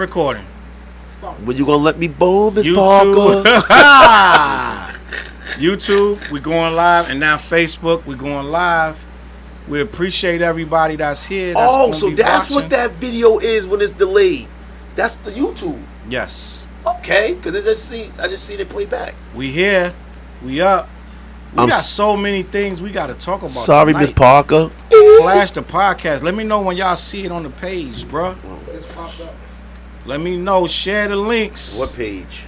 Recording. When you gonna let me boom, Miss YouTube. Parker? YouTube, we're going live, and now Facebook, we're going live. We appreciate everybody that's here. So that's watching. what that video is when it's delayed. That's the YouTube. Yes. Okay, because I just seen it play back. We here. We up. We got so many things we got to talk about. Sorry, Miss Parker. Flash the podcast. Let me know when y'all see it on the page, bro. It's popped up. Let me know. Share the links. What page?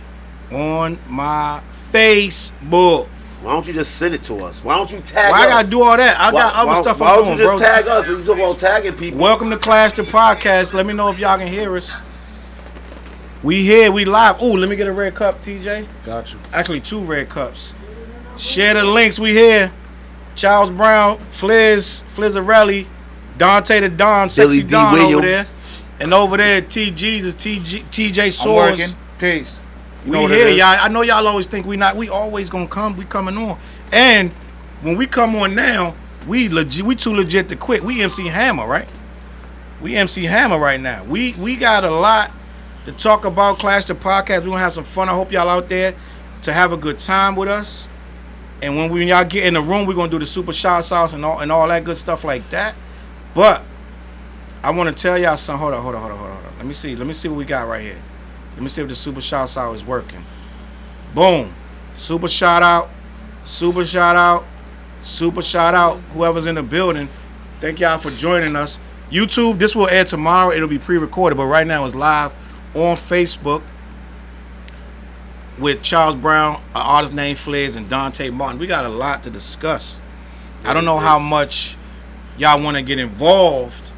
On my Facebook. Why don't you just send it to us? Why don't you tag us? Why I gotta do all that? I got other stuff I'm doing, bro. Why don't you just tag us? And you talk about tagging people. Welcome to Clash the Podcast. Let me know if y'all can hear us. We here. We live. Ooh, let me get a red cup, TJ. Got you. Actually, 2 red cups. Share the links. We here. Charles Brown, Flizzarelli, Dante the Don, Sexy Don over there. And over there, T Jesus, TJ Swords. I'm working. Peace. We here, y'all. I know y'all always think we always gonna come. We coming on. And when we come on now, we too legit to quit. We MC Hammer, right? We MC Hammer right now. We got a lot to talk about. Clash the Podcast. We're gonna have some fun. I hope y'all out there to have a good time with us. And when y'all get in the room, we're gonna do the super shout outs and all that good stuff like that. But I want to tell y'all something. Hold on. Let me see what we got right here. Let me see if the super shout out is working. Boom. Super shout out. Whoever's in the building. Thank y'all for joining us. YouTube, this will air tomorrow. It'll be pre-recorded, but right now it's live on Facebook with Charles Brown, an artist named Flizz, and Dante Martin. We got a lot to discuss. I don't know how much y'all want to get involved,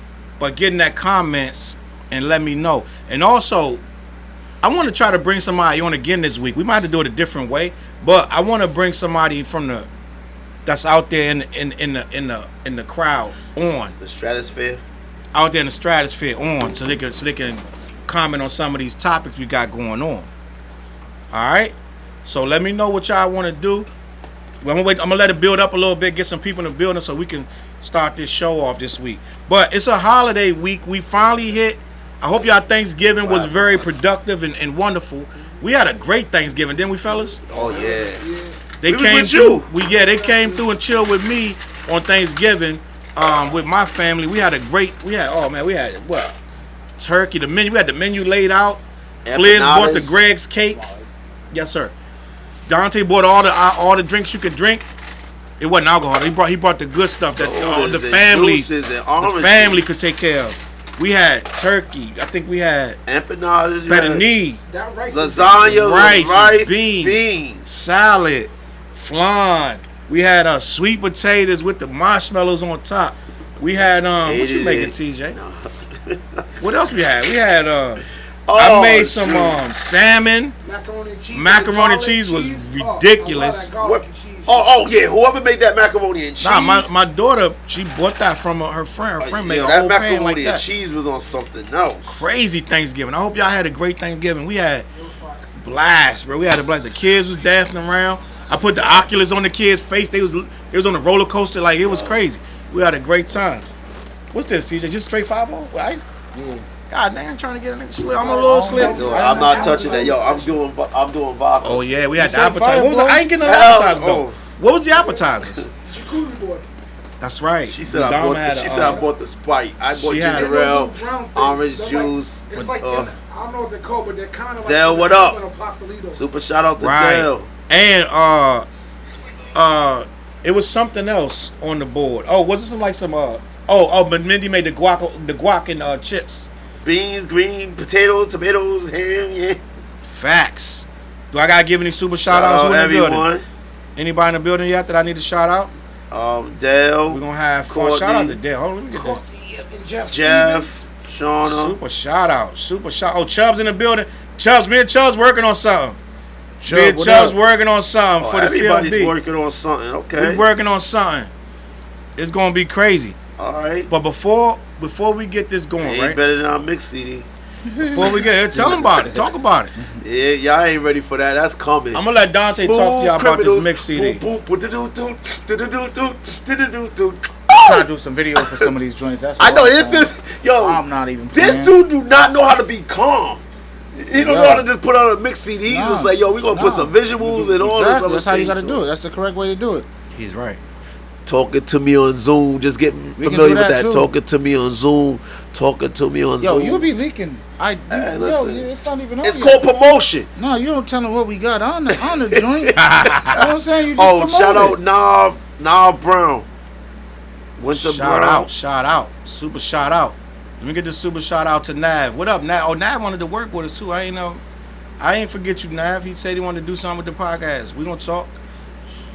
but get in that comments and let me know. And also, I want to try to bring somebody on again this week. We might have to do it a different way, but I want to bring somebody from that's out there in the crowd on the stratosphere. Out there in the stratosphere on, so they can comment on some of these topics we got going on. All right, so let me know what y'all want to do. Well, I'm gonna let it build up a little bit, get some people in the building, so we can start this show off this week. But it's a holiday week. We finally hit. I hope y'all Thanksgiving was very productive and wonderful. We had a great Thanksgiving, didn't we, fellas? Oh yeah. They came through. They came through and chilled with me on Thanksgiving. With my family, we had what? Turkey. The menu. We had the menu laid out. Flizz bought the Greg's cake. Yes, sir. Dante bought all the drinks you could drink. It wasn't alcohol. He brought the good stuff that the family could take care of. We had turkey. I think we had empanadas, penne, lasagna, rice, beans, salad, flan. We had sweet potatoes with the marshmallows on top. We had what you making, TJ? What else we had? We had I made some salmon. Macaroni and cheese was ridiculous. Yeah, whoever made that macaroni and cheese. Nah, my daughter, she bought that from her friend. Her friend made a whole pan like that. Macaroni and cheese was on something else. Crazy Thanksgiving. I hope y'all had a great Thanksgiving. We had blast, bro. We had a blast. The kids was dancing around. I put the Oculus on the kids' face. They was on the roller coaster. Like, it was crazy. We had a great time. What's this, CJ? Just straight 5-0? Right? Yeah. God dang, I'm trying to get a nigga slip. I'm a little slip. No, I'm not touching that. Yo, I'm doing vodka. Oh yeah, we had the appetizers. I ain't getting no appetizers though. What was the appetizers? That's right. She said I bought the Sprite. I bought ginger ale, orange juice. It's like I don't know what they're called, but they're kind of like Dale, what up? Super shout out to Dale. And it was something else on the board. Oh, was it but Mindy made the guac and chips. Beans, green, potatoes, tomatoes, ham, yeah. Facts. Do I gotta give any super shout outs? Who in the building? Anybody in the building yet that I need to shout out? Dale. We're gonna have fun. Shout out to Dale. Hold on, let me get that. Jeff, Shauna. Super shout out. Oh, Chubb's in the building. Me and Chubb's working on something. Me and Chubb's working on something for the CLB. Everybody's working on something. Okay. We're working on something. It's gonna be crazy. All right. But before we get this going, ain't better than our mix CD. Before we get here, tell them about it. Talk about it. Yeah, y'all ain't ready for that. That's coming. I'm gonna let Dante talk to y'all about this mix CD. Trying to do some videos for some of these joints. That's I know this. Yo, I'm not even. This dude do not know how to be calm. He don't know how to just put on a mix CD. He's just like, yo, we gonna put some visuals and all this other That's how you things. gotta do it. That's the correct way to do it. He's right. Talking to me on Zoom. Just get familiar with that. Too. Talking to me on Zoom. Talking to me on Zoom. Yo, you be leaking. It's not even on. It's called promotion. No, you don't tell them what we got on the joint. You know what I'm saying? You just shout out it. Nav Brown. Shout out. Super shout out. Let me get this super shout out to Nav. What up, Nav? Oh, Nav wanted to work with us too. I ain't forget you, Nav. He said he wanted to do something with the podcast. We gonna talk.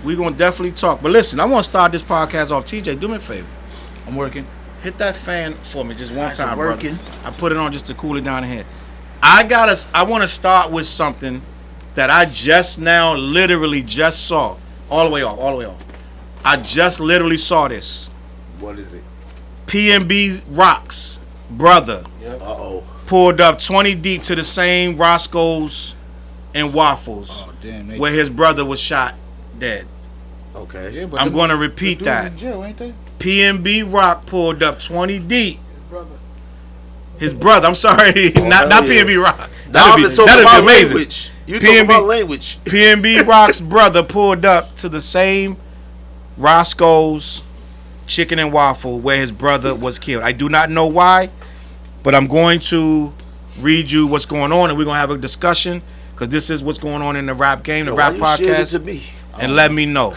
We gonna definitely talk. But listen, I want to start this podcast off. TJ, do me a favor. I'm working. Hit that fan for me just one time, working. brother. I put it on just to cool it down here. I want to start with something that I just now literally just saw. All the way off. I just literally saw this. What is it? PNB Rock's brother pulled up 20 deep to the same Roscoe's and Waffles where his brother was shot dead. Okay. Yeah, I'm going to repeat that. In jail, ain't they? PNB Rock pulled up 20 deep. His brother. I'm sorry, not PNB Rock. That'd be amazing. Language. You talking about language? PNB Rock's brother pulled up to the same Roscoe's Chicken and Waffle where his brother was killed. I do not know why, but I'm going to read you what's going on, and we're gonna have a discussion because this is what's going on in the rap game, the rap podcast. To me? And let me know.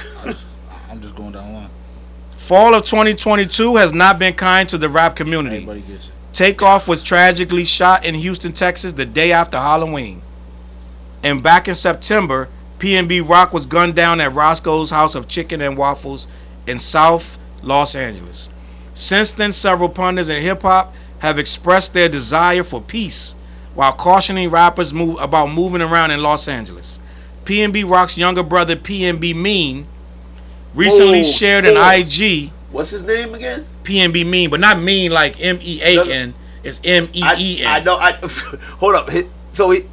I'm just going down one. Fall of 2022 has not been kind to the rap community. Everybody gets it. Takeoff was tragically shot in Houston, Texas, the day after Halloween. And back in September, PNB Rock was gunned down at Roscoe's House of Chicken and Waffles in South Los Angeles. Since then, several pundits in hip-hop have expressed their desire for peace while cautioning rappers about moving around in Los Angeles. PNB Rock's younger brother, PNB Meen, recently shared an IG. What's his name again? PNB Meen, but not mean like MEAN. It's MEEN. I know. Hold up. So is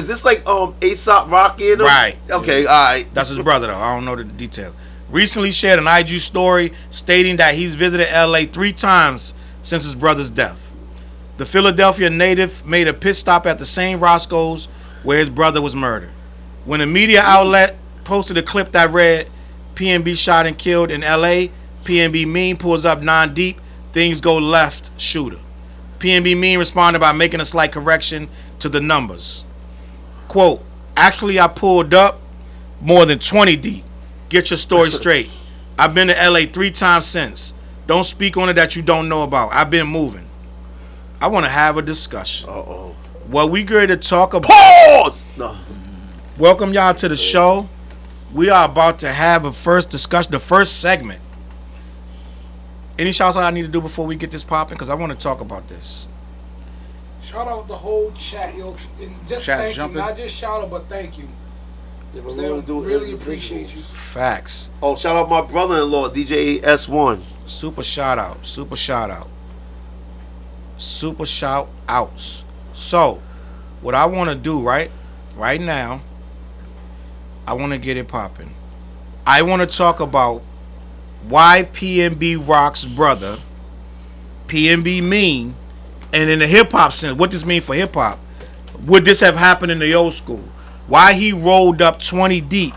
this like A$AP Rocky? Right. Okay. All right. That's his brother though. I don't know the detail. Recently shared an IG story stating that he's visited LA 3 times since his brother's death. The Philadelphia native made a pit stop at the same Roscoe's where his brother was murdered. When a media outlet posted a clip that read, PNB shot and killed in LA, PNB Meen pulls up 9 deep, things go left, shooter. PNB Meen responded by making a slight correction to the numbers. Quote, actually I pulled up more than 20 deep. Get your story straight. I've been to LA 3 times since. Don't speak on it that you don't know about. I've been moving. I want to have a discussion. What we going to talk about. Pause! No. Welcome y'all to the show. We are about to have a first discussion, the first segment. Any shouts out I need to do before we get this popping? Because I want to talk about this. Shout out the whole chat, yo. And just Chat thank jumping. you. Not just shout out, but thank you. Really appreciate you. Facts. Oh, shout out my brother-in-law, DJ S1. Super shout out. Super shout out. Super shout outs. So, what I want to do right now, I want to get it popping. I want to talk about why PNB Rock's brother, PNB Meen, and in the hip-hop sense, what this mean for hip-hop? Would this have happened in the old school? Why he rolled up 20 deep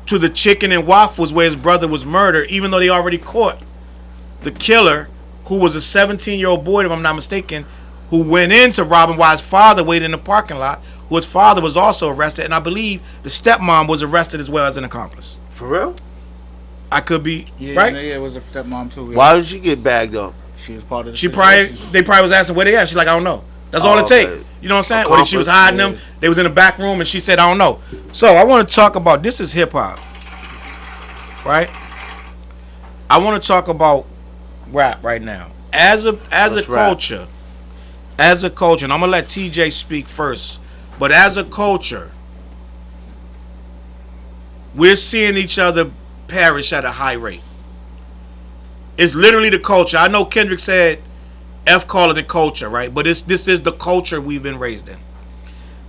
to the Chicken and Waffles where his brother was murdered, even though they already caught the killer, who was a 17-year-old boy, if I'm not mistaken, who went in to rob him while his father waited in the parking lot, who his father was also arrested, and I believe the stepmom was arrested as well as an accomplice. For real? I could be right. Yeah, it was a stepmom too. Yeah. Why did she get bagged up? She was part of the They probably was asking where they at. She's like, I don't know. That's all it takes. You know what I'm saying? Or she was hiding them. They was in the back room and she said, I don't know. So I want to talk about, this is hip hop. Right? I want to talk about rap right now. As a culture, and I'm gonna let TJ speak first, but as a culture, we're seeing each other perish at a high rate. It's literally the culture. I know Kendrick said F call it the culture, right? But this is the culture we've been raised in.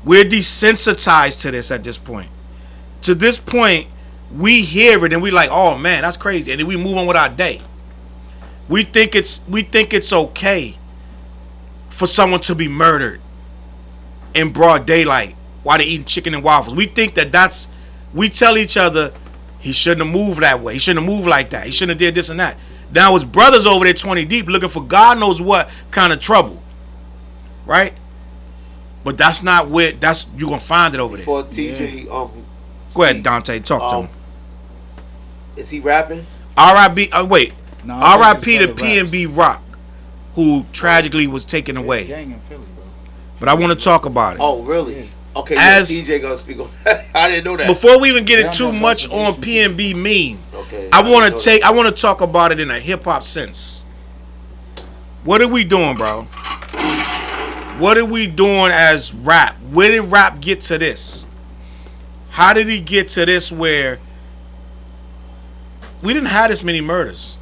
We're desensitized to this at this point. To this point, we hear it and we like, oh man, that's crazy, and then we move on with our day. We think it's okay for someone to be murdered. in broad daylight while they eating chicken and waffles. We think that's. We tell each other he shouldn't have moved that way. He shouldn't have moved like that. He shouldn't have did this and that. Now his brothers over there 20 deep looking for God knows what kind of trouble, right? But that's not where you gonna find it over there. For TJ, go ahead, Dante, talk to him. Is he rapping? R.I.P. R.I.P. to PNB Rock, who tragically was taken away. Gang in Philly, bro. But I want to talk about it. Oh, really? Yeah. Okay, TJ gonna speak on that. I didn't know that. Before we even get it too much on PNB Meen, okay, I want to talk about it in a hip hop sense. What are we doing, bro? What are we doing as rap? Where did rap get to this? How did he get to this where we didn't have this many murders?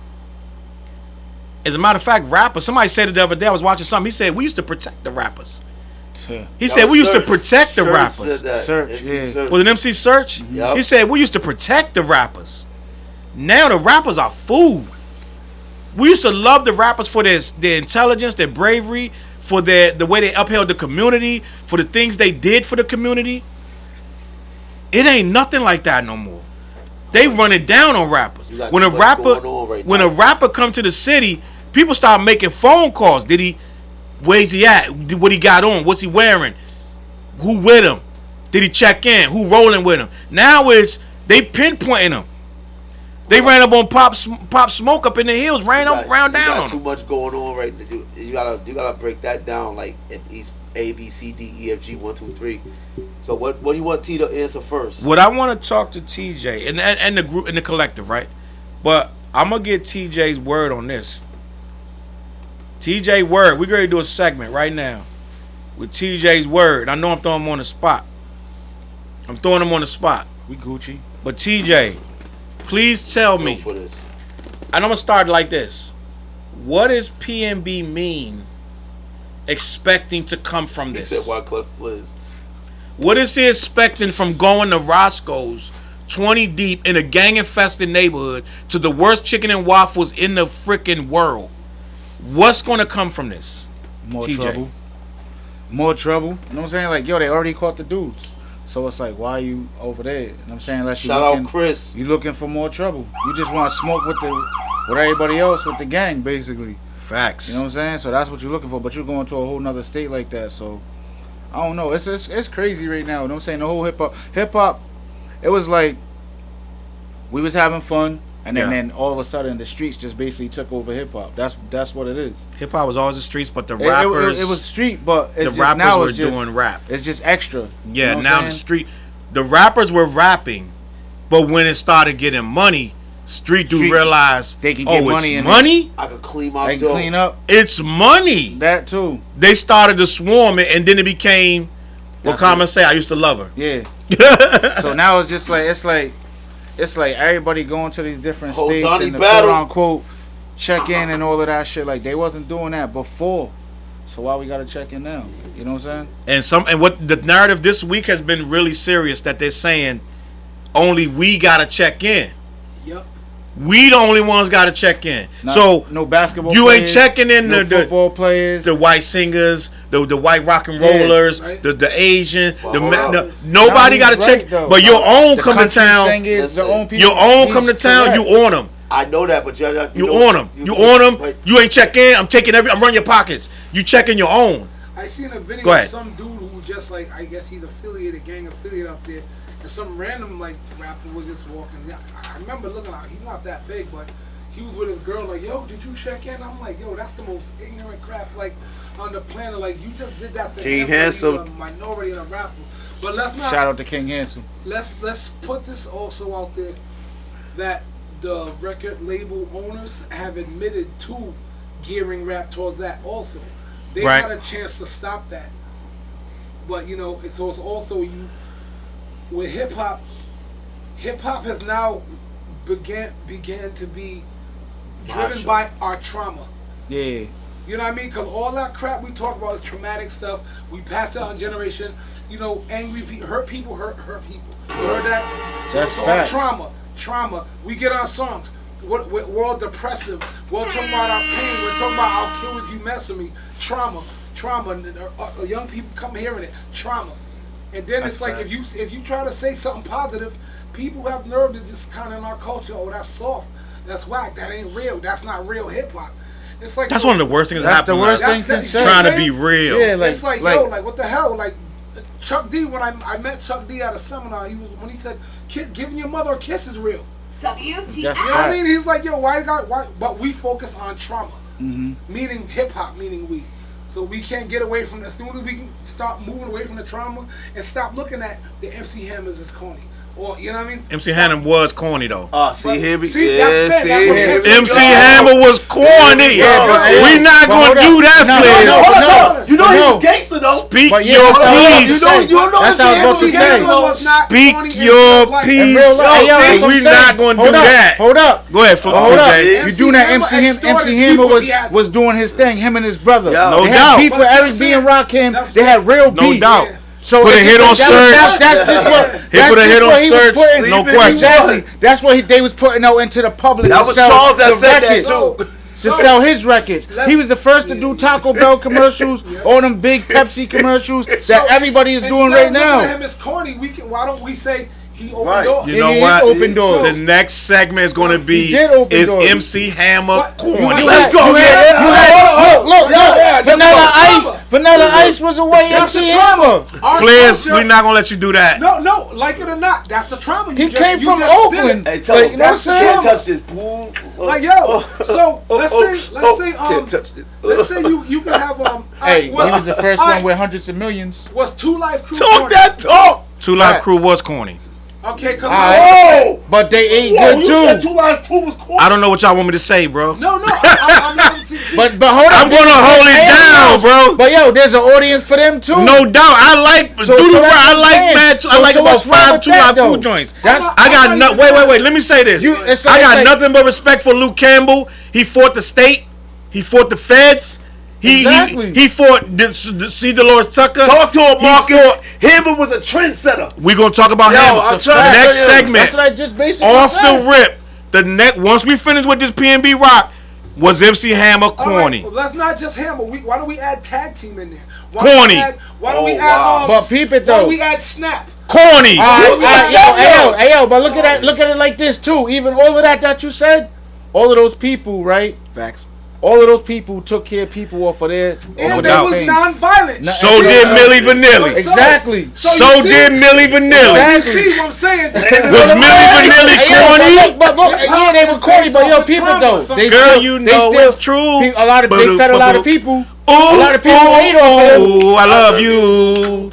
As a matter of fact, rappers, somebody said it the other day, I was watching something, he said, we used to protect the rappers. He said, we used to protect the rappers. Search, yeah. Was it MC Search? Yep. He said, we used to protect the rappers. Now the rappers are food. We used to love the rappers for their intelligence, their bravery, for the way they upheld the community, for the things they did for the community. It ain't nothing like that no more. They run it down on rappers. When a rapper come to the city, people start making phone calls. Where's he at? What he got on? What's he wearing? Who with him? Did he check in? Who rolling with him? Now it's they pinpointing him. They ran up on Pop Smoke up in the hills, ran down on him. Too much going on right now. You gotta break that down like he's A B C D E F G 1 2 3. So what do you want T to answer first? What I want to talk to TJ and the group and the collective, right? But I'm gonna get TJ's word on this. TJ word, we're going to do a segment right now with TJ's word. I know I'm throwing him on the spot. We Gucci. But TJ, please tell me. For this. And I'm going to start like this. What is PNB Meen expecting to come from this? He said Wyclef Flizz. What is he expecting from going to Roscoe's 20 deep in a gang-infested neighborhood to the worst chicken and waffles in the freaking world? What's going to come from this? More TJ? trouble. More trouble. You know what I'm saying? Like, yo, they already caught the dudes. So it's like, why are you over there? You know what I'm saying? Like, shout out Chris. You looking for more trouble. You just want to smoke with everybody else, with the gang, basically. Facts. You know what I'm saying? So that's what you're looking for. But you're going to a whole nother state like that. So, I don't know. It's crazy right now. You know what I'm saying? The whole hip-hop, it was like, we was having fun. And then all of a sudden, the streets just basically took over hip hop. That's what it is. Hip hop was always the streets, but the rappers it was street, but it's the just, rappers now were it's just, doing rap. It's just extra. Yeah, you know now the street, the rappers were rapping, but when it started getting money, street dude realized they can get money. I can clean my dough. Clean up. It's money. That too. They started to swarm it, and then it became what Common say. I used to love her. Yeah. So now it's just like it's like everybody going to these different states and the quote unquote check in and all of that shit. Like they wasn't doing that before. So why we gotta check in now? You know what I'm saying? And what the narrative this week has been really serious that they're saying only we gotta check in. Yep. We the only ones gotta check in. So no basketball. You players, ain't checking in no football players, the white singers, the white rock and rollers, right. the Asian, nobody got to check. Though. But your own come to town. Singers, your own come to town. You on them. I know that, but you on them. You on them. You ain't check in. I'm running your pockets. You checking your own. I seen a video of some dude who just like I guess he's affiliated, gang affiliate up there, and some random like rapper was just walking. I remember looking out. He's not that big, but he was with his girl. Like, yo, did you check in? I'm like, yo, that's the most ignorant crap like on the planet. Like, you just did that to King Handsome, a minority and a rapper. But let's not. Shout out to King Handsome. Let's put this also out there that the record label owners have admitted to gearing rap towards that also. They got a chance to stop that. But you know, it's also you with hip hop has now began to be driven by our trauma. Yeah. You know what I mean? Because all that crap we talk about is traumatic stuff. We pass it on generation. You know, angry people, hurt people hurt people. You heard that? That's fact. Trauma. We get our songs. We're all depressive. We're talking about our pain. We're talking about I'll kill if you mess with me. Trauma. trauma. And young people come hearing it, trauma. And then That's it's like facts. if you try to say something positive, people have nerve to just kind of in our culture, oh, that's soft, that's whack, that ain't real, that's not real hip hop. It's like That's one of the worst things that That's the happened. worst man. thing to say. Trying to be real. Yeah, like, it's like, yo, like what the hell? Like Chuck D, when I met Chuck D at a seminar, when he said giving your mother a kiss is real. WTF. You know what I mean? He's like, yo, why? But we focus on trauma, meaning hip hop, meaning we. So we can't get away from. As soon as we can stop moving away from the trauma and stop looking at the MC Hammers as corny, or you know what I mean? MC Hammer was corny though. See, here we See, yeah, that's see, it. here we MC go. Hammer was corny. We not gonna do that, Flizz. You know he was gangster though. Speak But yeah, your that's how- piece. You don't know That's how I was about to say. Speak your piece. Hey, yo, We not gonna do that. Hold up. Go ahead, Flizz. Hold up. TJ. You doing that? MC Hammer was doing his thing. Him and his brother. Yeah. No they doubt. had beef with But Eric that's B it. and Rakim. That's They had real No beef. doubt. So Put a it's hit just on like- Surge. That's just what. He that's put a just hit on what he was Surge, putting- no question. Exactly. That's what they was putting out into the public. That to was sell Charles that the said that records. too. To sell his records. He was the first to do Taco Bell commercials, all them big Pepsi commercials that everybody is doing right now. Him as corny. Why don't we say he opened Right. doors? You know He is what? open doors. The next segment is going to be He did open is doors. MC Hammer But- corny. Let's go, You had, look, Yeah, Vanilla that's Ice. Vanilla Ice was away That's MC the trauma. Hammer. Our Flizz, culture- we're not gonna let you do that. No, like it or not, that's the trauma. He You just- came you from just did Oakland. it. Hey, tell Like, him you know what I'm you saying? can't touch this. Boom. Like yo, so let's say can't touch this. let's say you can have Hey, he was was the first one with hundreds of millions. was Two Life Crew Talk corny? that talk. Two Life Crew was corny. Okay, come Alright. on. But they ain't Whoa, good you said too. Two Live Crew was corny. I don't know what y'all want me to say, bro. No, I'm not. But hold on. I'm gonna hold it down, bro. But yo, there's an audience for them too. No doubt. I like So Doodoo that's Brown. I what I'm like saying. Mad. I So- like so about what's wrong 5 with Two that, Live Crew though? joints. That's I got no. Wait. Let me say this. It's I got like- nothing but respect for Luke Campbell. He fought the state. He fought the feds. Exactly. He fought C. Dolores Tucker. Talk to him, He Marcus. fought- Hammer was a trendsetter. We gonna talk about Yo, him. I'm The trying to next tell you. segment. That's what I just basically Off said. the rip. The next once we finish with this PNB Rock, was MC Hammer All right, corny? well, let's not just Hammer. Why don't we add tag team in there? Corny. Why don't we Oh, add wow. But peep it Why though. don't we add Snap? Corny. Yo, but look at it like this too. Even all of that you said, all of those people, right? Facts. All of those people took care of people off of their And doubt. they was fame. non-violent. No, So Yeah. did Milli Vanilli. Exactly. So So you see- did Milli Vanilli. You Exactly. see what I'm saying? Was Milli Vanilli Hey, yo, corny? But look, yeah, they were corny, but yo, people though, they Girl, still- you they know still- it's true. A lot of they fed a lot of people. Ooh, A lot of people hate off of him. Ooh, I love you. Ooh,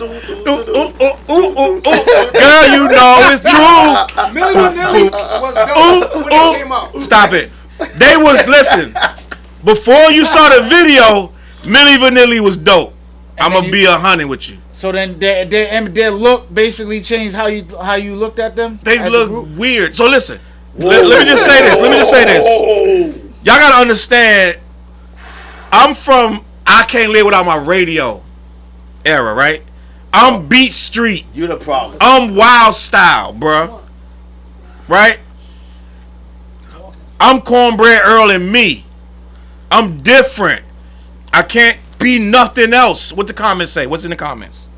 ooh. Girl, you know it's true. Milli Vanilli was dope when it came out. Stop it. They was listen. Before you saw the video, Milli Vanilli was dope. I'm then gonna be 100 with you. So then their look basically changed how you looked at them. They as a look group? weird. So listen. Let me just say this. Y'all gotta understand. I'm from I can't live without my radio era, right? I'm Beat Street. You the problem. I'm Wild Style, bruh. Right? I'm Cornbread Earl and me. I'm different. I can't be nothing else. What the comments say? What's in the comments?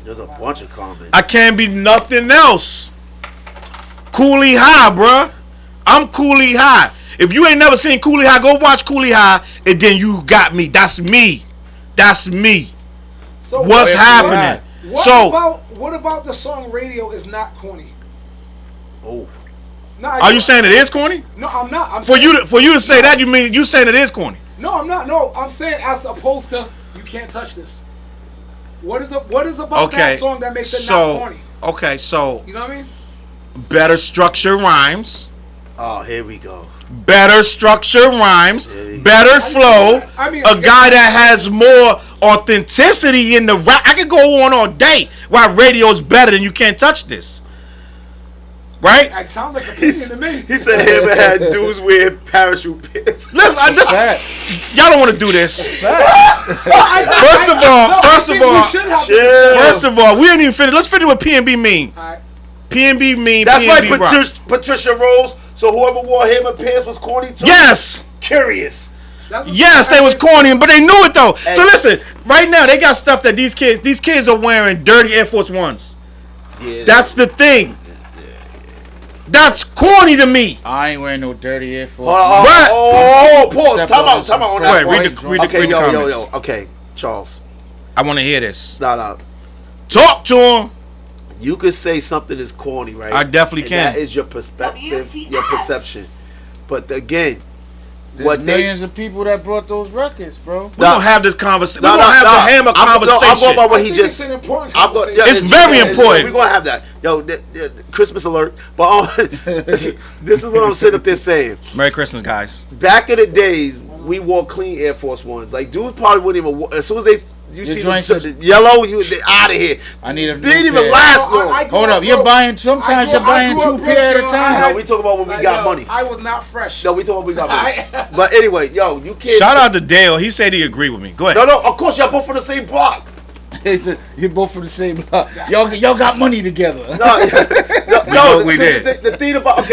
There's a bunch of comments. I can't be nothing else. Coolie High, bruh. I'm Coolie High. If you ain't never seen Coolie High, go watch Coolie High, and then you got me. That's me. That's me. So What's happening? What about the song "Radio Is Not Corny"? Oh. No, Are you saying it is corny? No, I'm not. For you to say that, you mean you saying it is corny? No, I'm not. No, I'm saying as opposed to you can't touch this. What is about Okay. that song that makes it not corny? Okay, so You know what I mean? better structure rhymes. Oh, here we go. Better structure rhymes, better flow. I mean, a guy that has more authenticity in the rap. I could go on all day why radio is better than You Can't Touch This. Right? It sounds like opinion to me. He said Hammer had dudes wearing parachute pants. Listen, y'all don't want to do this. First First of all, we ain't even finished. Let's finish with PNB Meen. Alright. PNB Meen. That's PNB like Rock. Patricia Rose. So whoever wore Hammer pants was corny too. Yes. Curious. Yes, they was corny, but they knew it though. So listen, right now they got stuff that these kids are wearing dirty Air Force Ones. Yeah, that's the thing. That's corny to me. I ain't wearing no dirty Air Force. Pause. Time out on that. Read the comments. Okay, Charles. I want to hear this. No. Talk to him. You could say something is corny, right? I definitely can. That is your perspective, your perception. But again, there's millions of people that brought those records, bro. We don't have this conversation. We don't have the hammer conversation. I'm going by what he just. It's an important conversation. It's very important. We're going to have that. Yo, Christmas alert. But this is what I'm sitting up there saying. Merry Christmas, guys. Back in the days, we wore clean Air Force Ones. Like, dudes probably wouldn't even. As soon as you see the yellow, they out of here. I need a. They didn't even last long. Hold up, you're buying. Sometimes you're buying 2 pair at a time. No, we talk about when we got money. I was not fresh. No, we talk about when we got money. But anyway, yo, you can't. Shout out to Dale. He said he agreed with me. Go ahead. No. Of course, y'all both from the same block. You're both from the same block. Y'all got money together. No, we did. The thing about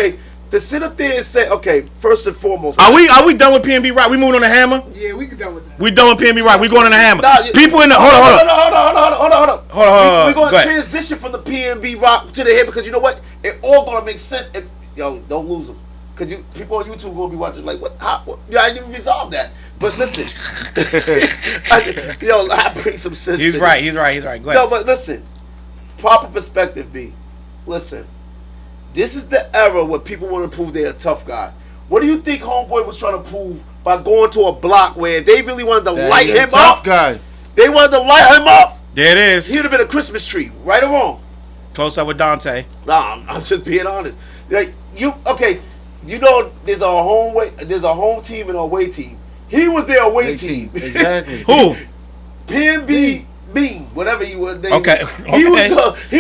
to sit up there and say, okay, first and foremost, are we done with PNB Rock? We moving on the hammer? Yeah, we done with that. We done with PNB Rock. We going on the hammer. People in the hold on. We're going to transition from the PNB Rock to the hammer because you know what? It all gonna make sense. Don't lose them because people on YouTube gonna be watching like what? I didn't even resolve that. But listen, I bring some sense. He's right. Go ahead. No, but listen, proper perspective, B. Listen. This is the era where people want to prove they're a tough guy. What do you think Homeboy was trying to prove by going to a block where they really wanted to light him up? Tough guy. They wanted to light him up. There it is. He would have been a Christmas tree, right or wrong. Close up with Dante. Nah, I'm just being honest. Like you know, there's a home team and a away team. He was their away team. Exactly. Who? PNB Meen, whatever you were. Okay. He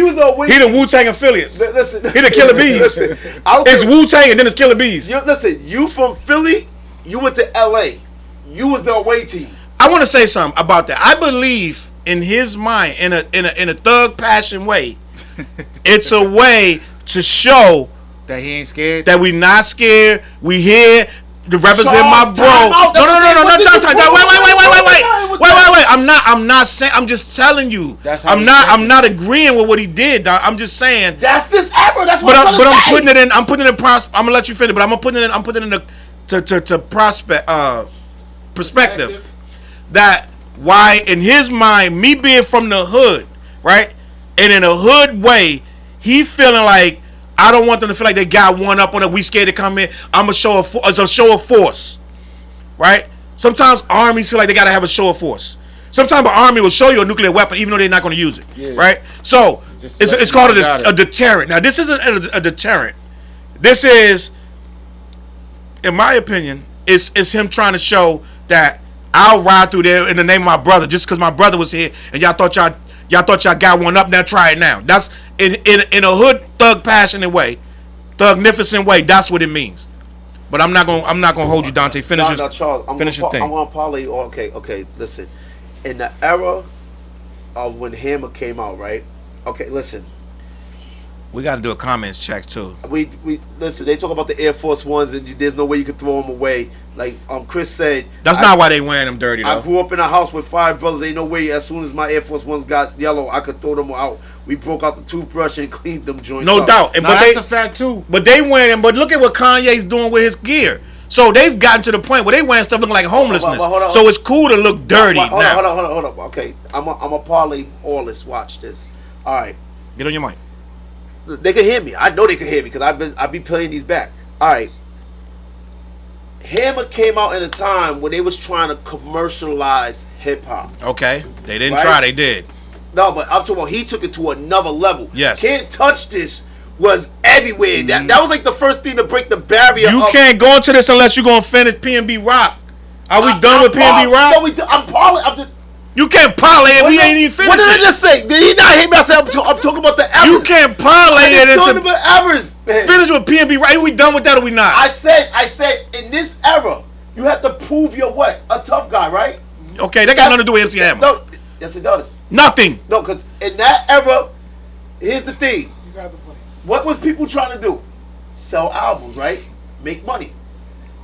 was the away. He the Wu-Tang affiliates. Listen, he the Killer Bees. It's Wu-Tang and then it's Killer Bees. Listen, you from Philly, you went to LA. You was the away team. I want to say something about that. I believe in his mind, in a thug passion way, it's a way to show that he ain't scared. That we not scared. We here to represent my bro. Wait. I'm not saying. I'm just telling you. I'm not agreeing with what he did. I'm just saying. That's this era. That's what I'm putting it in. I'm putting it in. I'm gonna let you finish, but I'm putting it in the perspective. That why in his mind, me being from the hood, right, and in a hood way, he feeling like I don't want them to feel like they got one up on it. We scared to come in. I'm a show of force, right? Sometimes armies feel like they gotta have a show of force. Sometimes an army will show you a nuclear weapon even though they're not going to use it, right? So it's called a deterrent. Now this isn't a deterrent. This is, in my opinion, it's him trying to show that I'll ride through there in the name of my brother just because my brother was here and y'all thought y'all got one up. Now try it now. That's in a hood thug passionate way, thugnificent way. That's what it means. But I'm not gonna hold you, Dante. Finish Charles, finish your thing. I want to parlay. Okay. Listen, in the era of when Hammer came out, right? Okay, listen. We got to do a comments check too. We listen. They talk about the Air Force Ones, and there's no way you could throw them away. Like Chris said, that's not why they wearing them dirty. Though. I grew up in a house with 5 brothers. Ain't no way. As soon as my Air Force Ones got yellow, I could throw them out. We broke out the toothbrush and cleaned them joints. No doubt. But that's a fact too. But they wearing them. But look at what Kanye's doing with his gear. So they've gotten to the point where they wearing stuff looking like homelessness. Hold on. So it's cool to look dirty now. Hold on. Okay, I'm a parlay all this. Watch this. All right. Get on your mic. They can hear me. I know they can hear me because I be playing these back. All right. Hammer came out at a time when they was trying to commercialize hip hop. Okay, they didn't try. They did. No, but I'm talking about he took it to another level. Yes. Can't Touch This was everywhere. Mm-hmm. That was like the first thing to break the barrier. You can't go into this unless you're gonna finish PNB Rock. Are we done with PNB Rock? No, I'm parlay. You can't parlay it. We ain't even finished. What did I just say? Did he not hear me? I said I'm talking about the Evers. You can't parlay it into. I'm talking about Evers. Finish with PNB Rock. Are we done with that or we not? I said in this era, you have to prove you're what? A tough guy, right? Okay, that got nothing to do with MC Hammer. No, yes it does. Nothing. No, because in that era, here's the thing. You got the point. What was people trying to do? Sell albums, right? Make money.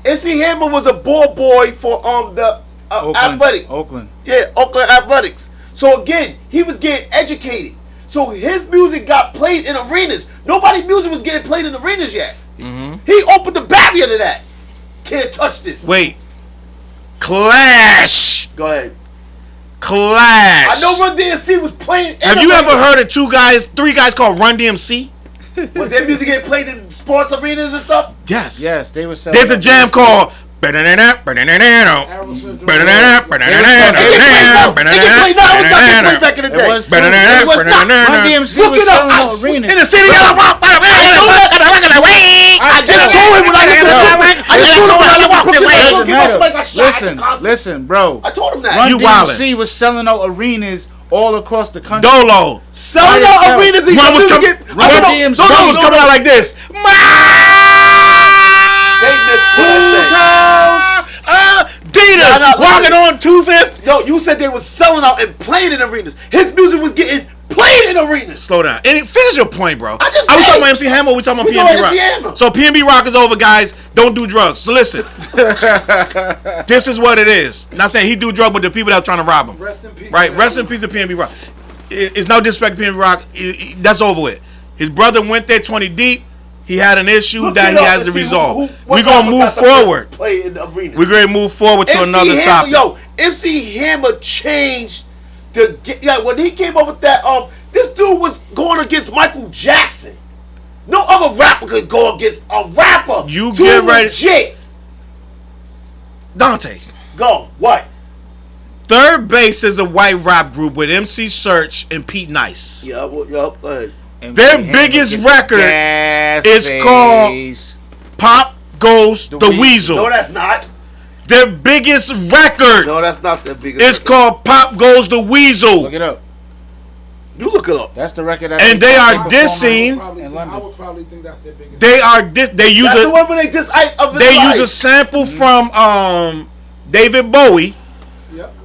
MC Hammer was a ball boy for the athletic. Oakland. Yeah, Oakland Athletics. So again, he was getting educated. So his music got played in arenas. Nobody's music was getting played in arenas yet. Mm-hmm. He opened the barrier to that. Can't touch this. Wait. Clash. Go ahead. Clash. I know Run DMC was playing. Have you ever heard of 3 guys called Run DMC? Was their music getting played in sports arenas and stuff? Yes. Yes, they were selling. There's a jam called. They can play now. It's not getting played back in the day. It was too. Run DMC Look was it up. selling out arenas. In the city. I just told him when I looked at the Listen, bro. I told him that. Run You DMC was selling out arenas all across the country. Dolo. Selling out arenas. One was coming. Dolo was coming out like this. They missed Dita walking on 2 5th. No, you said they was selling out and playing in arenas. His music was getting played in arenas. Slow down. And finish your point, bro. I just Are we said- talking about MC Hammer or we talking about We PNB talking Rock? MC Hammer. So PNB Rock is over, guys. Don't do drugs. So listen. This is what it is. Not saying he do drugs, but the people that are trying to rob him. Rest in peace. Right? Rest in peace to PNB Rock. It's no disrespect to PNB Rock. That's over with. His brother went there 20 deep. He had an issue Look that it he up has and to see resolve. what We're going to rapper move got the first forward. Play in the arenas. We're going to move forward to another topic. Yo, MC Hammer changed the. Yeah, when he came up with that, this dude was going against Michael Jackson. No other rapper could go against a rapper. You too get ready- legit. Dante. Go. What? Third Base is a white rap group with MC Search and Pete Nice. Yeah, well, go ahead. Their biggest record is called Pop Goes the Weasel. No, that's not. Their biggest record No, that's not the biggest. is record. called Pop Goes the Weasel. Look it up. You look it up. That's the record. That And they are performed dissing. I would probably think that's their biggest. They are this. They use That's the a. one where they just. They use a sample from David Bowie, Yep.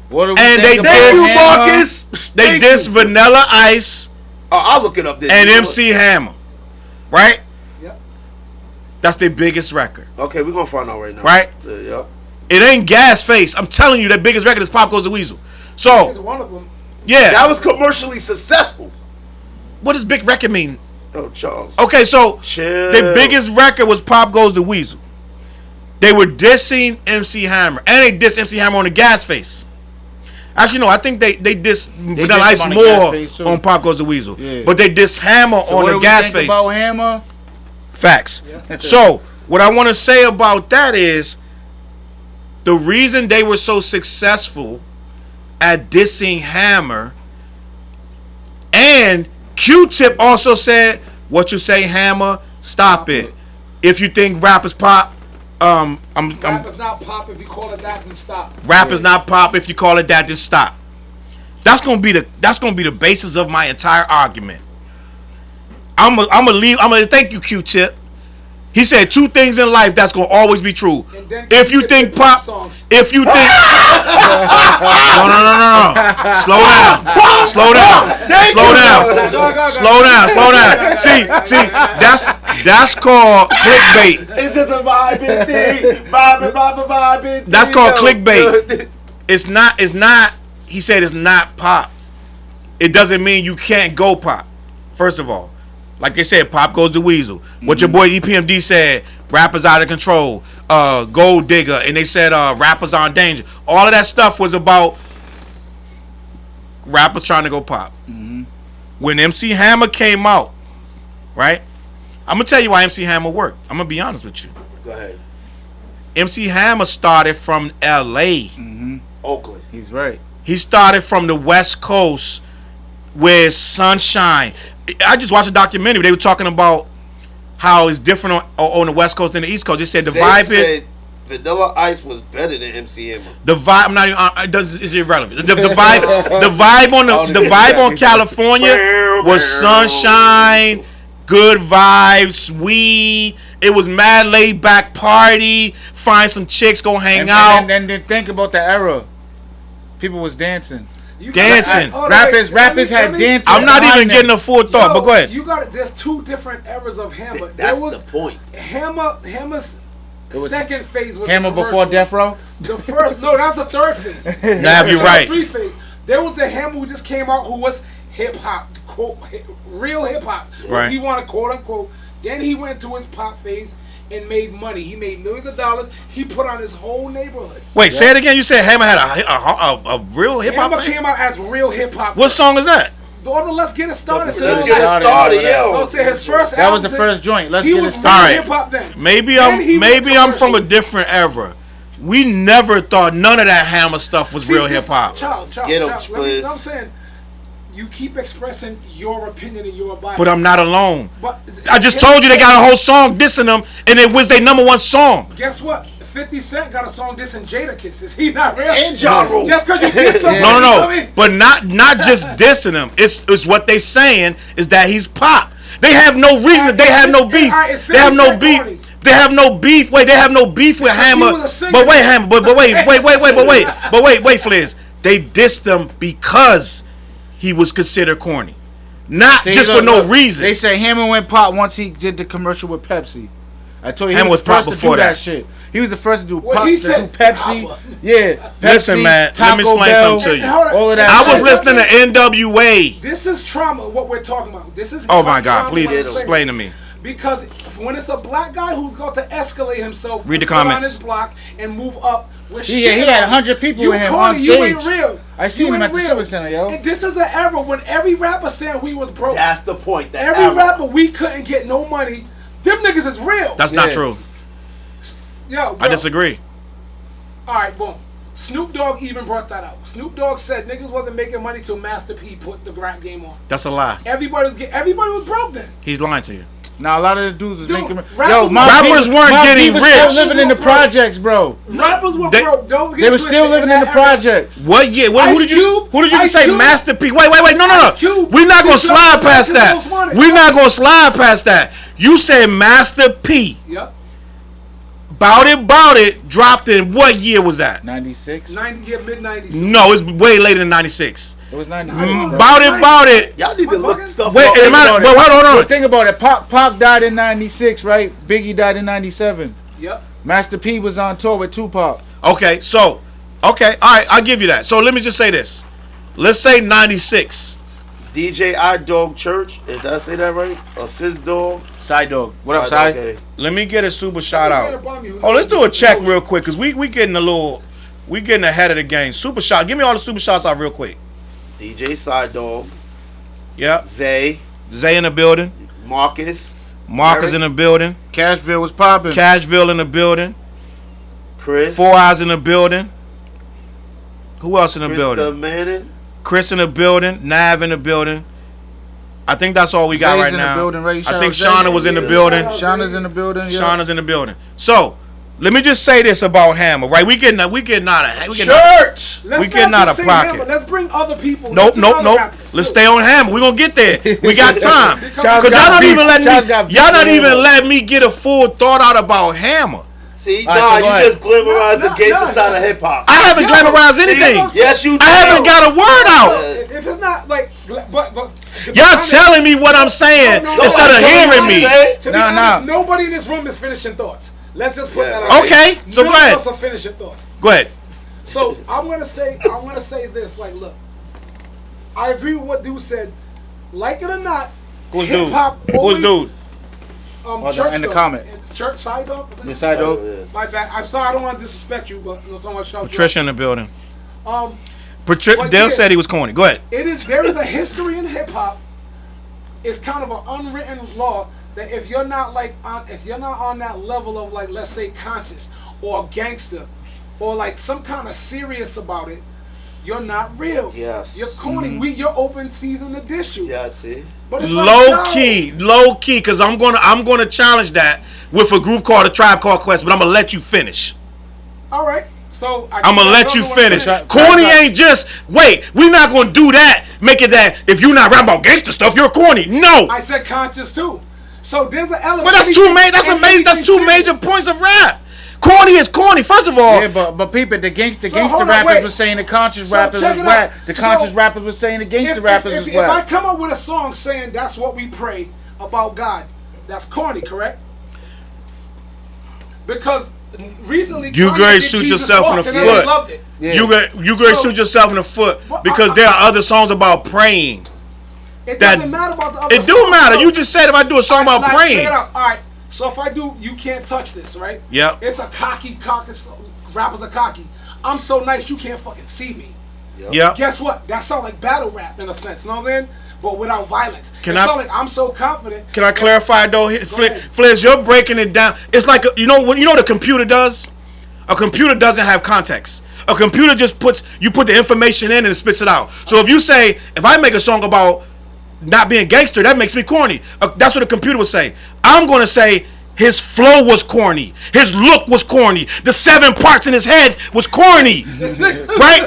What do we and think they about Thank you, Hammer. Marcus. they Thank diss you. Vanilla Ice I'll look it up. Then. and MC Hammer, right? Yep. That's their biggest record, Okay, we're gonna find out right now. right? Yep. It ain't Gas Face. I'm telling you, their biggest record is Pop Goes the Weasel. It's So one of them. yeah, That was commercially successful. what does big record mean? Oh, Charles. Okay, so Chill. their biggest record was Pop Goes the Weasel. They were dissing MC Hammer, and they dissed MC Hammer on the Gas Face. Actually, no, I think they dissed Vanilla dissed Ice him on the Gas more Face, too. on Pop Goes the Weasel. Yeah. But they dissed Hammer So on what the do we Gas think Face. about Hammer? Facts. So, what I want to say about that is the reason they were so successful at dissing Hammer, and Q-Tip also said, "What you say, Hammer? Stop it. If you think rappers pop, Rap is not pop. If you call it that, then stop. rap is not pop. If you call it that, just stop." That's gonna be the basis of my entire argument. I'm gonna thank you, Q-Tip. He said 2 things in life that's gonna always be true. And then If you Q-Tip think did pop pop, songs. if you think no. Slow down. Slow down. Slow down. Slow down. Slow down. See, that's called clickbait. It's just a vibing thing. Vibing. That's called clickbait. It's not. He said it's not pop. It doesn't mean you can't go pop. First of all, like they said, Pop Goes the Weasel. What your boy EPMD said, rappers out of control, Gold Digger, and they said rappers are in danger. All of that stuff was about rappers trying to go pop. When MC Hammer came out, right? I'm gonna tell you why MC Hammer worked. I'm gonna be honest with you. Go ahead. MC Hammer started from LA. Oakland. He's right. He started from the West Coast where sunshine. I just watched a documentary. They were talking about how it's different on the West Coast than the East Coast. They said the vibe is said Vanilla Ice was better than MC Hammer. the vibe. I'm not even. It does is irrelevant. The vibe on California was sunshine, good vibes, weed. It was mad laid back party. Find some chicks, go hang out. And then think about the era. People was dancing. Dancing. Rappers had dancing. I'm not even behind getting them. a full thought, but go ahead. You got it. There's 2 different eras of Hammer. That's there was the point. Hammer's second phase was Hammer the before commercial. Death Row. The first, no, that's the third phase. Nah, you're right. Three phase. There was the Hammer who just came out, who was hip hop, quote, real hip hop. Right. He wanted quote unquote. Then he went to his pop phase and made money. He made millions of dollars. He put on his whole neighborhood. Wait, say it again. You said Hammer had a real hip hop. Hammer came out as real hip hop. What song is that? Order, let's get it started. Let's get it started, yo. No, say his first That was album, the first joint. Let's he get it was started. real hip hop then. Maybe Then he I'm went from a commercial. different era. We never thought none of that Hammer stuff was See, real this- hip hop. Charles, Get 'em, let me, Flizz. I'm saying, you keep expressing your opinion and your bias. But I'm not alone. But I just told you they got a whole song dissing them, and it was their #1 song. Guess what? 50 Cent got a song dissing Jada Kiss. Is he not real? And Ja Rule. Just because you diss somebody, No, you know what I no, mean? but not just dissing him. It's what they saying is that he's pop. They have no reason. They have no beef. Alright, it's They have no 50 beef. Cent corny. They have no beef. Wait, they have no beef with Hammer. was a singer. But wait, Hammer. But wait, Flizz. They dissed him because he was considered corny, not See, just look, for no look, reason. They say Hammer went pop once he did the commercial with Pepsi. I told you he Hammer was was the pop first to before do that that. shit. He was the first to do Well, pop, he to said do Pepsi. Papa. Yeah, Pepsi, Listen, man, let me Taco explain Bell, something to you. Hold on. all of that. I was shit. listening to NWA. This is trauma, what we're talking about. This is Oh my God! trauma Please when it's explain to me. Because when it's a black guy who's going to escalate himself, Read the put on comments. his block and move up, with Yeah, he shit had on 100 people you with him corny, on You ain't stage. real. I seen You him ain't at the real. Civic Center, yo. And this is an era when every rapper saying we was broke. That's the point. That Every era. rapper we couldn't get no money. Them niggas is real. That's not Yeah. true. Yo, I disagree. All right, boom. Snoop Dogg even brought that up. Snoop Dogg said niggas wasn't making money till Master P put the rap game on. That's a lie. Everybody was broke then. He's lying to you. Now a lot of the dudes was Dude, making. rappers- Rappers weren't getting was rich. still living in the projects, bro. Rappers were They- broke. Don't get They were twisted still living in the that era. projects. What year? Who Ice did you? Cube? Who did you Ice say? Cube? Master P. Wait. No. Ice Cube. We're not gonna He's slide the past that. most wanted. We're not gonna slide past that. You said Master P. Yep. Bout It dropped in what year was that? 96. 90, yeah, mid 90s. No, it's way later than '96. It was 96. Bout It. Y'all need to look stuff Wait, up. am I- wait, hold on. But think about it. Pac died in 96, right? Biggie died in 97. Yep. Master P was on tour with Tupac. Okay, all right, I'll give you that. So let me just say this. Let's say '96. DJ I Dog Church. Did I say that right? Or Sis Dog. Side Dog. What up, Side Side? Dog, okay. Let me get a super shout Get out. up on me. Oh, let's do a check real quick, cause we getting we getting ahead of the game. Super shot. Give me all the super shots out real quick. DJ Side Dog. Yep. Zay. Zay in the building. Marcus. Marcus in the building. Cashville was popping. Cashville in the building. Chris. 4 Eyes in the building. Who else in the Krista building? Manning. Chris in the building. Nav in the building. I think that's all we got Zay's right in the now. building, right? I Shout think out Zay. Shauna was in the Yeah. building. Shout out. Shauna's in the building. Yeah. Shauna's in the building. So, let me just say this about Hammer, right? We getting out of Church. Let's We getting not out just of say pocket. Hammer. Let's bring other people. Nope. Let's bring other rappers, Let's too. stay on Hammer. We gonna get there. We got time. Charles Cause y'all got not beef. even letting Charles me. got beef Y'all not with even Hammer. letting me get a full thought out about Hammer. See, All right, so nah, go you ahead. just glamorized the Nah, gangster nah, side nah. of hip hop. I haven't Yo, glamorized see, anything. Yes, you I haven't did. got a word out. If it's not like, but Y'all telling me what I'm saying No, instead of I'm telling hearing you me. what I'm saying. To be Nah, honest, nah. nobody in this room is finishing thoughts. Let's just put Yeah. that out. Okay, so None go ahead. of us are finishing thoughts. Go ahead. So I'm gonna say this. Like, look, I agree with what dude said. Like it or not, Who's hip dude? hop. Who's dude? Church in the dog. comment. Church side dog. Yes, Side Dog. My bad. I'm sorry. I don't want to disrespect you, but someone shout you Patricia in the building. out. But Dale yeah. said he was corny. Go ahead. There is a history in hip hop. It's kind of an unwritten law that if you're not on that level of, like, let's say conscious or gangster or like some kind of serious about it, you're not real. Yes. You're corny. You're open season to dish you. Yeah, see. But it's like, Low key, because I'm gonna challenge that with a group called the Tribe Called Quest, but I'm gonna let you finish. All right. So I'm gonna let you finish. Right. Corny ain't just wait. We're not gonna do that. Make it that if you're not rapping about gangster stuff, you're corny. No. I said conscious too. So there's an element. But that's two major points of rap. Corny is corny. First of all, Yeah, but people, the gangster hold on, rappers wait. were saying the conscious So rappers check was it whack. out. The So conscious rappers were saying the gangster rappers was if I whack. come up with a song saying that's what we pray about God, that's corny, correct? Because recently, You Kanye great did shoot Jesus yourself in Walk, the and everybody foot. loved it. Yeah. You great So- shoot yourself in the foot But because there are other songs about praying. It That- doesn't matter about the other It do songs, matter. so- You just said if I do a song about like, praying. Check it out. All right. So if I do, you can't touch this, right? Yep. It's a cocky rappers are cocky. I'm so nice, you can't fucking see me. Yep. Guess what? That sound like battle rap in a sense, you know what I mean? But without violence. Can it I- sound like I'm so confident. Can I clarify though? ahead. Flizz, you're breaking it down. It's like you know what the computer does. A computer doesn't have context. A computer just put the information in and it spits it out. So if you say, if I make a song about not being gangster, that makes me corny. That's what a computer would say. I'm gonna say his flow was corny. His look was corny. The 7 parts in his head was corny. Right?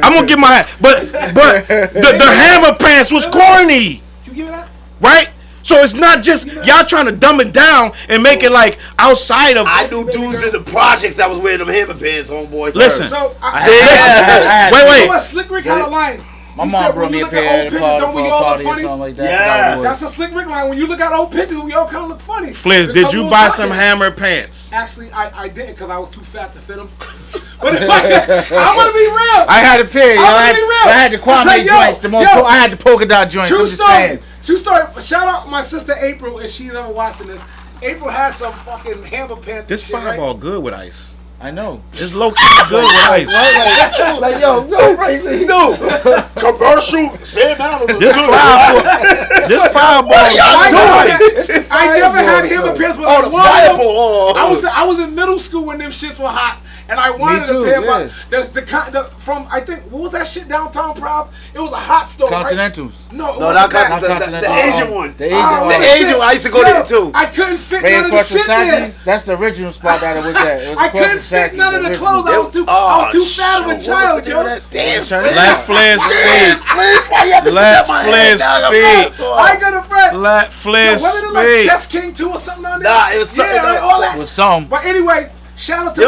I'm gonna give my but the hammer pants was corny. You give me that? Right? So it's not just y'all trying to dumb it down and make it like outside of. I knew dudes in the projects that was wearing them hammer pants, homeboy. Listen. So Wait. You know what? Slick Rick had a line. My He mom said, brought when me you a look at pair old at a pictures, party don't for we a all look party or funny? something like that. Yeah. That's a Slick Rick line. When you look at old pictures, we all kind of look funny. Flizz, Because did we you was buy out some there. hammer pants? Actually, I didn't because I was too fat to fit them. But if I want to be real. I had a pair. I'm gonna be real. I had the Kwame Like, yo, joints. I had the polka dot joints. True I'm just story. saying. True story. Shout out my sister April, if she's ever watching this. April had some fucking hammer pants. This and shit, right? fireball good with ice. I know. It's low key good with ice. Like yo, crazy. No. Commercial. Sam Allen was This good. fireball. This fireball. I never had hammer pants, but Oh, I the wanted them. fireball. I was in middle school when them shits were hot, and I wanted too, a pair. yeah. But the from I think what was that shit downtown Proud? It was a hot store, right? Continentals. No, it No, wasn't not that. the Continental. Asian one. The Asian Oh, one. The shit. Asian one, I used to go Yo, there too. I couldn't fit Ray none of the across from shit there. Saki's. That's the original spot that it was at. It was I across couldn't from fit Saki's, none of the original. clothes. I was too fat of a child, yo. Damn, Let Flizz speak. why you have to Let put my Flizz head down? speak. I got a friend. Let Yo, Flizz wasn't it like speak. Chess King 2 or something on there? Nah, it was something Yeah, right, else. all that. With some. But anyway, shout out to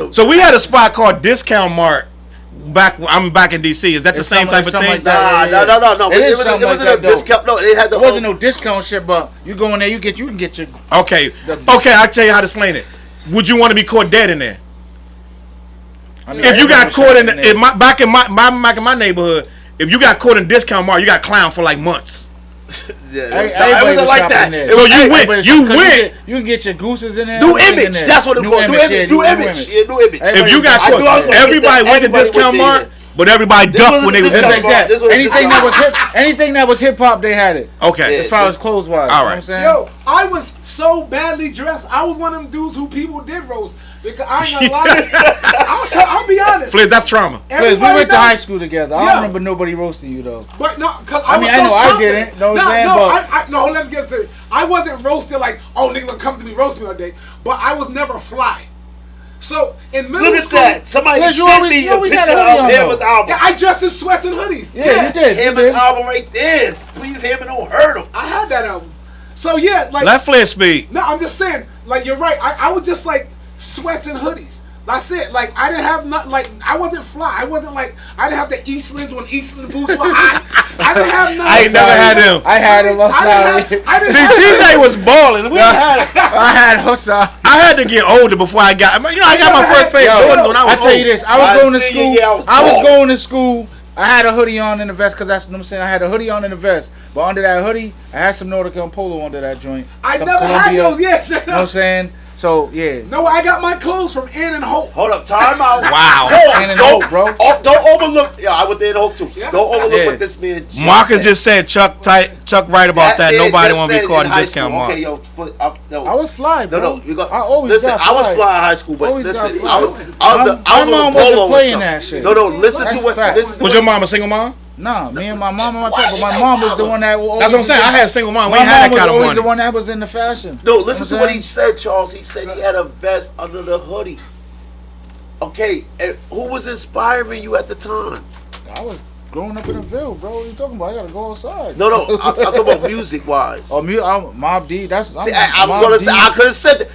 Wait. So we had a spot called Discount Mart. I'm back in DC. Is that the It's same type of something thing? like that. No. It is It something wasn't like a that, discount. No, it had the It wasn't no discount shit, but you go in there, you can get your. Okay. I'll tell you how to explain it. Would you want to be caught dead in there? I mean, If you got caught in there. back in my neighborhood, if you got caught in Discount Mart, you got clowned for like months. Yeah, Everybody it wasn't was like shopping that. there. It So was- you hey, went. You went. You can get your gooses in there. New everything in image. there. That's what it called. New image. New image. Yeah, new image. If you got I knew I was caught, gonna everybody get that. went to Everybody Discount went Mart, there. but everybody This ducked wasn't when they was a in It's there. like that. This was Anything that was anything that was hip hop, they had it. Okay. As far as clothes wise. All You know right. what I'm saying? Yo, I was so badly dressed. I was one of them dudes who people did roast. Because I ain't gonna lie. I'll be honest. Flizz, that's trauma. Flizz, we Everybody went to knows- high school together. I Yeah. don't remember nobody roasting you though. But no, cause I I mean, was I so know I confident. didn't, know what I'm saying, No, let's get to it. I wasn't roasted like, oh, niggas gonna come to me roast me all day. But I was never fly. So in middle Look at school, that. Somebody Yes, you sent always- me you a always had picture a hoodie of on, Hammer's though. album. yeah, I dressed in sweats and hoodies. Yeah, you did. You Hammer's did. album right there. Please, Hammer don't hurt him. I had that album. So yeah, like Let Flizz speak. no, I'm just saying, like you're right. I was just like sweats and hoodies. That's it. Like I didn't have nothing. Like I wasn't fly. I wasn't like I didn't have the Eastlands when Eastland boots were hot. I didn't have nothing. I ain't never had them. I had them. I'm sorry. I didn't See, have TJ was balling. We had. I had Hossa. I had to get older before I got. I got my first pair of Jordans when I was I tell you old. this. I was going to senior school. year, I was balling. going to school. I had a hoodie on in the vest because that's what I'm saying. I had a hoodie on in the vest, but under that hoodie, I had some Nordica and Polo under that joint. I Some never had Columbia, those. Yes, You know what I'm saying? So yeah. no, I got my clothes from Ann and Hope. Hold up, time out. Wow. Ann and Hope, bro. Don't overlook. Yeah, I went there to Hope too. Yeah. Don't overlook Yeah. what this man just Marcus said. just said Chuck right about that. man Nobody just want to be said caught in high Discount school. Mart. Okay, yo, no. I was fly, bro. No, you got. I always listen. got I was fly. fly in high school, but Always listen, got I was fly. on My the mom wasn't polo and playing stuff. that shit. No, listen That's to what. fact. Listen to Was what- your mom a single mom? Nah, me and my mom and my papa. But my mom was the one that. That's what I'm saying. I had a single mom. We My ain't had mom that was kind of always money. the one that was in the fashion. No, listen to You know what I'm he said, Charles. He said he had a vest under the hoodie. Okay, and who was inspiring you at the time? I was growing up in a Ville, bro. What are you talking about? I gotta go outside. No, I'm talking about music wise. Oh, Mob D. That's. See, I was gonna say I could have said that.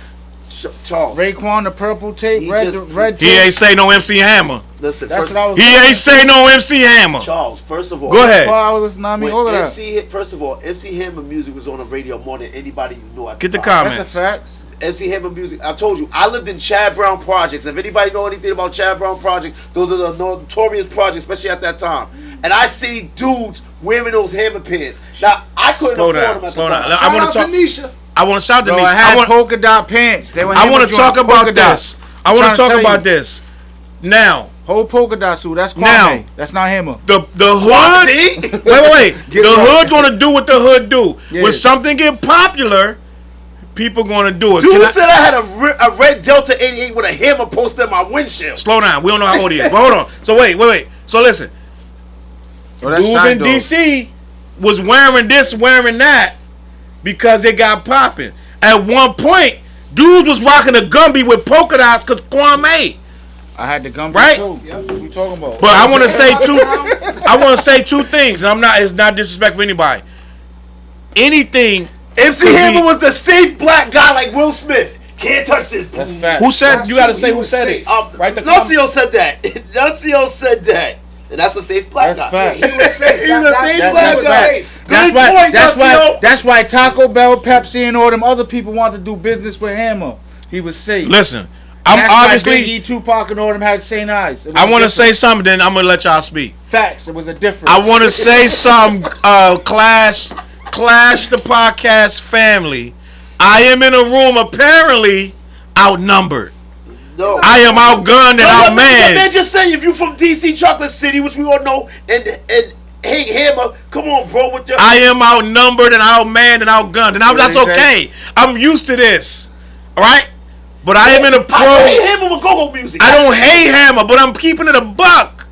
Charles, Raekwon, the purple tape, He red just- He tape. ain't say no MC Hammer. listen. That's First, what I was. He ain't say no MC Hammer. Charles, first of all, Go ahead. I was listening. I mean, when all of that. MC hit, first of all, MC Hammer music was on the radio more than anybody you knew at Get the time. comment. That's a fact. MC Hammer music. I told you, I lived in Chad Brown projects. If anybody know anything about Chad Brown projects, those are the notorious projects, especially at that time. And I see dudes wearing those Hammer pants. Now I couldn't afford them at the time. I want to talk. Nisha. I want to shout to Bro, Nisha. I had polka dot pants. They were I want to talk about this. I want to talk about you. this. Now, whole polka dot suit. That's Kwame. Now, that's not Hammer. the hood. Wait. The hood gonna do what the hood do. Yeah. When something get popular, people gonna do it. Dude said I had a red Delta 88 with a Hammer poster in my windshield. Slow down. We don't know how old he is. But hold on. So wait. So listen. Dudes in DC was wearing this, wearing that because they got popping. At one point, dudes was rocking a Gumby with polka dots because Kwame. I had the Gumby right? too. Yep. What we talking about? But I want to say two. I want to say two things, and I'm not. It's not disrespect for anybody. Anything. MC Hammer was the safe black guy like Will Smith. Can't touch this. That's fact. Who said? You got to say who said it. Right. Nuncio said that. Nuncio said that. And that's a safe black guy. Fact. He was safe. He was a safe black guy. That's why Taco Bell, Pepsi, and all them other people wanted to do business with Hammer. He was safe. Listen, That's obviously why Biggie, Tupac, and all them had St. Eyes. I want to say something. Then I'm gonna let y'all speak. Facts. It was a difference. I want to say some. Clash the podcast family. I am in a room apparently outnumbered. No. I am outgunned and outmanned. Man, just say if you from DC Chocolate City, which we all know, and hey Hammer, come on, bro, with your. I am outnumbered and outmanned and outgunned, and that's okay. I'm used to this, all right? But I am in a pro. I hate Hammer with go-go music. I don't hate Hammer, but I'm keeping it a buck.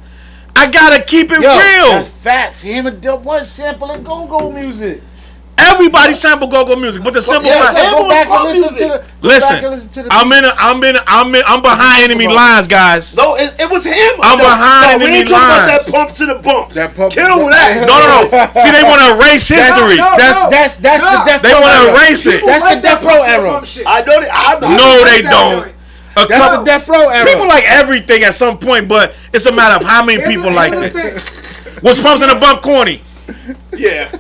I gotta keep it real. That's facts. Hammer was sampling go-go music. Everybody sample go-go music, but the simple fact. Go back and listen to the I'm behind enemy lines, guys. No, it was him. I'm behind enemy we ain't talking about lines. that pump to the bump. That pump. Kill that. No. See, they want to erase history. That's the death They row want to era. erase it. That's the death row era. I know that. No, they don't. That's the death row era. People like everything at some point, but it's a matter of how many people like it. Was Pumps in the Bump corny? Yeah.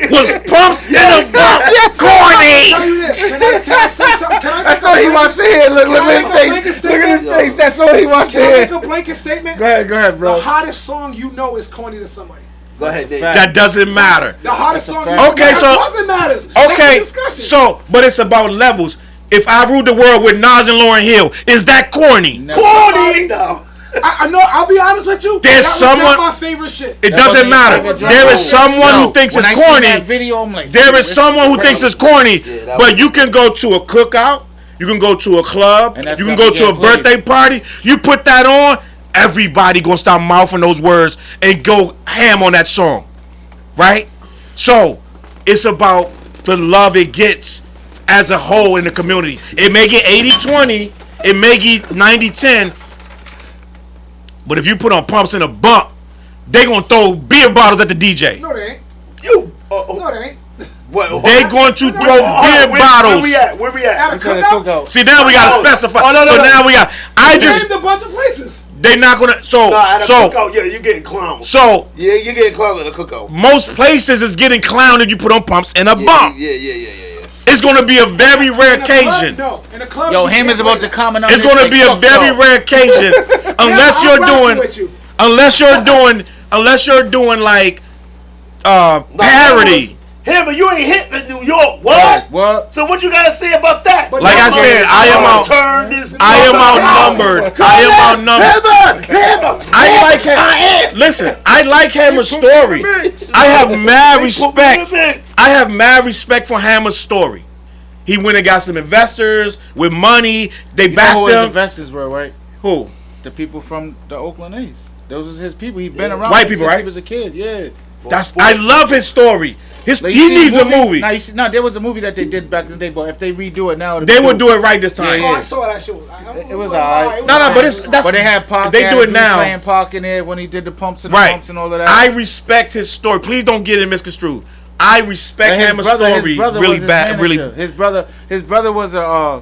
Was Pumps in the Bump corny? Can I say something? That's all he wants to hear. Look at his face. Look at his face. That's all he wants to Can I hear. make a blanket statement? Go ahead, bro. The hottest song you know is corny to somebody. Go ahead, Dave. That doesn't matter. The hottest song. Okay, so doesn't matters. Okay, That's the discussion. so but it's about levels. If I ruled the world with Nas and Lauryn Hill, is that corny? Corny. No. I know. I'll be honest with you. There's that was someone. not my favorite shit. It doesn't matter. There is someone who thinks it's corny. There is someone who thinks it's corny. But you can go to a cookout. You can go to a club. You can go to a birthday party. You put that on, everybody gonna start mouthing those words and go ham on that song, right? So it's about the love it gets as a whole in the community. It may get 80-20. It may get 90-10. But if you put on Pumps in a Bump, they gonna throw beer bottles at the DJ. No, they ain't. No, they ain't. They going to throw beer bottles. Where we at? At a cookout. See, now we gotta specify. Now we got. I just named a bunch of places. they not gonna. At a cookout, yeah, you're getting clowned. So yeah, you're getting clowned at a cookout. most places is getting clowned if you put on Pumps in a Bump. Yeah. It's gonna be a very rare occasion. No, in a club. Yo, Hammer's about to comment on It's this. gonna be a very rare occasion unless you're doing like parody. Hammer, you ain't hit in New York. What? What? So what you gotta say about that? Like I said, I am outnumbered. Hammer. I like him. Listen, I like Hammer's story. I have mad respect. I have mad respect for Hammer's story. He went and got some investors with money. They backed who his him. investors were, right? Who? The people from the Oakland A's. Those was his people. He's been around White people, since right? he was a kid. Yeah. I love his story. He needs a movie. No, there was a movie that they did back in the day, but if they redo it now, They would do it right this time. Yeah. Oh, I saw that shit. It was alright. No, but they had Pac. They do it now. Playing Pac in there when he did the pumps and the Right. pumps and all of that. I respect his story. Please don't get it misconstrued. I respect Hammer's story really bad. Really, his brother was a.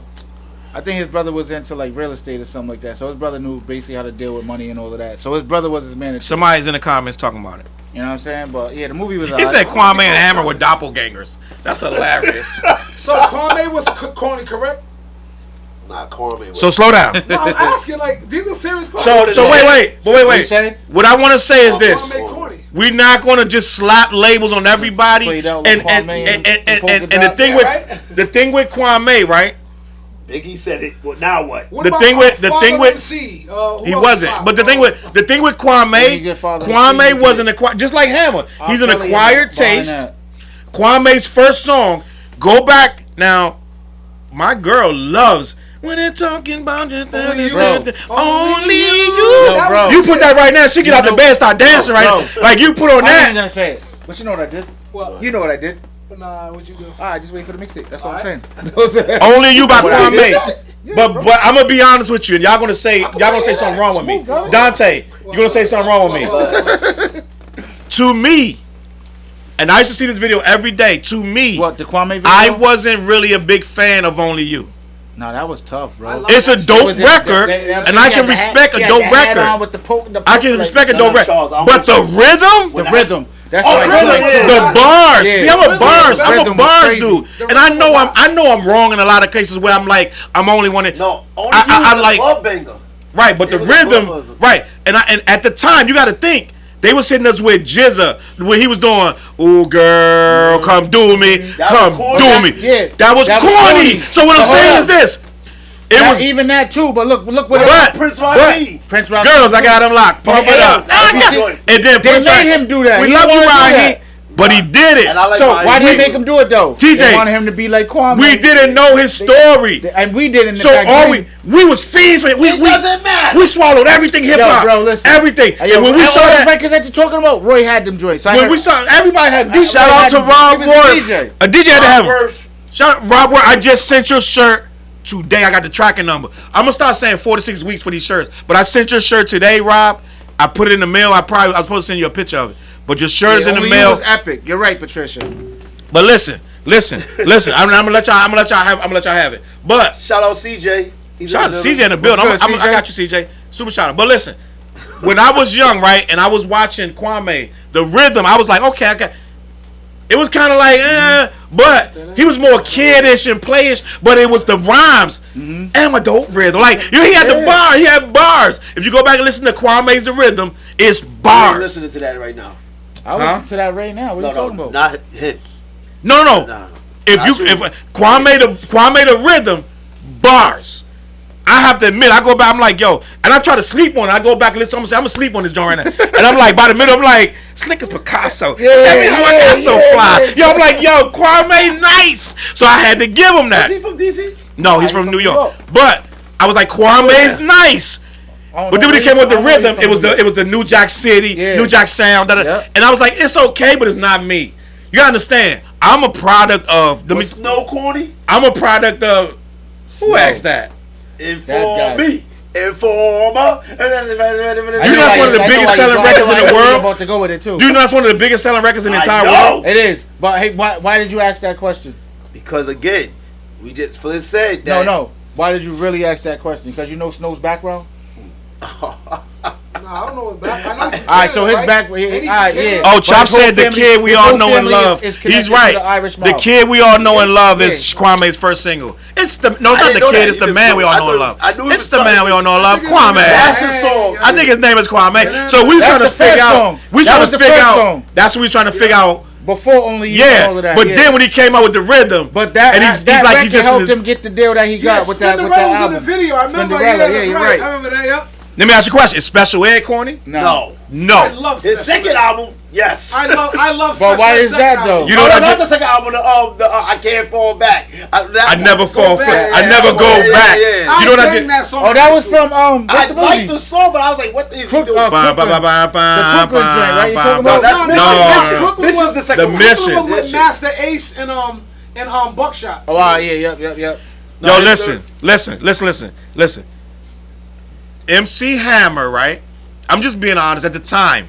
I think his brother was into like real estate or something like that. So his brother knew basically how to deal with money and all of that. So his brother was his manager. somebody's in the comments talking about it. You know what I'm saying? But yeah, the movie was. He said Kwame and Hammer were doppelgangers. That's hilarious. So Kwame was corny, correct? Nah, Kwame. So slow down. No, I'm asking, like, these are serious questions. So wait. What I want to say is this: Kwame corny. we're not gonna just slap labels on everybody. Played out And like Kwame and the Polka thing Dot. the thing with Kwame, right? Biggie said it. Well, now what? What The about thing with- our the father thing with- MC? He Who wasn't. else? But the thing with Kwame, Good father Kwame MC, wasn't acquired. Just like Hammer, he's an I'll tell you acquired behind taste. that. Kwame's first song, go back now. My girl loves when they're talking about just Only you. only you. Yo, bro. You put that right now, she get out the bed, start dancing right. Bro. Like you put on I ain't that. gonna say it, but you know what I did. What? You know what I did. Nah, what you do? All right, just wait for the mixtape. That's what All I'm right. saying. Only you by What I did. Kwame. But I'm gonna be honest with you, and y'all gonna say something wrong with me. Dante, you gonna say something wrong with me. To me, and I used to see this video every day. To me, What, the Kwame video? I wasn't really a big fan of Only You. No, that was tough, I bro. love It's a that dope Was it- record, they- and I can respect a dope record. I can respect a dope record, Charles, I'm but with the rhythm, The rhythm. That's Oh, what I rhythm, like yeah. too. the bars. Yeah. See, I'm a Rhythm, bars. the I'm a rhythm was bars crazy. dude, The and I rhythm know was I'm wrong in a lot of cases where I'm like I'm only one. No, only I you was like- a club banger. Right, but the It was a rhythm, club. right, and at the time you got to think they was hitting us with Jizza when he was doing, "Ooh girl, come do me, That come was corny. do me." Yeah, that was that was corny. corny. So what I'm But hold saying up. is this: it That, was even that too, but look what But- Prince but- Rodney. Prince Rock. girls, I got him locked. Pump it up. that was Ah, joint. and then They Prince made Rock- him do that. We He love didn't you, wanna do Rodney, that. but he did it. And I like So Rodney. Why did we, they make him do it though? TJ, They wanted him to be like Kwame. we didn't know his story. and we didn't. So all we was fiends for it. It doesn't matter. We swallowed everything hip hop, bro, listen. everything. Hey, yo, And when we all saw those that, records that you're talking about, Roy had them joints. So I when heard- we saw everybody had Shout shout out to Rob he was a Worth. DJ. A DJ had to have him. Worth. Shout out Rob Worth. I just sent your shirt today. I got the tracking number. I'm gonna start saying 4 to 6 weeks for these shirts. But I sent your shirt today, Rob. I put it in the mail. I was supposed to send you a picture of it. But your shirt is in the Only You mail. was epic. You're right, Patricia. But listen. I'm gonna let y'all have it. But Shout out CJ. He's shout out to CJ in the building. What's good, I got you, CJ. Super shout out. But listen, when I was young, right, and I was watching Kwame, the rhythm, I was like, okay. It was kind of like, but he was more kiddish and playish, but it was the rhymes and a dope rhythm. Like, he had the bar, he had bars. If you go back and listen to Kwame's The Rhythm, it's I'm bars. listening to that right now. I listen to that right now. What are you talking about? Not him. No. Nah. If Not you, true. if Kwame the Rhythm, bars. I have to admit, I go back, I'm like, yo, and I try to sleep on it. I go back and listen to him and say, I'm gonna sleep on this joint right now. And I'm like, by the middle, I'm like, slick as Picasso. Tell me how I got so fly. Yo, I'm like, yo, Kwame nice. So I had to give him Is that. he from DC? No, he's from New York. But I was like, Kwame's nice. I don't But then know when he came with the where he's rhythm, from. it was the New Jack City, Yeah. New Jack sound, Yep. and I was like, it's okay, but it's not me. You gotta understand, I'm a product of Was Snow corny? I'm a product of who asked that? Inform guy. me. Informer. You know that's one of the biggest selling records in the world? About to go with it too. Do you know that's one of the biggest selling records in the I entire know. world? It is. But hey, why did you ask that question? Because again, Flizz said that. No. Why did you really ask that question? Because you know Snow's background? Nah, I don't know his back. I know he's from All right, so Canada, his right? back. Ain't he from All right, Canada? yeah. Oh, But Chop his whole said the family- kid we his all whole know and family love. is connected He's to right. the Irish The mob. kid we all know and love is Yeah. Kwame's first single. It's the no, it's I not didn't the know kid. that. It's the You man just we knew- all I know and knew- love. I knew it It's was the man we all know and love. I think it's Kwame. That's the song. I think his name is Kwame. So we That's trying to the first figure out. song. We That trying was to the figure first out. song. That's what we trying to figure out. Before Only You and all of that. But yeah. then when he came out with the rhythm, But that and that like, record helped him get the deal that he got Yes, with that Spinderella with that was in album. the video. I remember. Spinderella, Yeah, yeah, that's you're right. right. I remember that. Yep. Let me ask you a question. Is Special Ed corny? No. I No. love His Special second Ed. album, yes. I love. But why Special is Ed that, second though? album. You No, know no, what I not the just, second album. I Can't Fall Back. I never fall for back. it. I never go Yeah, back. yeah. You know what I banged did? that song Oh, that in was school. from I what's the liked movie? the song, but I was like, what is he Crook- doing? Brooklyn. The Brooklyn joint, right? You talking about? That's No, Mission. Brooklyn This was- is the second The one. Mission. Brooklyn was with Mission. Master Ace and Buckshot. Oh, wow, yeah, yep. Yo, listen. MC Hammer, right? I'm just being honest. At the time,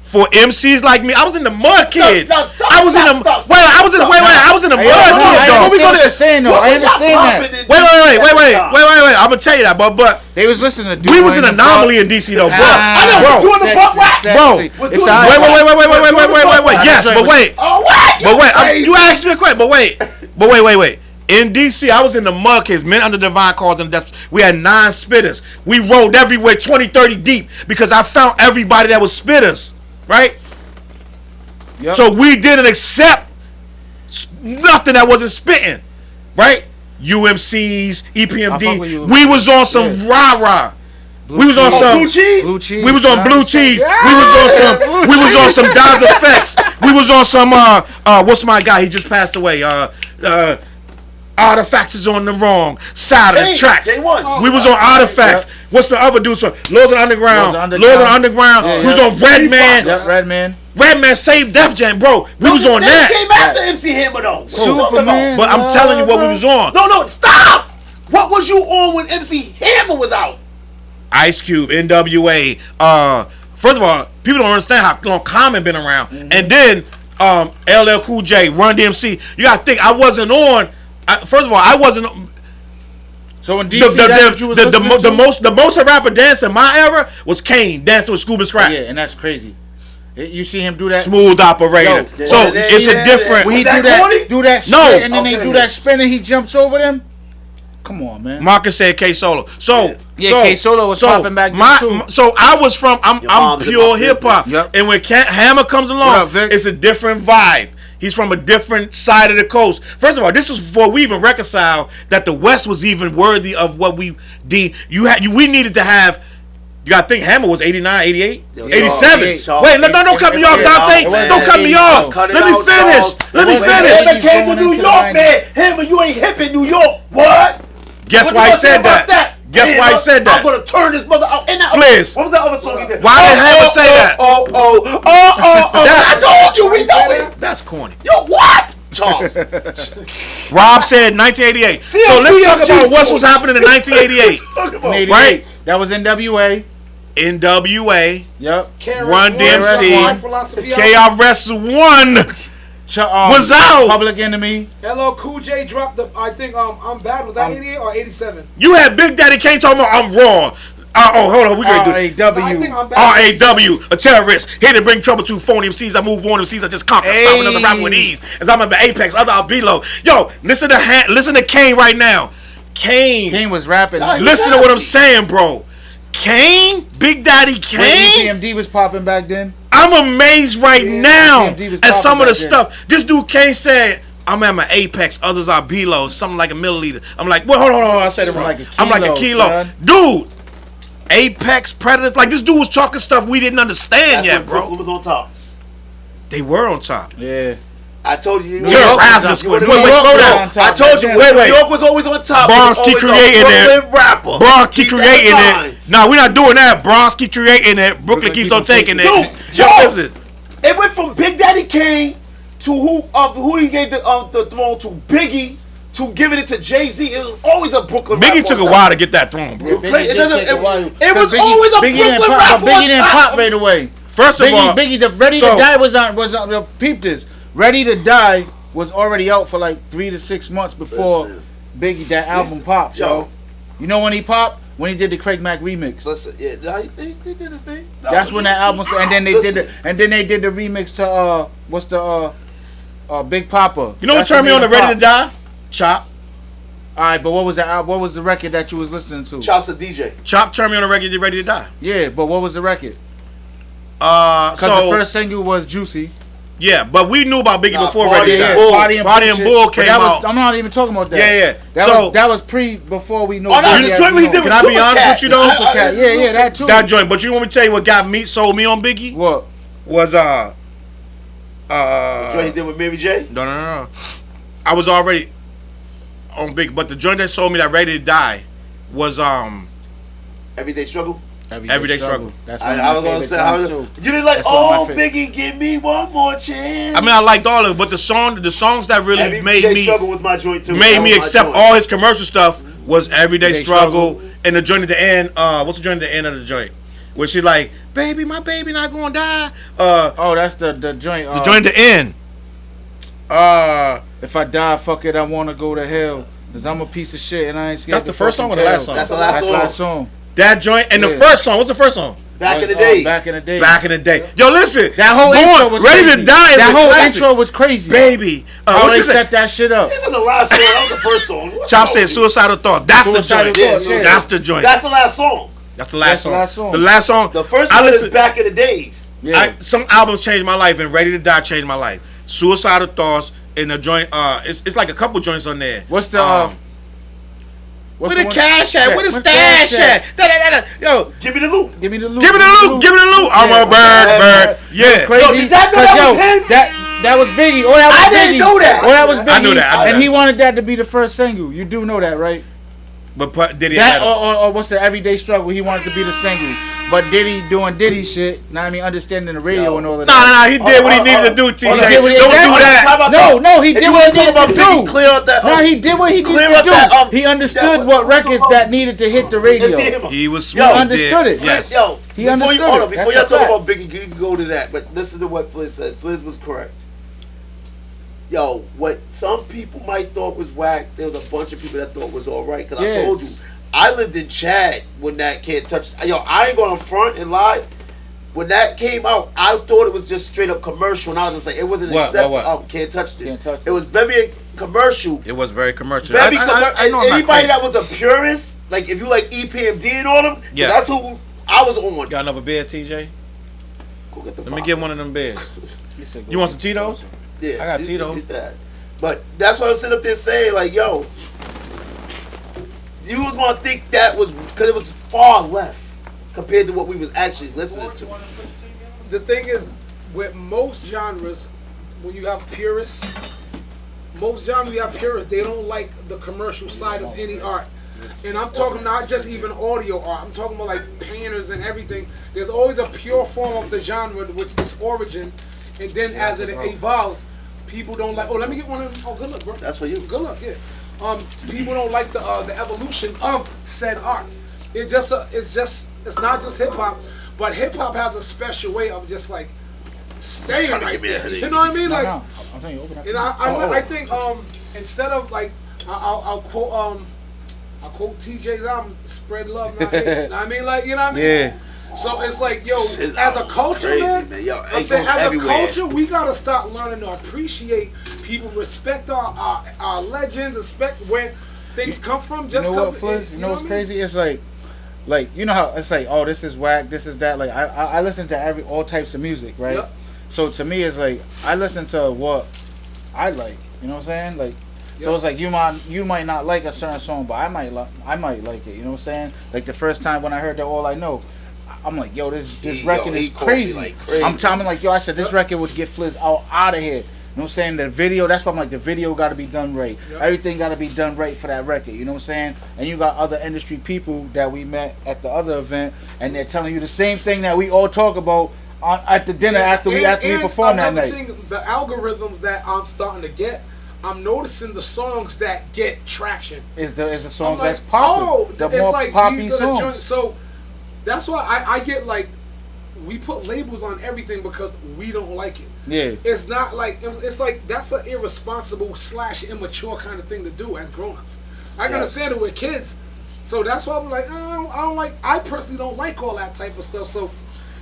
for MCs like me, I was in the Mud Kids. No, stop, I was in the stop. I was in the Hey, Mud no, Kids, I dog. understand what you're saying, though. I understand that. Wait. I'm gonna tell you that, but They was listening to we was Dwayne an and anomaly in DC though, bro. Ah, Bro, doing the butt whack? Bro. It's doing all the- right. wait. Yes, but wait. Oh, what? You asked me a question, but wait. In DC, I was in the mud case, men under divine cause and death. We had 9 spitters. We rolled everywhere 20, 30 deep because I found everybody that was spitters, right? Yep. So we didn't accept nothing that wasn't spitting, right? UMCs, EPMD. We was on some rah-rah. We was on some blue cheese. Blue cheese. We was on blue cheese. Yeah. We was on some Daz Effects. We was on some what's my guy? He just passed away. Artifacts is on the wrong side of the tracks. We was on Artifacts. Yep. What's the other dudes from? Lords of the Underground. Lords of the Underground. Yeah, We was on Red Man. Yep, Red Man. Red Man saved Def Jam, bro. We was on They that. came after MC Hammer though. What you talking Superman. about? But I'm telling you what we was on. No, stop. What was you on when MC Hammer was out? Ice Cube, NWA. First of all, people don't understand how long Common been around. And then LL Cool J, Run DMC. You gotta think I wasn't on. First of all, I wasn't. So in DC, that's what you was listening to? The most rapper dance in my era was Kane dancing with Scuba Scrap. Yeah, and that's crazy. You see him do that. Smooth operator. Yo, So it's a different. When he Was do that that, corny? do that spin, No. and then they do that spin, and he jumps over them. Come on, man. Marcus said K Solo. So Yeah, K Solo was popping back then, too. So I was from. I'm mom's in pure my hip hop. business. Yep. And when Hammer comes What along, up, Vic? it's a different vibe. He's from a different side of the coast. First of all, this was before we even reconciled that the West was even worthy of what we deemed. We needed to have. You gotta think Hammer was 89, 88, 87. Charles, Wait, don't cut me off, Dante. Don't cut me off. Cut it Let me out, finish. Charles. Let me When finish. Hammer came to Going New into York, the man. Hammer, you ain't hip in New York. What? Guess What why you he gonna say said about that? Guess Hammer, why he said that? I'm gonna turn this mother out. And that Flizz. What was that other song he did? Why did Hammer say that? Oh. That's- I told you we know it. That's corny. Yo, what? Charles. Rob said 1988. So CLB let's talk of about what Jesus. was happening in 1988. Talk about. 88. Right. That was NWA. NWA, Yep. Run DMC, KRS One was out. Public Enemy. LL Cool J dropped the. I think I'm bad. Was that 88 or 87? You had Big Daddy Kane talking about I'm raw. Hold on, we gonna do I think I'm bad. R.A.W. a terrorist here to bring trouble to phony MCs. I move on MCs. I just conquer. Stop another rapper with ease. As I'm at the apex, other I'll be low. Yo, listen to Kane right now. Kane was rapping. listen to what I'm saying, bro. Kane, Big Daddy Kane. EPMD was popping back then. I'm amazed right now EPMD was at some of the popping back stuff. This dude Kane said, I'm at my apex, others are below, something like a milliliter. I'm like, well, hold on, I said it wrong. Like a I'm like a kilo, kilo. son. Dude, apex, predators, like this dude was talking stuff we didn't understand That's yet, when bro. Brooklyn was on top. They were on top. Yeah. I told you. Terrorizing us. Wait, slow down. I told you. Wait. New York was always on top. Bronx keep creating it. Rapper. Bronx keep Keep that creating in it. mind. Nah, we're not doing that. Bronx keep creating it. Brooklyn keeps on taking it. Dude, Yo, Joe, listen. it went from Big Daddy Kane to who he gave the throne to, Biggie, to giving it to Jay-Z. It was always a Brooklyn rapper. Biggie took a while to get that throne, bro. It was always a Biggie Brooklyn rapper. Biggie didn't pop right away. First of all, Biggie, the Ready to Die was on. Peep this. Ready to Die was already out for like 3 to 6 months before Listen. Biggie that album popped. Yo. You know when he popped? When he did the Craig Mack remix. Listen, yeah, they did this thing. That's when that album started. And then they did the remix to what's the Big Papa. you know what That's turned me on made to him Ready to pop. Die? Chop. All right, but what was the record that you was listening to? Chop's a DJ. Chop turned me on to Ready to Die. Yeah, but what was the record? So Because the first single was Juicy. yeah, but we knew about Biggie Nah, before Party Ready to and Die. Bull. Party and Bull Bull came But out. I'm not even talking about that. Yeah. That was before we knew. Oh, no, Biggie the as joint we he know. did Can was I be honest Supercat. with you though? Supercat. Yeah, that too. That joint, but you want me to tell you what sold me on Biggie? What? Was The joint he did with Mary J. No. I was already on Biggie, but the joint that sold me that Ready to Die was Everyday Struggle. Everyday Struggle. That's one I of was my gonna favorite say, songs too. you didn't like, That's one of my Biggie, give me one more chance. I mean, I liked all of it, but the songs that really Everyday Struggle was my joint too. made That me was my accept joint. all his commercial stuff was Everyday Everyday Struggle Struggle. and the joint at the end. What's the joint at the end of the joint? Where she's like, "Baby, my baby not gonna die." Oh, that's the joint. The joint at the end. If I die, fuck it, I wanna go to hell. Cause I'm a piece of shit and I ain't scared. That's the to first song fucking or the last tell. song? That's the last That's song. the last song. That joint and the Yeah. first song. What's the first song? Back in the days. Back in the day. Back in the day. Yo, listen. That whole intro was Ready crazy. to Die is That a whole classic. intro was crazy. Baby. How What's they his set that shit up. It's in the last song. That was the first song. What's Chop wrong said with you? Suicidal Thought. That's the Suicidal joint. Thoughts, yeah. That's the joint. That's the last song. That's the last song. That's the last song. The last song. The first I one is listen. Back in the Days. Yeah. Some albums changed my life, and Ready to Die changed my life. Suicidal Thoughts and the joint. It's like a couple joints on there. What's the where the cash at? Where the stash at? Yo, Give me the loop. Give me the loop. give me the loop. Give me the loop. I'm a bird. Yeah. Crazy. Yo, did y'all know 'Cause, that was him? That was Biggie. Oh, that was I Biggie. didn't know that. Oh, that was Biggie. I knew that. I knew And that. he wanted that to be the first single. You do know that, right? But did he That have or what's the Everyday Struggle? He wanted to be the single. But Diddy doing Diddy shit. Know what I mean, understanding the radio and all of that. No. He did what he needed to do, TJ. He did what he- Don't do exactly. that. No, he If did you what want he to talk needed about to Biggie, do. clear up that. No, he did what he clear needed to up do. that, He understood that- what records that needed to hit the radio. Let's hear him. He was Yo, smart. He understood it. Yes. Yo, He before understood you, hold it. on, before That's y'all a talk fact. about Biggie, you can go to that. But listen to what Flizz said. Flizz was correct. Yo, what some people might thought was whack, there was a bunch of people that thought was all right. Because Yeah. I told you, I lived in Chad when that Can't Touch. Yo, I ain't going to front and lie. When that came out, I thought it was just straight up commercial. And I was just like, it wasn't What? accepted. What? Can't touch this. Can't touch it this. was very commercial. It was very commercial. Very I know I'm not anybody crazy. that was a purist, like if you like EPMD and all them, Yeah. that's who I was on. Got another beer, TJ? Go get the Let me vodka. get one of them beers. You want some Tito's? Yeah, I got you Tito. can get that. But that's what I'm sitting up there saying, like, yo, you was gonna think that was because it was far left compared to what we was actually listening to. The thing is, with most genres, when you have purists, they don't like the commercial side of any art. And I'm talking not just even audio art. I'm talking about like painters and everything. There's always a pure form of the genre, which is origin, and then as it evolves, people don't like. Oh, let me get one of them. Oh, good luck, bro. That's for you. Good luck, yeah. People don't like the evolution of said art. It's not just hip hop, but hip hop has a special way of just like staying Trying to right give me a there. headache. You know what I mean? Like, No, I'm telling you, open up. and I think instead of like I'll quote TJ's album, spread love, not hate. You know what I mean? Like, you know what I mean? Yeah. So it's like, yo, His as a album is culture, crazy, man, Yo, I'm it saying goes as everywhere. a culture, we gotta start learning to appreciate people, respect our legends, respect where things come from. You Just know what, 'cause Flizz? You know what's what I mean? crazy? It's like you know how it's like, oh, this is whack, this is that. Like I listen to all types of music, right? Yep. So to me, it's like I listen to what I like. You know what I'm saying? Like, so Yep. it's like you might not like a certain song, but I might like it. You know what I'm saying? Like the first time when I heard that All I Know, I'm like, yo, this record he is called me crazy. like crazy. I'm telling like, yo, I said this record would get Flizz out of here. You know what I'm saying? The video, that's why I'm like, the video got to be done right. Yep. Everything got to be done right for that record. You know what I'm saying? And you got other industry people that we met at the other event, and they're telling you the same thing that we all talk about at the dinner after we perform that night. Thing, the algorithms that I'm starting to get, I'm noticing the songs that get traction. Is the I'm songs like, that's popping. oh, the it's more like poppy these are the songs. joints. So that's why I get like, we put labels on everything because we don't like it. Yeah. It's not like, it's like that's an irresponsible / immature kind of thing to do as grown-ups. I can understand it with kids. So that's why I'm like, I personally don't like all that type of stuff. So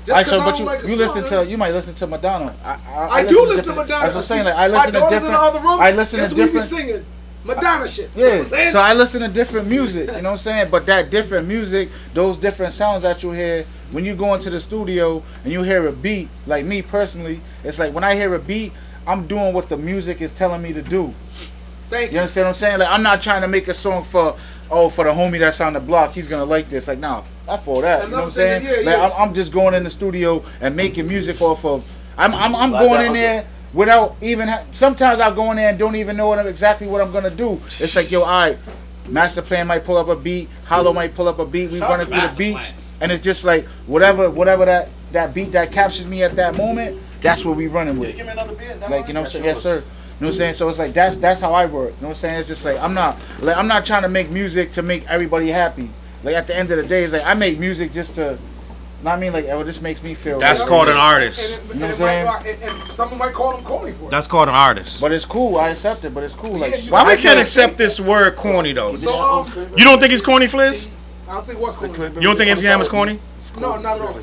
Alright, just so 'cause I but don't like a you song, listen to you might listen to Madonna. I do listen to different- Madonna. That's what I'm saying. Like I My listen to daughter's in different. the other room. I listen to Guess we be different. singing Madonna shit. You know what Yeah, I'm saying? so I listen to different music, you know what I'm saying? But that different music, those different sounds that you hear, when you go into the studio and you hear a beat, like me personally, it's like when I hear a beat, I'm doing what the music is telling me to do. Thank You you. understand what I'm saying? Like I'm not trying to make a song for the homie that's on the block, he's gonna like this. Like, nah, I for that. You know what I'm saying? Another thing, yeah, Like yeah. I'm just going in the studio and making music off of. I'm going in there without even. Sometimes I'll go in there and don't even know exactly what I'm gonna do. It's like, yo, alright, Master Plan might pull up a beat, Hollow might pull up a beat. We running through the beach, and it's just like whatever that beat that captures me at that moment. That's what we running with. Give me another beer. Like, you know what I'm saying? Yes, sir. You know what I'm saying? So it's like that's how I work. You know what I'm saying? It's just like I'm not trying to make music to make everybody happy. Like at the end of the day, it's like I make music just to. I mean, like, oh, this makes me feel. That's right. called an artist. You know what I'm saying? And someone might call him corny for it. That's called an artist. But it's cool. I accept it. But it's cool. Like, Yeah, Why we I can't feel- accept this word corny though? So You don't think it's corny, Flizz? I don't think what's corny. You don't think MC Hammer's corny? No, not at all.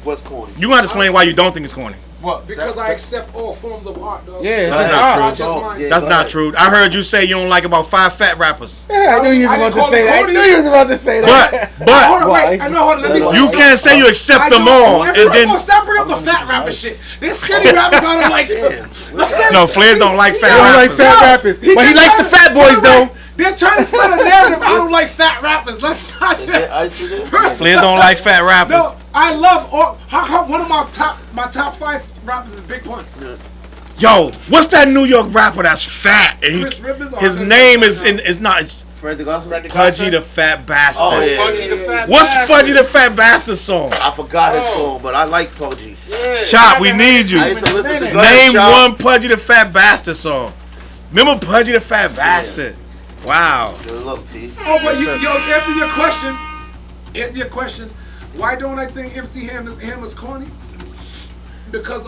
What's corny? You gotta explain why you don't think it's corny. What? Because I accept all forms of art, dog. Yeah, That's not true. Yeah, That's go not ahead. true. I heard you say you don't like about 5 fat rappers. Yeah, I knew you was about to say that. I knew you was about to say that. But Hold on, wait. I know. Hold on. Let me say you something. can't say you accept them all and then. Stop bringing up the fat rapper shit. There's skinny rappers I don't like too. No, Flizz don't like He fat don't like rappers. fat rappers, but he likes the fat boys though. They're trying to spread a narrative. I don't like fat rappers. Let's not. I see that. Flizz don't like fat rappers. No, I love all. One of my top 5 rappers is Big Pun. Yo, what's that New York rapper that's fat? And Chris Ribbons or his Chris name Ribbons? is not. It's Fred the Gospel. Pudgy the Fat Bastard. Oh, yeah. Pudgy the fat What's bastard. Pudgy the Fat Bastard song? I forgot his song, but I like Pudgy. Yeah, Chop, we need you. I used to listen to Name Chop. one Pudgy the Fat Bastard song. Remember Pudgy the Fat Bastard? Wow. Good luck, T. Oh, but answer your question. Why don't I think MC Hammer's corny? Because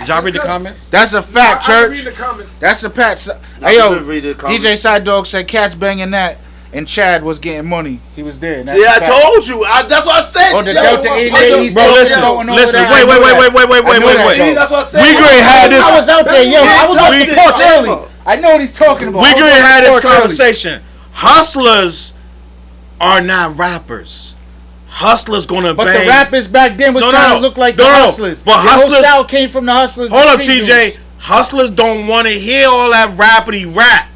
Did y'all read the comments? That's a fact, I read church. the comments. That's a fact. I Hey yo, didn't read the comments. DJ Side Dog said cats banging that, and Chad was getting money. He was there. That's See, a I fact. told you. That's what I said. Oh, the Yo, Delta what- 88. He's Bro, talking listen, about and all listen. that. Wait. I know that. See, that's what I said. We gonna have this. I was out there, yo. I was We- on the porch early. I know what he's talking about. We I was gonna on the have this porch early. conversation. Hustlers are not rappers. Hustlers gonna But bang. the rappers back then was No, trying no, to look like no, the no. hustlers. But the whole Hustlers- style came from the hustlers. Hold the up, street TJ. dudes. Hustlers don't want to hear all that rapidy rap.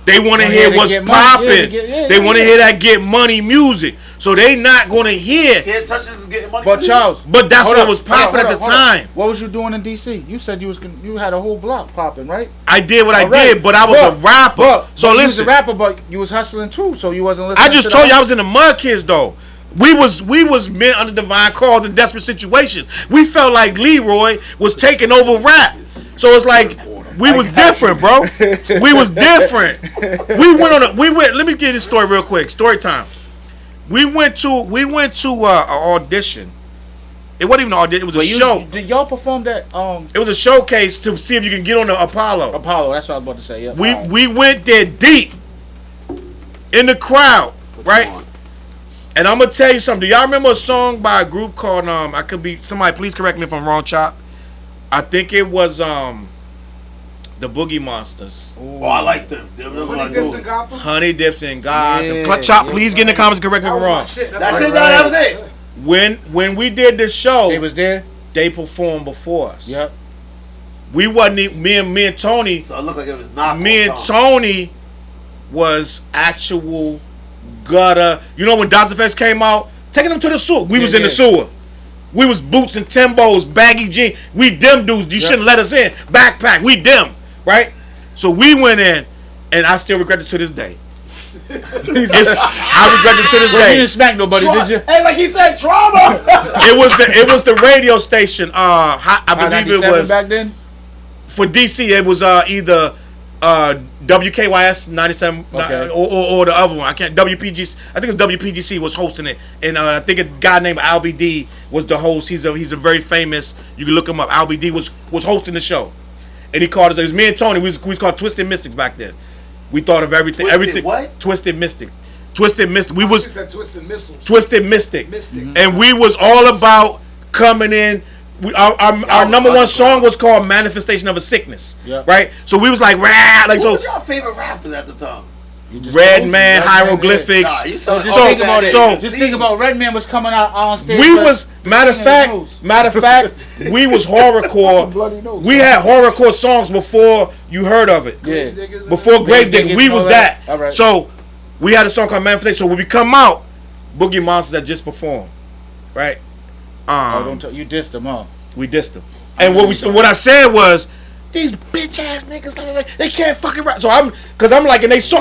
They want to Wanna hear hear to what's get money. Yeah, popping. to get- They want to hear that get money music. So they not gonna hear. Can't touch this is getting money. But Charles, But that's hold what up, was hold up, popping hold at up, the hold up. time. What was you doing in DC? You said you had a whole block popping, right? I did what I Alright. did, but I was a rapper. So you was a listen, rapper, but you was hustling too, so you wasn't listening. I just told you I was in the Mud Kids though. We was men under divine calls in desperate situations. We felt like Leroy was taking over rap. So it's like we was different, bro. We was different. Let me get this story real quick. Story time. We went to an audition. It wasn't even an audition, it was a show. Did y'all perform that It was a showcase to see if you can get on the Apollo. Apollo? That's what I was about to say. Yeah. We went there deep in the crowd, right? And I'm gonna tell you something. Do y'all remember a song by a group called I could be somebody please correct me if I'm wrong, Chop. I think it was the Boogie Monsters. Oh, I like them. Honey Dips and Gotham. Honey Dips and God. Yeah, Chop, yeah, please get in the comments and correct me if I'm wrong. That's it. That was it. When we did this show, They was there. they performed before us. Yep. We wasn't even, me and Tony. So it looked like it was not. Me and Tony was actual gutter. You know when Dodds Effects came out, taking them to the sewer. We was in the sewer. We was boots and Timbos, baggy jeans. We them dudes. You shouldn't let us in. Backpack. We them, right? So we went in, and I still regret this to this day. I regret this to this You day. didn't smack nobody, did you? Hey, like he said, trauma. It was the radio station. I believe it 97 was back then. for DC. It was either WKYS 97 Okay. or the other one. I can't. WPGC. I think it was WPGC was hosting it, and I think a guy named LBD was the host. He's a very famous. You can look him up. LBD was hosting the show, and he called us. It was me and Tony. We was called Twisted Mystics back then. We thought of everything. Twisted everything. what? Twisted Mystic. Twisted Mystic. We I was think that Twisted Missiles. Twisted Mystic. Mystic. And we was all about coming in. Our number one song was called "Manifestation of a Sickness," Yep. right? So we was like, rah, like Who so. was your favorite rappers at the time? You just Red told Man, me. hieroglyphics. Nah, you So said just So- think about it. so- just think about Red Man was coming out on stage. We with was matter of fact, we was horrorcore. bloody nose. We had horrorcore songs before you heard of it. Yeah. Before Grave Digger, Diggers we and was all that. that. All right. So we had a song called Manifestation. So when we come out, Boogie Monsters had just performed, right? Oh, don't tell you dissed him, huh? We dissed them. And what I said was, these bitch ass niggas, they can't fucking rap. So I'm like, and they saw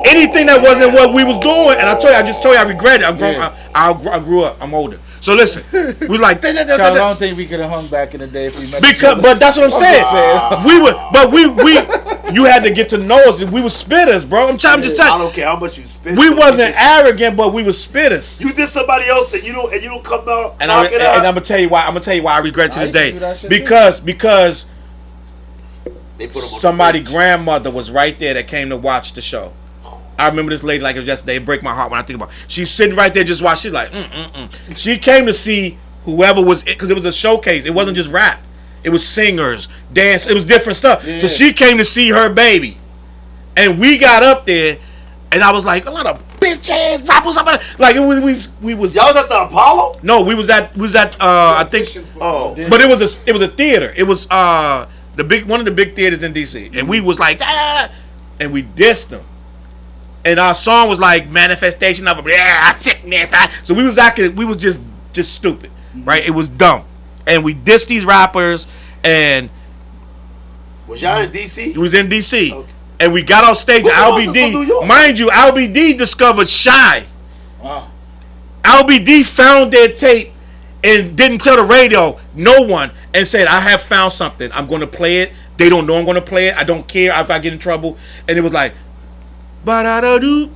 anything that wasn't what we was doing. And I just told you I regret it. I grew up. I'm older. So listen, we like. Charles, I don't think we could have hung back in the day if we met. But that's what I'm saying. We were, but we, you had to get to know us. We were spitters, bro. I'm just I telling. don't care how much you spend. We wasn't arrogant, but we was spitters. You did somebody else and you don't come out. And I'm gonna tell you why. I regret it to I this used to do that day shit because They put 'em on somebody's the stage. grandmother was right there that came to watch the show. I remember this lady like it was yesterday. It break my heart when I think about it. She's sitting right there just watching. She's like, She came to see whoever was it, because it was a showcase. It wasn't just rap. It was singers, dance. It was different stuff. Yeah. So she came to see her baby, and we got up there, and I was like, a lot of bitch ass rappers. Like we was. Y'all was at the Apollo? No, we was at I think. Oh, But it was a theater. It was one of the big theaters in DC, and we was like and we dissed them. And our song was like manifestation of a sickness. So we was just stupid, right? It was dumb, and we dissed these rappers, and was y'all in DC? it was in DC, Okay. and we got on stage. Who was from New LBD, York? mind you, LBD discovered Shy. Wow. LBD found their tape and didn't tell the radio, no one, and said, I have found something. I'm going to play it. They don't know I'm going to play it. I don't care if I get in trouble. And it was like, ba-da-da-doo,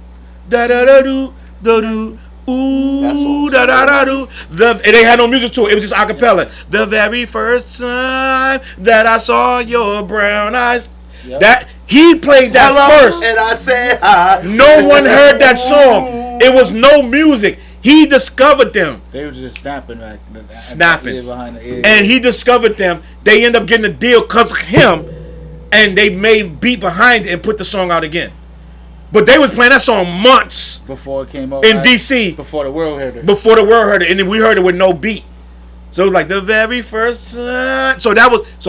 da-da-da-doo, da-doo, ooh, da-da-da-doo. And they had no music to it. It was just a cappella. The very first time that I saw your brown eyes. Yep. That he played that Hello, first. and I said hi. No one heard that song. It was no music. He discovered them. They were just snapping back. Snapping. Behind the ear. And he discovered them. They end up getting a deal because of him. And they made beat behind it and put the song out again. But they was playing that song months before it came out in DC. Before the world heard it. Before the world heard it. And then we heard it with no beat. So it was like the very first time. So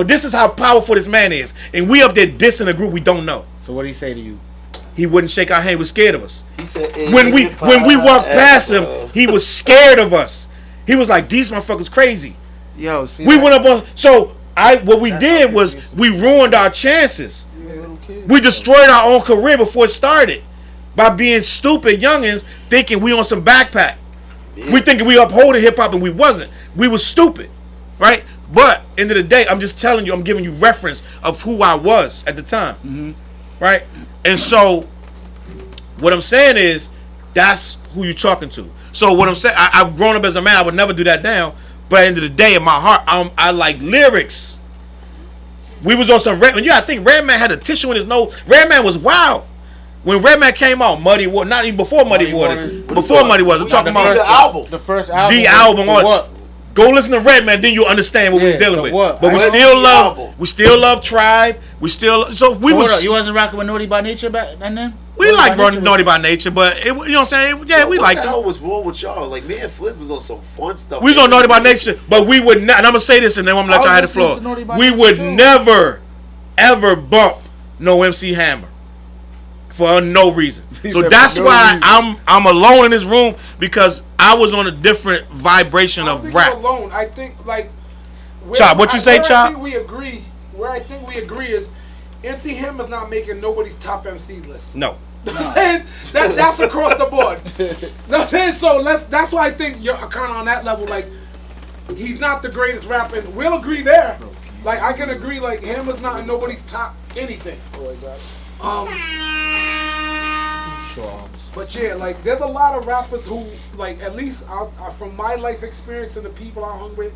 this is how powerful this man is. And we up there dissing a group we don't know. So what did he say to you? He wouldn't shake our hand. He was scared of us. He said, When we walked past him, he was scared of us. He was like, these motherfuckers crazy. Yo, see, We went up on. So what we did was we ruined our chances. We destroyed our own career before it started by being stupid youngins thinking we on some backpack. Yeah. We thinking we upholding hip hop and we wasn't. We was stupid, right? But end of the day, I'm just telling you, I'm giving you reference of who I was at the time, right? And so what I'm saying is that's who you're talking to. So what I'm saying, I've grown up as a man. I would never do that now. But at the end of the day, in my heart, I like lyrics. We was on some Redman. Yeah, I think Redman had a tissue in his nose. Redman was wild. When Redman came out, Muddy Waters, not even before Muddy Waters. Before Muddy Waters. I'm talking about the album. The first album. the album. On What? Go listen to Redman, then you'll understand what we was Yeah, dealing so with. what? But I we went still to the love. album. We still love Tribe. We still. So we Hold was. up, you wasn't rocking with Naughty by Nature back then? We like running Naughty by Nature, but you know what I'm saying? Yeah, we What liked the them. hell was wrong with y'all? Like, me and Flizz was on some fun stuff. We was on Naughty by Nature, but we would not. And I'm gonna say this, and then I'm gonna let y'all have the floor. listening to Naughty by We Nature would too. never, ever bump no MC Hammer for no reason. He So said that's for no why reason. I'm alone in this room because I was on a different vibration I don't of think rap. you're alone. I think like Chop, what you say, Chop? I think we agree. Where I think we agree is MC Hammer's not making nobody's top MCs list. No. You know what I'm saying? That's across the board. You know what I'm saying? So that's why I think you're kind of on that level. Like, he's not the greatest rapper. And we'll agree there. Like, I can agree, like, Hammer's not in nobody's top anything. But yeah, like, there's a lot of rappers who, like, at least from my life experience and the people I hung with,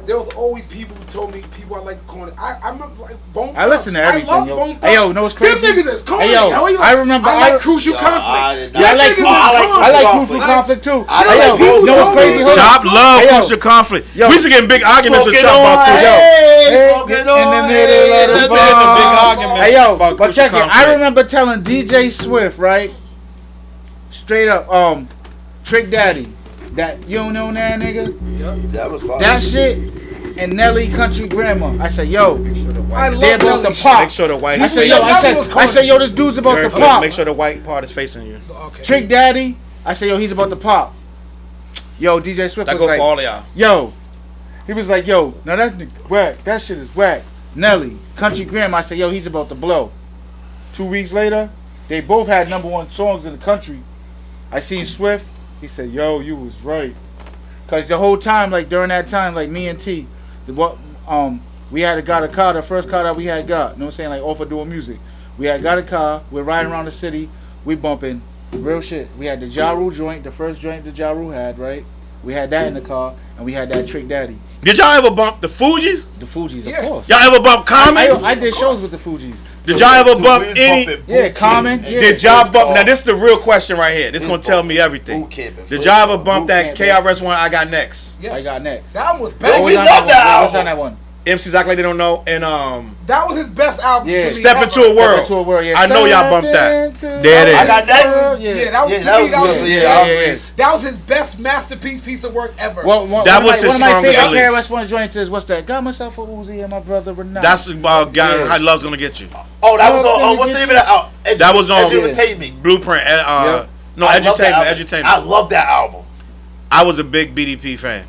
there was always people who told me people I like corny. I remember like Bone Thugs. I listen to everything, I love yo. Bone Thugs. Hey, yo, know what's crazy? Them niggas is corny. Hey, yo, How you I remember- I like I- Crucial Yo, Conflict. I did not- Yeah, I Them like niggas is I corny. like Conflict. Crucial Conflict too. I Hey, like yo, people know what's told crazy? me- Hold Chop on. love Hey, yo. Crucial Conflict. Yo. We used to get in big arguments with Smoking Chop on, about Crucial. hey, smoking in the on, middle of hey, the Let's let's get into go. big arguments. Hey yo, about but Crucial check it. I Conflict. remember telling DJ Swift, right? Straight up, Trick Daddy, that you don't know that nigga, That was fine. that shit, and Nelly Country Grandma. I said, yo, I they're love about Nelly to pop. Make sure the white. I said, yo, I said, yo, this dude's about to pop. Make sure the white part is facing you. Okay. Trick Daddy, I said, yo, he's about to pop. Yo, DJ Swift That was go like, for all of y'all. yo, he was like, yo, now that nigga whack, that shit is whack. Nelly, Country Grandma, I said, yo, he's about to blow. 2 weeks later, they both had #1 songs in the country. I seen Swift, he said, yo, you was right. Cause the whole time, like during that time, like me and T, we had got a car, the first car that we had got, you know what I'm saying, like off of doing music. We had got a car, we're riding around the city, we bumping real shit. We had the Ja Rule joint, the first joint that Ja Rule had, right? We had that in the car, and we had that Trick Daddy. Did y'all ever bump the Fugees? The Fugees, Yeah. of course. Y'all ever bump Common? I did shows with the Fugees. Did y'all ever bump any? Yeah, Common. Yeah. Did y'all bump? Now this is the real question right here. This gonna tell me everything. Did y'all ever bump that KRS One? I Got Next. Yes. I Got Next. That one was Oh, bad. we love that What's on album. that one? MCs act like they don't know. And That was his best album. Yeah. to me Step ever. Into a World. Into a World, yeah. I know y'all bumped that. There it I is. Got Next. Yeah, that was Yeah, to that me. was That was good. his Yeah, best. yeah. That was his best masterpiece piece of work ever. Well, That was his one of my strongest favorite release. KRS One joints is what's that? Got myself a Uzi and my brother Renat. That's guy. Yeah. How Love's Gonna Get You. Oh, that was on. What's the name of that? That was on Edutainment. Blueprint. No, I love that Edutainment. album. Edutainment. I love that album. I was a big BDP fan.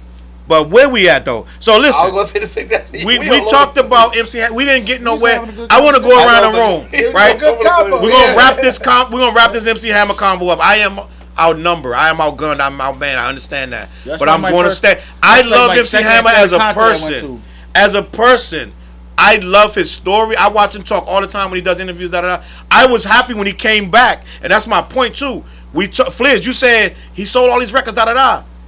But where we at though? So I was listen, gonna say the same thing. we talked about MC. We didn't get nowhere. having a good I want to go I around love the room, it. right? Good combo. We're gonna wrap this We're gonna wrap this MC Hammer combo up. I am outnumbered. I am outgunned. I'm outmanned. I understand that. That's But like I'm my going to first- stay. I that's like love my MC second Hammer and as third a concert I went person. to. As a person, I love his story. I watch him talk all the time when he does interviews. I was happy when he came back, and that's my point too. Flizz, you said he sold all these records.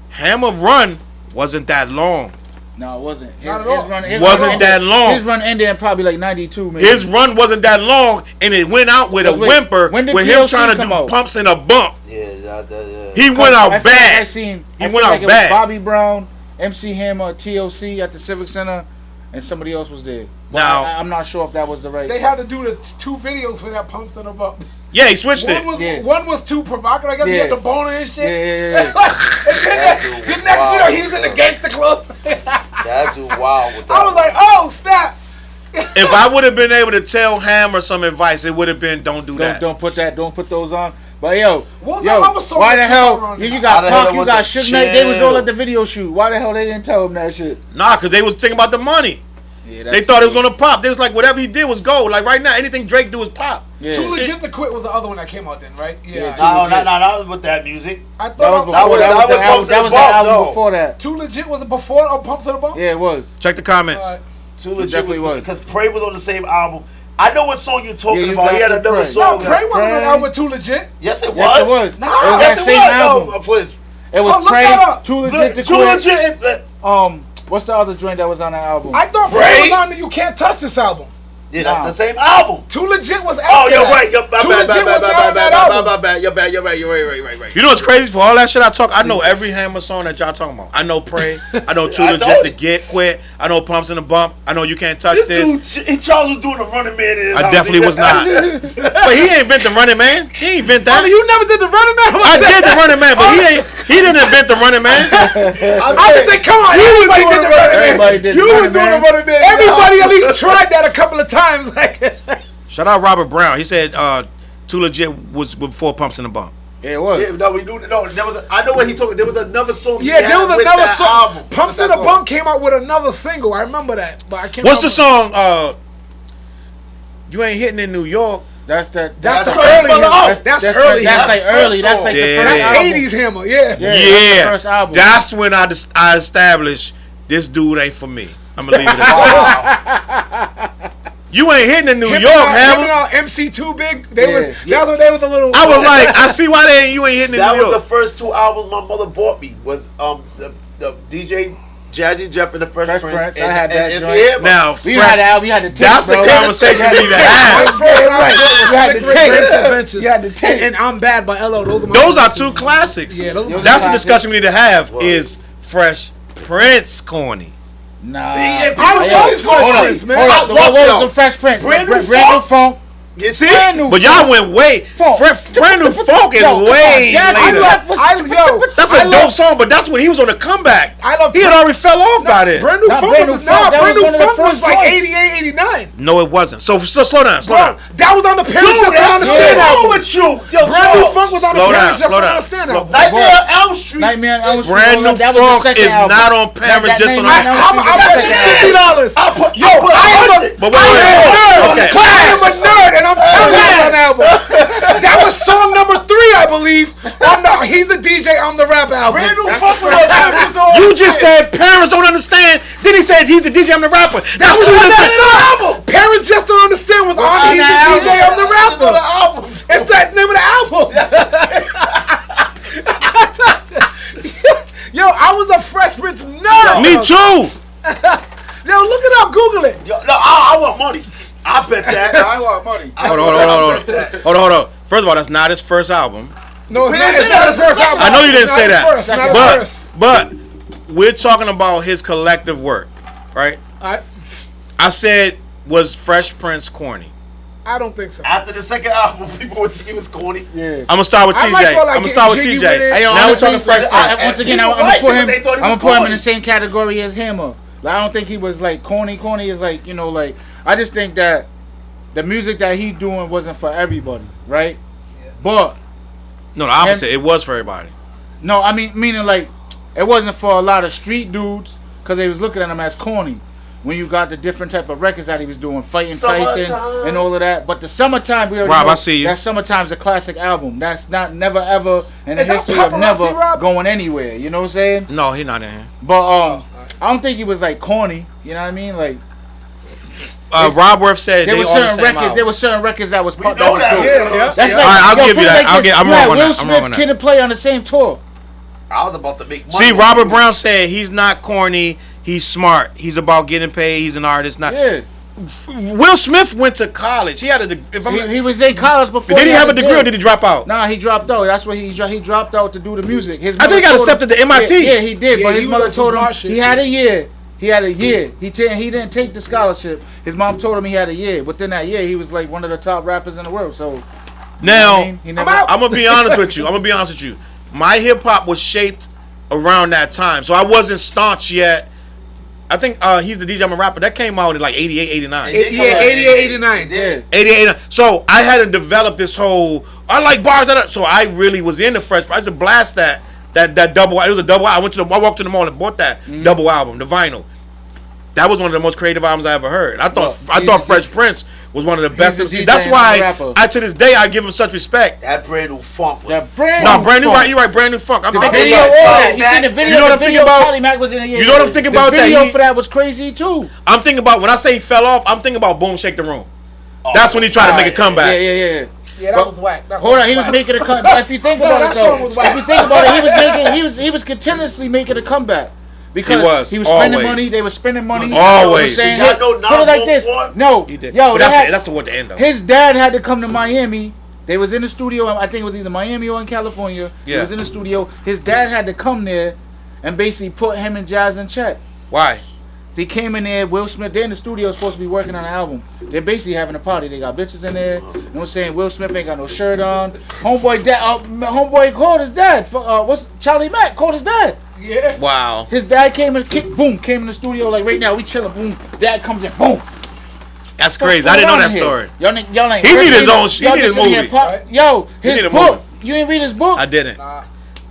Hammer run wasn't that long. No, it wasn't. Not at all. Wasn't that long. His run ended in probably like 92, maybe. His run wasn't that long, and it went out with a Wait, whimper when did with him TLC trying to come do out? pumps and a bump. Yeah. He went out I bad. seen. He I went feel out like it bad. was Bobby Brown, MC Hammer, TLC at the Civic Center, and somebody else was there. But Now- I'm not sure if that was the right. They had to do the two videos for that Pumps and a Bump. Yeah, he switched it. One was too provocative. I guess he Yeah. had the boner and shit. Yeah. And then the next video, he was in the gangster club. That dude wild with that. I was like, oh, snap. If I would have been able to tell Hammer some advice, it would have been don't do that. Don't put that. Don't put those on. But yo, What was that other song why the that came hell? out around You there? got How the hell Punk, you with got the Suge Knight. They was all chill? at the video shoot. Why the hell they didn't tell him that shit? Nah, because they was thinking about the money. Yeah, They thought it was gonna pop. They was like, whatever he did was gold. Like right now, anything Drake do is pop. Yeah. Too Legit to Quit was the other one that came out then, right? Yeah. Yeah, No, with that music. I That was thought before. was- That was that the was album. Pumps That and was a the Bump, album though. before that. Too Legit was it before Pumps and a Bump? Yeah, it was. Check the comments. Too Legit definitely was. because Prey was on the same album. I know what song you're talking Yeah, you about. He got had the another Prey. No, song. Prey wasn't on Prey. that album with Too Legit. Yes, it was. Yes, it was. Nah. It was Yes, that it same was. album. No, Flizz. It was Oh, look Prey, that up. Too Legit to Too Quit. Legit. What's the other joint that was on that album? I thought Prey? Prey was on the You Can't Touch This album. Yeah, that's Nah. the same album. Too Legit was after Oh, you're that. right. You're Too Legit was not on that album. You're bad. You're right. You know what's crazy? For all that shit I talk, I know every Hammer song that y'all talking about. I know Pray. I know Too I Legit told to you. Get Quit. I know Pumps and a Bump. I know You Can't Touch This dude, Charles was doing a running man in his I house. definitely was not. But he ain't invent the Running Man. He ain't invent that. You never did the Running Man? I did the Running Man, but he didn't invent the Running Man. I just say, come on, everybody did the Running Man. Everybody did You the was Running doing Man. a running man. Everybody at least tried that a couple of times. Like, Shout out Robert Brown. He said Too Legit was before Pumps and a Bump. Yeah, it was. Yeah, no, we knew. No, there was. I know what he talking. There was another song. yeah, there was another song. Album. Pumps With and that a song. Bump came out with another single. I remember that, but I can't. What's the remember. song? You Ain't Hitting in New York. That's that. That's That's the right, early brother. Hammer. That's early. That's Hammer. like early. That's like the Yeah, first it That's album. 80s Hammer. Yeah. That's the first album. That's when I established this dude ain't for me. I'm gonna leave it at that. You ain't hitting in New York, Hammer. Hammer. MC Too Big. They Yeah. was. That's when they was a little. I was like, I see why you ain't hitting in That New was York. the first two albums my mother bought me. Was the DJ Jazzy Jeff and the Fresh Fresh Prince. Prince, I And, had that and joint. Hammer. Now, We Fresh- had the album. You had the tape, that's the bro. conversation we need to My have. first album was You had Slick the Rick tape. Grace Adventures. You had the tape. And I'm Bad by L.O. Those are two classics. Yeah, those are That's the classics. discussion we need to have. Well, Is Fresh Prince corny? Nah. See, and I people love always Fresh go Prince, on. man. Hold I up. love What was them. the Fresh Prince? Brand New Brand New Funk. Funk. You see? Brand New But y'all went way. Funk. Brand New Funk is Yo, come on, way Jazzy later. Jeff That's a dope song, but that's when he was on the comeback. I love He had already fell off by then. Brand New Nah, Funk Brand was New Funk, that Brand was New one of the Funk was first like joints. 88, 89. No, it wasn't. So slow down. Bro, that was on the Parents Just Don't What's Understand wrong album. with you? Yo, Brand New Charles. Funk was on the Slow down, Parents Just slow Don't down. Understand album. Nightmare on Elm Street. Nightmare on Elm Street. Brand New That was the Funk second is album. not on Parents That Just Don't Nightmare on Understand. Elm I Street bet was the you second album. I put, Yo, I am a But wait, nerd. okay. I am a nerd, and I'm telling you that album. That was song number 3, I believe. On the He's the DJ on the rap album. Brand New Funk was on You just said Parents Don't Understand. Then he said he's the DJ, I'm the rapper. That's was two on different that songs. album. Parents Just Don't Understand was on on He's the that DJ on the rapper. the album. It's that name of the album. Yo, I was Me too. Yo, look it up. Google it. Yo, no, I want money. I bet that. I want money. Hold on. First of all, that's not his first album. No, We it's didn't not say his that. first album. I know you didn't It's say not his that, first, not his first. but we're talking about his collective work, right? I said, was Fresh Prince corny? I don't think so. After the second album, people would think he was corny. Yeah. I'm gonna start with I TJ. like all, like, I'm gonna start with Jiggy TJ. with it. Hey, yo, Now we're honestly, talking Fresh Prince. once again, I'm People gonna like put him, him. they thought he I'm was gonna put him in corny. the same category as Hammer. Like, I don't think he was like corny. Corny is like, like, I just think that the music that he doing wasn't for everybody, right? Yeah. But No, the opposite. It was for everybody. no, I mean meaning like it wasn't for a lot of street dudes because they was looking at him as corny. When you got the different type of records that he was doing, Fighting Tyson Summertime. and all of that, but the Summertime we already Rob, know I see you. that Summertime's a classic album. That's not never ever in the Is that history of Paparazzi, never Rob? going anywhere. You know what I'm saying? No, he's not in here. But I don't think he was like corny. You know what I mean? Like Rob Worth said there they were all the certain same records. album. There were certain records that was We that know was that. dope. Yeah. That's Yeah. like, All right, I'll yo, give you put it that. like this. I'm You had wrong on Will that. I'm Smith, wrong on that. Kid and Play on the same tour. I was about to make money. See, Robert Brown said he's not corny. He's smart. He's about getting paid. He's an artist. Not. Yeah, Will Smith went to college. He had a. If I'm, he was in college before. did he had have a degree or did he drop out? Nah, he dropped out. That's what he dropped out to do the music. His I think he mother got told him- accepted to MIT. Yeah, he did. Yeah, But he his mother went told to him smart shit, he had a year. He had a year. He didn't take the scholarship. His mom told him he had a year. Within that year, he was like one of the top rappers in the world. So Now, he never. I'm gonna be honest with you. My hip hop was shaped around that time, so I wasn't staunch yet. I think he's the DJ, I'm a rapper. That came out in like 88, 89. Yeah. 88, 89. Yeah. 88, 89. So I had to develop this whole. I like bars. So I really was into Fresh. I used to blast that double. It was a double. I walked to the mall and bought that double album, the vinyl. That was one of the most creative albums I ever heard. I thought Fresh Prince was one of the best a MCs. DJ That's and a why rapper. to this day I give him such respect. That brand new funk. That brand No, new brand new. funk. Right, you're right. Brand new funk. I'm The thinking video, about. all that. You Mac. seen the video? You know what the I'm thinking video about? Charlie Mack was in it. You know what I'm thinking about? The That video he- for that was crazy too. I'm thinking about when I say he fell off. I'm thinking about Boom Shake the Room. That's when he tried to make a comeback. Yeah. Yeah, that was whack. That's Hold on, he whack. was making a comeback. If you think No, about that it, song though, was whack. if you think about it, he was continuously making a comeback because He was, spending always. money. They were spending money. Always. Saying, Y'all know Nas put it like won't this. want? No, He did. yo, But that's the one to end though. his dad had to come to Miami. They was in the studio. I think it was either Miami or in California. He Yeah. was in the studio. His dad had to come there and basically put him and Jazz in check. Why? They came in there, Will Smith, they're in the studio supposed to be working on an album. They're basically having a party. They got bitches in there. You know what I'm saying? Will Smith ain't got no shirt on. Homeboy called his dad. What's Charlie Mack called his dad. Yeah. Wow. His dad came in, came in the studio like right now. We chilling, boom. Dad comes in, boom. That's crazy. I didn't know that story. Y'all ain't. He need his own. y'all He need his just in here movie. Yo, He need his a book. movie. You ain't read his book? I didn't. Nah.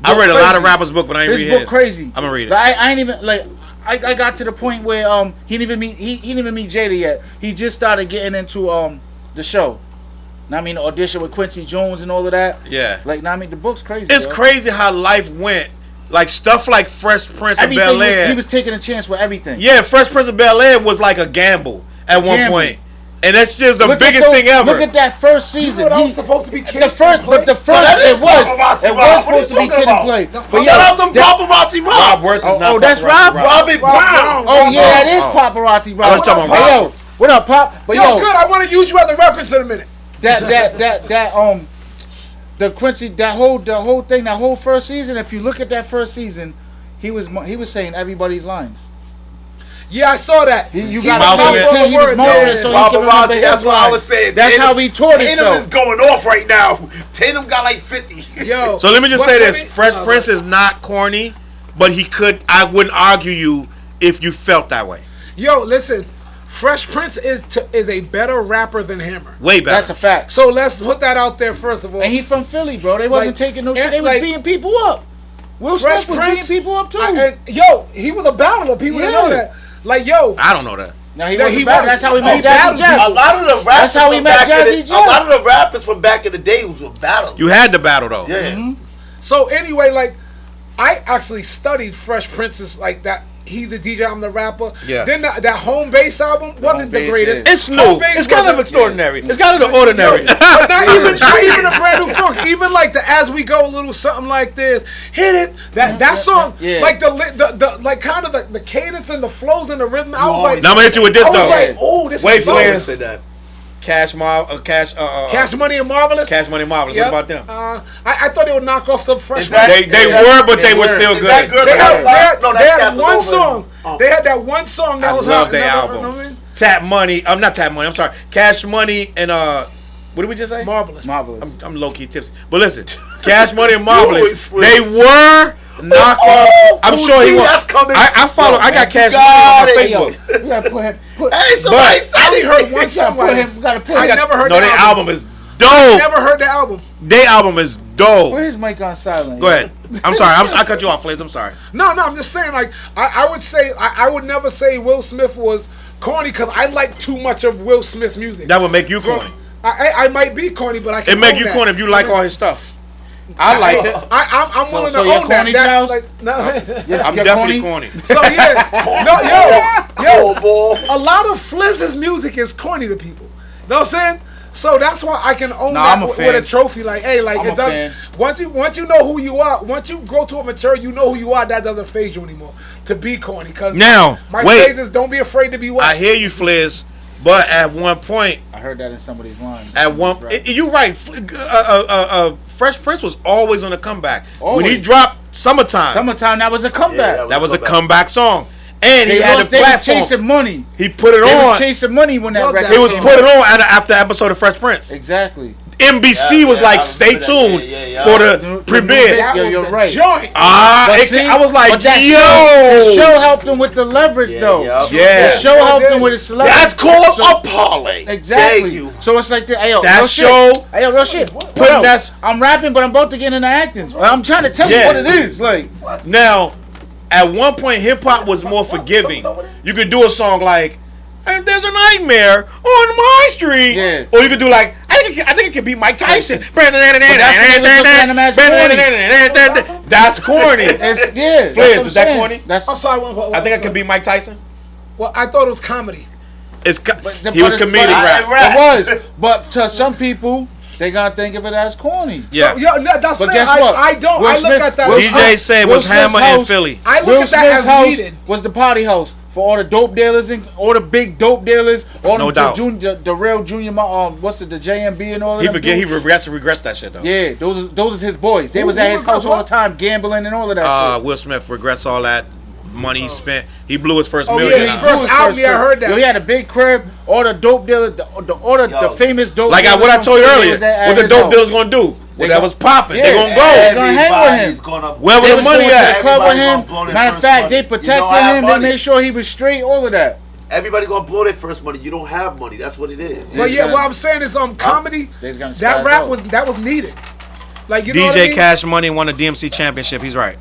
I read a lot of Crazy. rappers' book, but I ain't His read book his. crazy. I'm gonna read it. Like, I ain't even like. I got to the point where he didn't even meet Jada yet. He just started getting into the show. Now I mean the audition with Quincy Jones and all of that. Yeah. Like now I mean the book's crazy. It's bro. crazy how life went. Like stuff like Fresh Prince of Everything Bel Air. he was taking a chance with everything. Yeah, Fresh Prince of Bel Air was like a gamble at one Gamble. point. And that's just the Look at biggest those- thing ever. Look at that first You season. know that was supposed to be Kid the first, but the first that is it was paparazzi, was Rob. What are supposed to you be talking Kid and about? Play. That's But Shout yo, out them paparazzi Rob. Rob Worth is not oh, that's paparazzi, Rob? Robbie Rob Brown. Brown. Oh yeah, it is Oh. paparazzi, I was Rob. talking about Hey, Rob. yo, what up, Pop? But Yo, yo, good. I want to use you as a reference in a minute. the Quincy, the whole thing, that whole first season. If you look at that first season, he was saying everybody's lines. Yeah, I saw that. You He got was mouthing mouthing it. all the He was words, mouthing yeah. it so he can remember Paparazzi, his that's what I lines. was saying. That's Tatum- how we toured it. Tatum is going off right now. Tatum got like 50. Yo. So let me just what- say let this: me- Fresh Prince is not corny, but he could. I wouldn't argue you if you felt that way. Yo, listen. Fresh Prince is a better rapper than Hammer. Way better. That's a fact. So let's put that out there first of all. And he from Philly, bro. They wasn't taking no shit. They was like- beating people up. Will Fresh Smith was Prince, beating people up too. Yo, he was a battler. People didn't know Yeah. that. Like, yo, I don't know that. Now he Yeah, wasn't he bad. was. That's how we He met Jazzy battled Jeff. A lot of the rappers That's how we from met back in Jazzy the, a Jeff. lot of the rappers from back in the day was a battle. You had to battle though. Yeah. Mm-hmm. so anyway, like, I actually studied Fresh Prince's like that. He's the DJ, I'm the rapper. Yeah. Then that home base album wasn't the Base, greatest. yeah. It's Home new. base It's kind of wasn't- extraordinary. It's kind of the ordinary. But not even a brand new funk. Even like the As We Go, a little something like this. Hit it. That song, Yeah. like the like kind of the cadence and the flows and the rhythm. I was like, Now I'm gonna hit you with this I was though. like, oh, this Wait, is Flizz. dope. Say that. Cash Money and Marvelous. Cash Money Marvelous. Yep. What about them? I thought they would knock off some fresh. that- They were, but they were still Is that good. good? They had No, they that's had one Casanova. song. Oh. They had that one song that I was love hot. their You know album. what I mean? Tap Money. I'm not Tap Money. I'm sorry. Cash Money and what did we just say? Marvelous. I'm low key tipsy. But listen, Cash Money and always Marvelous. slip. They were knockoff. Oh, I'm who sure he see was. that's coming? I follow. I got Cash got Money it. on my Facebook. We gotta put him. Hey, somebody But- said I only it. heard one song. We gotta put I him. never heard No, the their album. album is dope. Never heard the album. Their album is dope. Put his mic on silent. Go ahead. I'm sorry. I cut you off, Flizz. I'm sorry. No, I'm just saying. Like I would say, I would never say Will Smith was corny because I like too much of Will Smith's music. That would make you corny. I might be corny, but I can It make own you that. corny if you like all his stuff. I like it. I'm willing so to you're own that. corny, That Charles? like, no. I'm You're definitely corny. So yeah, yo, Oh, boy. a lot of Flizz's music is corny to people. You know what I'm saying? So that's why I can own Nah, that I'm a with fan. a trophy. Like, hey, like I'm it a doesn't. fan. Once you know who you are, once you grow to a mature, you know who you are. That doesn't phase you anymore to be corny. Cause Now, my wait. phrase is don't be afraid to be I what. hear you, Flizz, but at one point, I heard that in somebody's line. at one, Right. you're right. Fresh Prince was always on the comeback. When he Always. dropped Summertime, Summertime, that was a comeback. that was a comeback song, and he They had was, the they was platform. chasing money. He put it They was on. chasing money when that Love record that He was song. put it on after episode of Fresh Prince. Exactly. NBC was Yeah, like, I stay remember that. tuned Yeah, for The the new premiere. That was you're the right. joint. But I was like, but that yo. show helped him with the leverage, Yeah, though. yeah. Yeah. The show Sure helped did. him with his celebrity. That's called So- a parlay. Exactly. Thank you. So it's like the hey, yo, That real show- Shit. Hey, yo, real shit. Putting Yo, that- I'm rapping, but I'm about to get into acting. I'm trying to tell Yeah. you what it is. Like, Now, at one point, hip hop was more forgiving. You could do a song like, "And there's a nightmare on my street," Yeah. or you could do like, I think it could be Mike Tyson. that's what they was looking at him as That's corny. it's, yeah. Flizz, that's what I'm is that saying. corny? That's I'm sorry. I think I could be Mike Tyson. Well, I thought it was comedy. He was comedic rap. It was, but to some people, they gonna think of it as corny. Yeah. So, yo, no, that's But saying, guess what? I don't. Will I look Smith- at that. Will as DJ said Will was Smith's Hammer in house- Philly. I look Will at that Smith's as house needed. was the party house for all the dope dealers and all the big dope dealers, all No the doubt. the real junior, what's it, the JMB and all of He them forget. He dudes? regrets that shit though. Yeah, those is his boys. They Who- was who at his regrets house all what? the time, gambling and all of that shit. Will Smith regrets all that money he spent. He blew his first Oh, million. yeah, out. his first album, yeah, I heard that. Yo, he had a big crib, all the dope dealers, the famous dope Like dealers. what I told you they earlier, was at what the his dope house. dealers gonna do? When that gon- was popping, Yeah. they gonna They go. gonna hang with him. Everybody's gonna Where They the was money going to at? the club with Everybody him. gonna blow their Matter of first fact, money. they You don't protected have him. They money. made sure he was straight. All of that. Everybody gonna blow their first money. You don't have money. That's what it is. But yeah, gonna- what I'm saying is, comedy. They's gonna That spaz rap out. was needed. Like you know what I DJ mean? Cash Money won a DMC championship. He's right.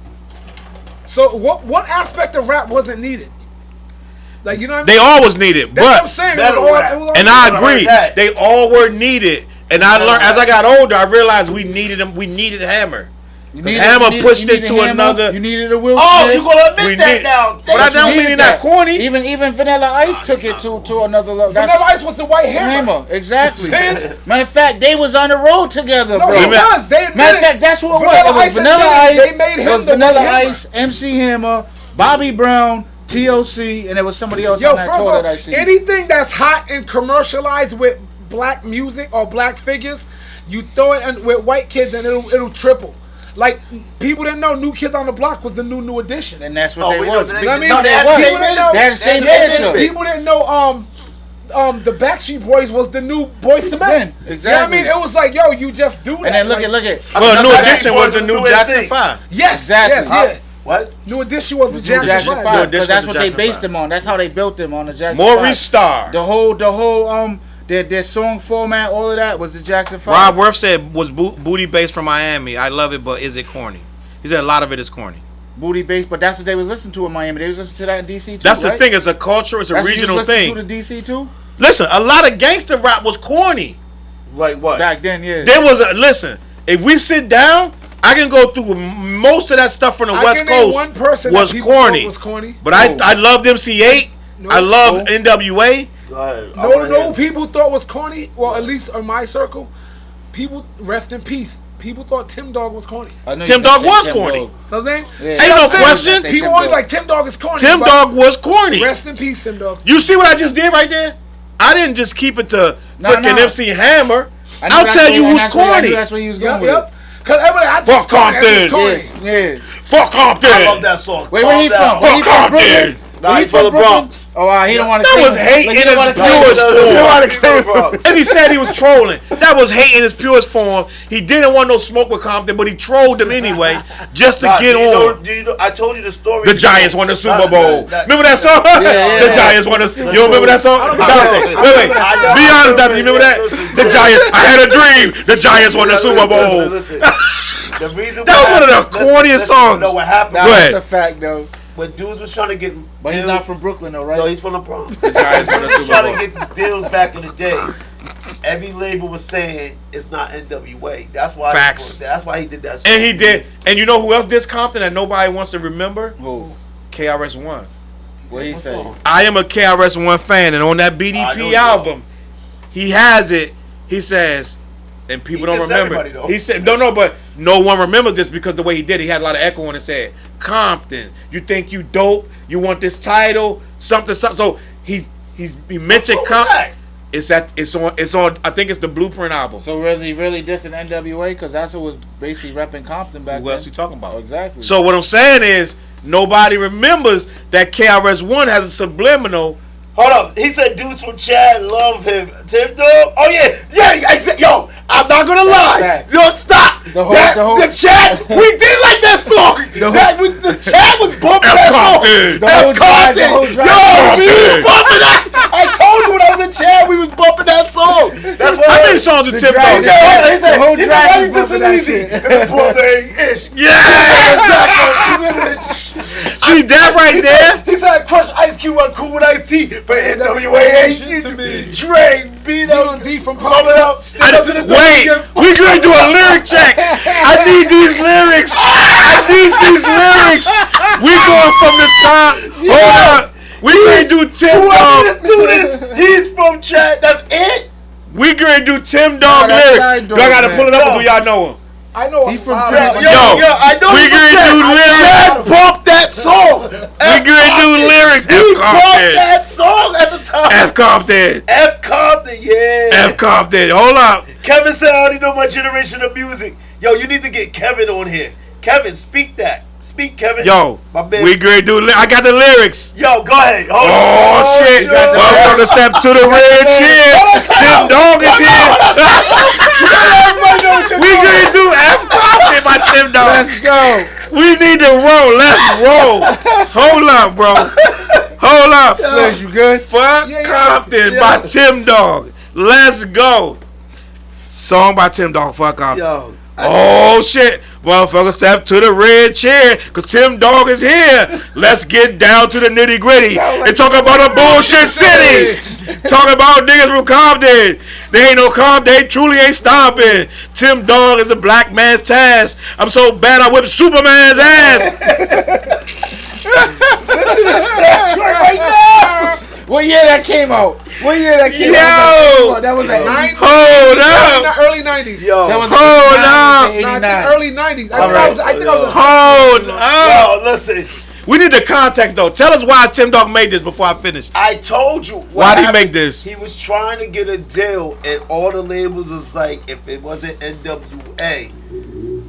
So what aspect of rap wasn't needed? Like you know what I mean? They all was needed, That's what I'm but saying. Battle rap. It was all and I heard agree, that. they all were needed. And I learned as I got older, I realized we needed him. We needed Hammer. You Hammer pushed you it to Hammer, another- You needed a Will Oh, Smith. you gonna We admit that need- now? But I You don't needed mean that corny. Even Vanilla Ice took it to another level. Vanilla Ice was the white hammer. Hammer, exactly. Saying? Matter of fact, they was on the road together, No, bro. he Remember- was. They admitted Matter of fact, that's who it was. Vanilla It was Ice Vanilla admitted Ice. They made It him was the Vanilla white hammer. Ice, MC Hammer, Bobby Brown, TLC, and there was somebody else Yo, on that first of tour all, that I seen. anything that's hot and commercialized with black music or black figures, you throw it in with white kids and it'll triple. Like people didn't know New Kids on the Block was the new edition. And that's what Oh, they we was. know- You know what I mean? No, they had was. the same People didn't know- They had the same They had intro. the People didn't know the Backstreet Boys was the new Boyz II Men. Yeah, You know what I exactly. mean? It was like, yo, you just do that. And then look like, at. Well, New Backstreet Edition Boys was the was new new Jackson NSYNC. 5. Yes, Exactly. yes, Huh? yeah. What? New Edition was the Jackson, Jackson 5. 5. New Because Edition that's was what the they Jackson based 5. them on. That's how they built them on the Jackson Maurice 5. Starr. The whole their song format, all of that was the Jackson 5. Rob Worth said was booty based from Miami. I love it, but is it corny? He said a lot of it is corny. Booty bass, but that's what they was listening to in Miami. They was listening to that in DC too. That's the right? thing. It's a culture. It's a That's what you regional was listening thing. to the DC too. Listen, a lot of gangster rap was corny. Like what? Back then, yeah. There was a listen. If we sit down, I can go through most of that stuff from the West can name Coast one person was that people corny. thought was corny. But I loved MC8. No. I loved NWA. No, people thought was corny. Well, at least in my circle, people, rest in peace. People thought Tim Dog was corny. Tim Dog was corny. Know what I'm saying? Yeah. Ain't no question. People always like Tim Dog is corny. Tim Dog was corny. Rest in peace, Tim Dog. You see what I just did right there? I didn't just keep it to freaking MC Hammer. I'll tell you who's corny. That's what he was going with. Yep. Cause everybody, I Fuck Compton. Yeah. Fuck Compton. I love that song. Wait, where he from? Fuck Compton. Nah, he's from the Bronx. Oh, he don't want to. That was hate in its purest form. And he said he was trolling. That was hate in its purest form. He didn't want no smoke with Compton, but he trolled him anyway just to get on. Do you know? I told you the story. The Giants won the Super Bowl. Remember that song? The Giants won the. You remember that song? Wait. Be honest, Dante. You remember that? The Giants. I had a dream. The Giants won the Super Bowl. Listen. The reason that was one of the corniest songs. You know what happened? That's a fact, though. When dudes was trying to get, but he's not from Brooklyn, though, right? No, he's from the Bronx. Dudes was trying to get deals back in the day. Every label was saying it's not NWA. That's why. Facts. That's why he did that song. And he did. And you know who else did Compton that nobody wants to remember? Who? KRS-One. What he say? I am a KRS-One fan, and on that BDP album, he has it. He says, and people don't remember. He said, no, but no one remembers this because the way he did it, he had a lot of echo on it. Said, Compton, you think you dope? You want this title? Something. So he mentioned Compton. It's on. I think it's the Blueprint album. So was he really dissing NWA? Because that's what was basically repping Compton back then. What else you talking about? Exactly. So what I'm saying is nobody remembers that KRS-One has a subliminal. Hold up. He said dudes from Chad love him. Tim Dog? Oh, yeah. Yo, I'm not going to lie. Yo, stop. The Chad, we did like that song. The Chad was bumping that song. F. Compton. Yo, we was bumping that. I told you when I was in Chad, we was bumping that song. That's what I made songs with Tim Dog. He said, why you dissing easy? Ish. Yeah. See that right there? He said, crush Ice Cube on Cool with Ice T, but NWA ain't to me. Dre, B.O.D. from Pump It Up. Wait, we gonna do a lyric check. I need these lyrics. We going from the top. Hold up. We gonna do Tim Dog. Let's do this. He's from Chad. That's it. We gonna do Tim Dog lyrics. Y'all gotta pull it up, or do y'all know him? I know he from Yo, I know we gonna do lyrics. Chad bumped that song. We gonna do lyrics. He bumped that song at the time. F. Compton. F. Compton, yeah. F. Compton. Hold up. Kevin said, I already know my generation of music. Yo, you need to get Kevin on here. Kevin, speak that. Speak, Kevin. Yo, we gonna do. I got the lyrics. Yo, go ahead. Hold on. Shit. Welcome to step to the red chair. Tim Dog is here. We gonna do F. Compton by Tim Dog. Let's go. We need to roll. Let's roll. Hold up, bro. Hold up. Flizz, you good? Fuck Compton by Tim Dog. Let's go. Song by Tim Dog. Fuck Compton. Yo. Oh shit. Motherfucker, step to the red chair, cause Tim Dog is here. Let's get down to the nitty gritty and talk about a bullshit city. Talk about niggas from Compton. They ain't no Compton, they truly ain't stomping. Tim Dog is a black man's task. I'm so bad I whipped Superman's ass. Listen to that track right now. What year that came out? Yo! That was at 90s. Hold up! Early 90s. Yo, that was hold up! Early 90s. I think I was. Hold up! Yo, listen. We need the context though. Tell us why Tim Dog made this before I finish. I told you. Why did he make this? He was trying to get a deal, and all the labels was like, if it wasn't NWA,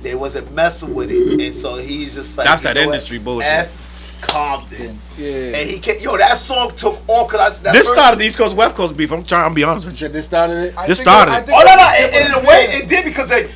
they wasn't messing with it, and so he's just like, that's that industry bullshit. F. Compton. Yeah. And he can't. Yo, that song took off because this started the East Coast West Coast beef. I'm trying to be honest with you. This started it. This started it. Oh no! In a way, it did because they.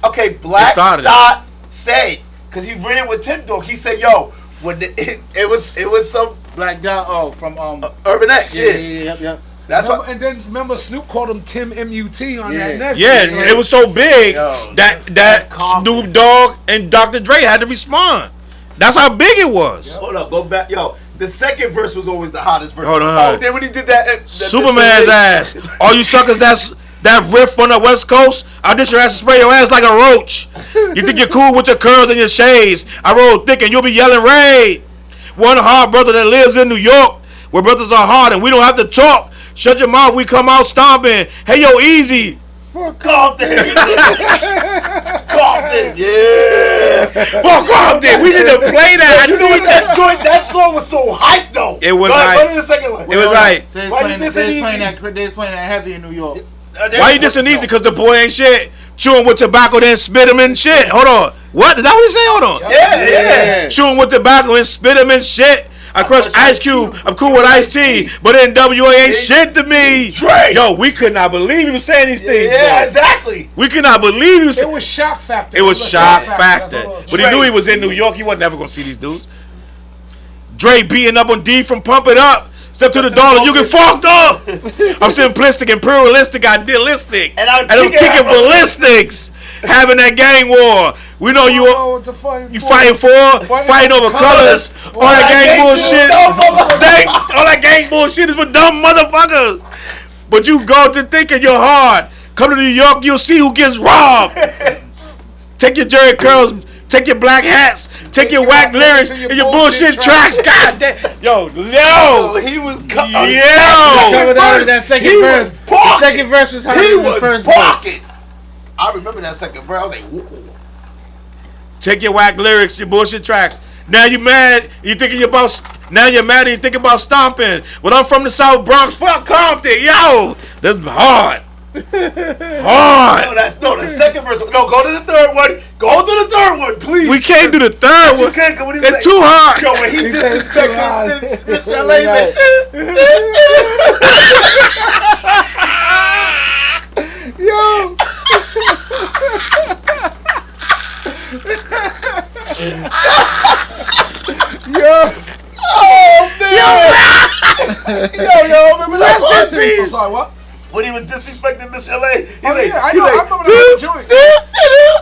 Okay, Black Dot said because he ran with Tim Dog. He said, "Yo, when it was some Black Dot from Urban X." Yeah. That's what. And then remember, Snoop called him Tim MUT on that next. Yeah, it was so big that Snoop Dogg and Dr. Dre had to respond. That's how big it was. Hold up, go back. Yo, the second verse was always the hottest verse. Hold on. Oh, then when he did that Superman's ass. All you suckers that's That riff on the West Coast, I dish your ass and spray your ass like a roach. You think you're cool with your curls and your shades. I roll thick and you'll be yelling raid. One hard brother that lives in New York, where brothers are hard and we don't have to talk. Shut your mouth, we come out stomping. Hey, yo, easy. Compton. Compton, yeah. For Compton, we need to play that. You know what that song was so hyped though. It was hype. hype. What is the second one? It was hype. They Why you was dissing playing Easy? that. They was playing that heavy in New York. Why you dissing easy? Because the boy ain't shit. Chewing with tobacco, then spit him in shit. Hold on. What? Is that what he say? Hold on. Yeah. Chewing with tobacco and spit him in shit. I crush Ice Cube. I'm cool with Ice-T. But NWA ain't shit to me. Drake. Yo, we could not believe he was saying these things. Yeah, bro. exactly. We could not believe he was It saying. was shock factor. It was shock That's factor. all it was. But he knew he was in New York. He wasn't never going to see these dudes. Dre beating up on D from Pump It Up. Step to the dollar, you get fucked up. I'm simplistic, imperialistic, idealistic. And I'm kicking ballistics. Having that gang war. We know you fighting over colors. All that gang bullshit. All that gang bullshit is for dumb motherfuckers. But you go to thinking you're hard. Come to New York, you'll see who gets robbed. Take your jerry curls, take your black hats, take your whack lyrics and your bullshit tracks. God damn. Yo. He was Coming out of that second verse. The second verse was harder than the first verse. I remember that second verse. I was like, whoa. Take your whack lyrics, your bullshit tracks. Now you mad, you thinking about. Now you're mad and you thinking about stomping. Well, I'm from the South Bronx. Fuck Compton, yo. That's hard. Hard. No, the second verse. No, go to the third one. Go to the third one, please. We can't do the third one. It's too hard. Yo, when he disrespected Mr. LA, Yo. Yo. oh man. Yo, remember that Rest in part? peace. I'm sorry, what? When he was disrespecting Mr. LA, he's Oh, like, yeah, I he's know. like, I remember that joint.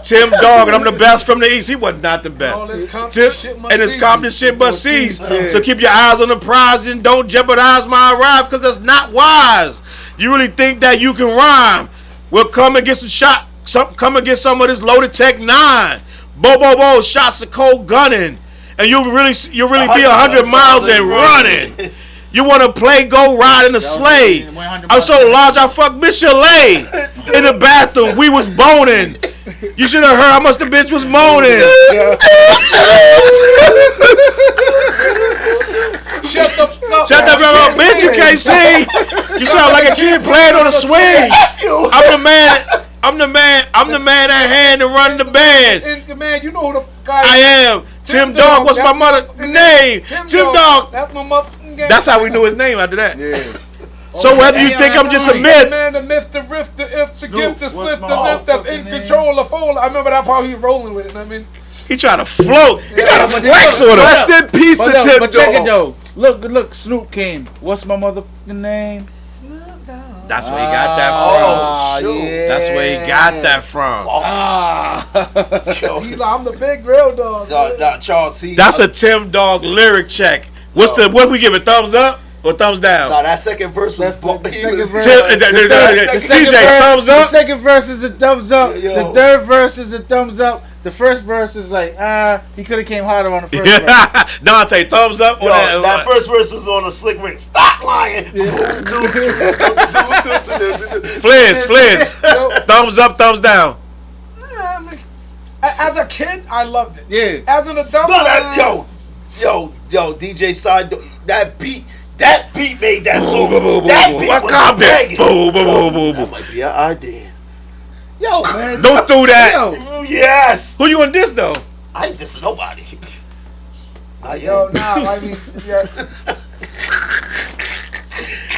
Tim Dog, and I'm the best from the East. He was not the best. All this Compton Tim, shit must and it's cease. Compton shit must cease. Yeah. So keep your eyes on the prize and don't jeopardize my arrive, because that's not wise. You really think that you can rhyme? Well, come and get some shot. Come and get some of this loaded Tech 9. Bo, shots of cold gunning. And you'll really be 100 miles and running. You want to play go ride in a sleigh. I'm so large I fucked Miss Chalet. In the bathroom, we was boning. You should have heard how much the bitch was moaning. Shut the fuck Shut the fuck up, bitch. You can't sing. You sound like a kid playing on a swing. I'm the man at hand to run the band. And man, you know who the guy I am. Tim Dog, what's my mother name? Tim Dog. That's my motherfucking game. That's how we knew his name after that. Yeah. So whether you think I'm just a myth, Man, the myth, the riff, the if, the Snoop, gift, the what's split, my the lift, that's in motherfucking name? control of all. I remember that part he was rolling with it. I mean, he trying to float. He trying to but flex look, with him. rest in peace to Tim But check it Dog. though. Look, Snoop came. What's my motherfucking name? That's where he got that from. Oh, shoot. yeah. That's where he got that from. Yo, he's like, I'm the big real dog. no, Charles C. That's a Tim Dog lyric check. What we give it, thumbs up or thumbs down? No, that second verse was. The second verse. TJ, thumbs The up. second verse is a thumbs up. Yo. The third verse is a thumbs up. The first verse is like, he could have came harder on the first verse. Dante, thumbs up on Yo, that. that first verse was on a slick ring. Stop lying. Fliz, thumbs up, thumbs down. As a kid, I loved it. Yeah. As an adult, No, yo, DJ Side, that beat made that song. That beat was banging. That might be an idea. Yo, man. Don't do that. Yo. Yes. Who you on this though? I ain't dissing nobody. yo, nah, I mean, yeah.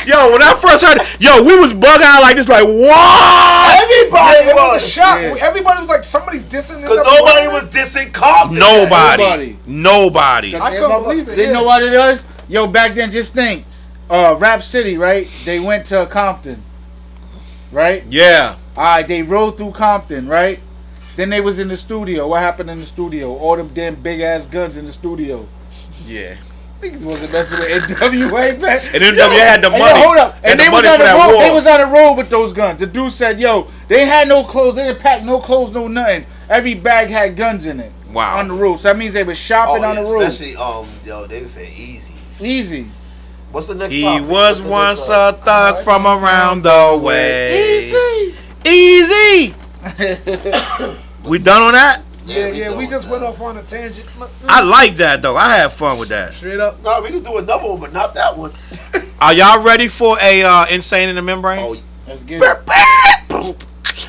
Yo, when I first heard it, we was bug out like this, like, what? Everybody It was a was. shock. Yeah. Everybody was like, somebody's dissing. Because nobody was dissing Compton. Nobody. I couldn't believe it. They know what it is? Yo, back then, just think. Rap City, right? They went to Compton. Right? Yeah. Alright, they rode through Compton, right? Then they was in the studio. What happened in the studio? All them damn big ass guns in the studio. Yeah. Niggas wasn't messing with NWA, man. And NWA had the money. Yo, hold up. And the they was money on for the that road. war. They was on the road with those guns. The dude said, yo, they had no clothes. They didn't pack no clothes, no nothing. Every bag had guns in it. Wow. On the road. So that means they was shopping on the road. Especially, they would say easy. Easy. What's the next He topic? was What's the once next a thug from around the way. Easy. Easy. We done on that? Yeah, we just went off on a tangent. I like that though. I had fun with that. Straight up. No, we can do another one, but not that one. Are y'all ready for a Insane in the Membrane? Oh, Let's get it.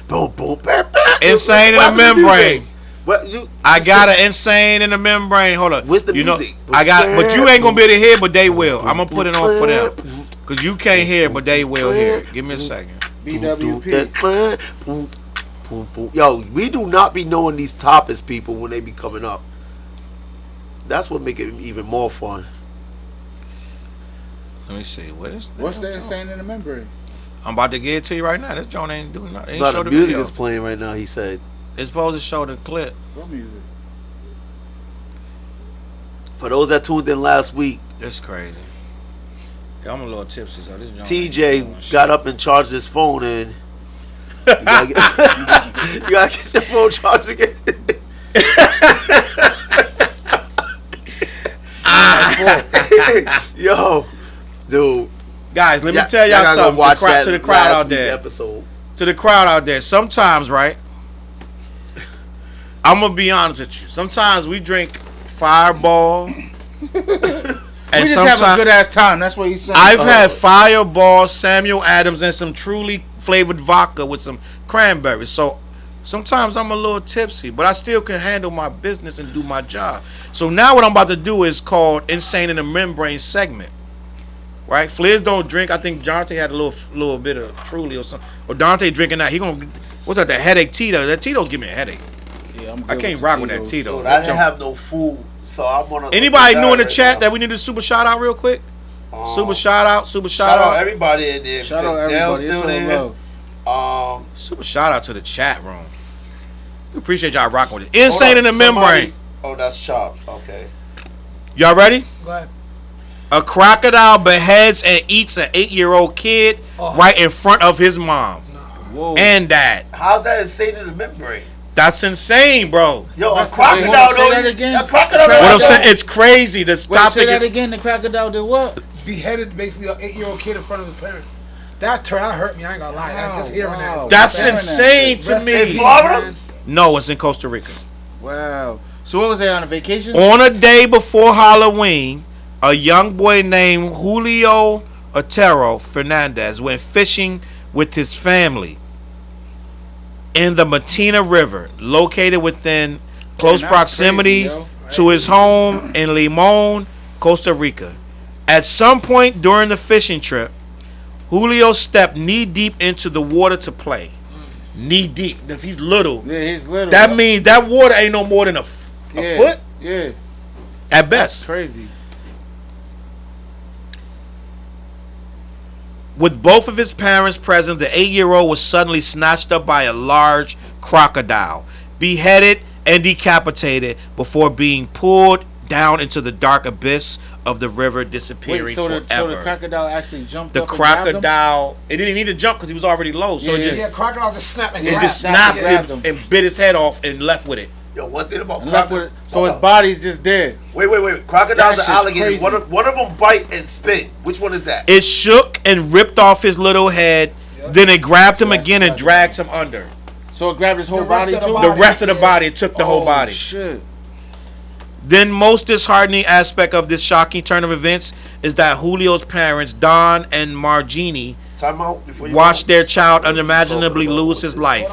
boom, boom, Insane in the Membrane. What you? I got an Insane in the Membrane. Hold up. Where's the you music? Know, I got, but you ain't gonna be able to hear, but they will. I'm gonna put it on for them, cause you can't hear, but they will hear. Give me a second. BWP. Yo, we do not be knowing these topics, people, when they be coming up. That's what make it even more fun. Let me see. What's the Insane in the Membrane? I'm about to get it to you right now. This joint ain't doing nothing. Ain't No, show the the music video. is playing right now. He said. It's supposed to show the clip. What music? For those that tuned in last week, This crazy. Yeah, I'm a little tipsy, so this joint ain't TJ doing shit. got up and charged his phone, and you gotta get your phone charged again. Yo, dude. Guys, let me Yeah, tell y'all gotta go something watch that to the crowd last out week there. Episode. To the crowd out there. Sometimes, right? I'm gonna be honest with you. Sometimes we drink Fireball, and We just have a sometimes good ass time. That's what he's saying. I've had Fireball, Samuel Adams, and some truly flavored vodka with some cranberries. So sometimes I'm a little tipsy, but I still can handle my business and do my job. So now what I'm about to do is called Insane in the Membrane segment. Right? Flizz don't drink. I think Dante had a little bit of Truly or something. Or Dante drinking that. He gonna, what's that? The headache Tito. That Tito's give me a headache. Yeah, I'm I good can't with rock the with that Tito's. Tito. Dude, I didn't have no food, so I'm on. Anybody new in the chat that we need to super shout out real quick? Super shout out. Shout out everybody in there. Shout out because Dale's everybody. It's still all there. love. Super shout out to the chat room. We appreciate y'all rocking with it. Insane in the Membrane. Oh, that's Chop. Okay. Y'all ready? Go ahead. A crocodile beheads and eats an 8-year-old kid right in front of his mom Whoa. and dad. How's that insane in the membrane? That's insane, bro. Yo, a Wait, crocodile. hold on, say don't- that again. A crocodile. What I'm don't- saying, it's crazy. This Wait, say topic. that again. The crocodile did what? Beheaded basically an 8-year-old kid in front of his parents. That hurt me. I ain't gonna lie. Just hearing Wow. that. That's Damn, insane to In me. Florida? No, it's in Costa Rica. Wow. So what was they on a vacation? On a day before Halloween, a young boy named Julio Otero Fernandez went fishing with his family in the Matina River, located within close that's proximity crazy, yo. to his home in Limon, Costa Rica. At some point during the fishing trip, Julio stepped knee deep into the water to play. Knee deep. If he's little, Yeah, he's little. that means that water ain't no more than a yeah. foot Yeah. at That's best. crazy. With both of his parents present, the 8-year-old was suddenly snatched up by a large crocodile, beheaded and decapitated before being pulled down into the dark abyss of the river, disappearing Wait, so the forever. crocodile actually jumped The up and grabbed him? crocodile, it didn't need to jump because he was already low, so Yeah, it just Yeah, crocodile just snapping. it just snapped grabbed him him. and bit his head off and left with it. Yo, one thing about And left with crocodiles. it. So his body's just dead. Wait. Crocodiles That and shit's alligators. crazy. One of them bite and spit. Which one is that? It shook and ripped off his little head. Then it grabbed him again and dragged him under. So it grabbed his whole The rest body of the too? body. The rest of the body, it took the whole Oh, body. Shit. Then most disheartening aspect of this shocking turn of events is that Julio's parents, Don and Margini, Time out before you watched their child unimaginably lose his life.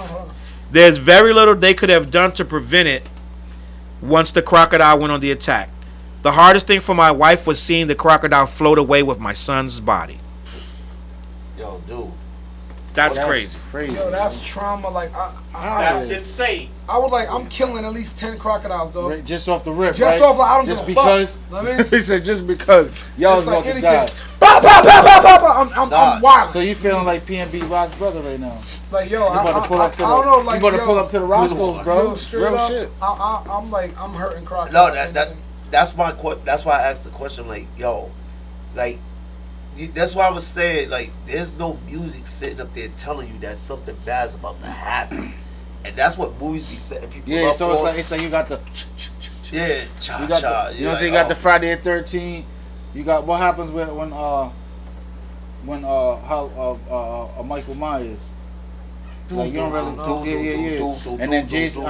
There's very little they could have done to prevent it once the crocodile went on the attack. The hardest thing for my wife was seeing the crocodile float away with my son's body. Yo, dude. That's crazy. Yo, that's trauma. Like That's insane. I was like, I'm killing at least 10 crocodiles, dog. Right, just off the rip, Just right? off, like, I don't just give a because. fuck. Know what I mean? He said just because y'all was It's like about to anything. die. Pow, pow, pow, pow, pow, pow. I'm wild. So you feeling like PNB Rock's brother right now? Like, yo, You about to pull up to the, I don't know, like, you about to yo, pull up to the Roscoe's, bro. Yo, straight Real up, shit. I'm like, I'm hurting No, crocodiles. that that's why I asked the question. Like, yo, like, that's why I was saying, like, there's no music sitting up there telling you that something bad's about to happen, and that's what movies be setting people up. Yeah, so for. it's like you got the cha you got cha. the, you know what I'm saying? You got the Friday the 13th. You got what happens when Michael Myers. Like you don't really and then Jason,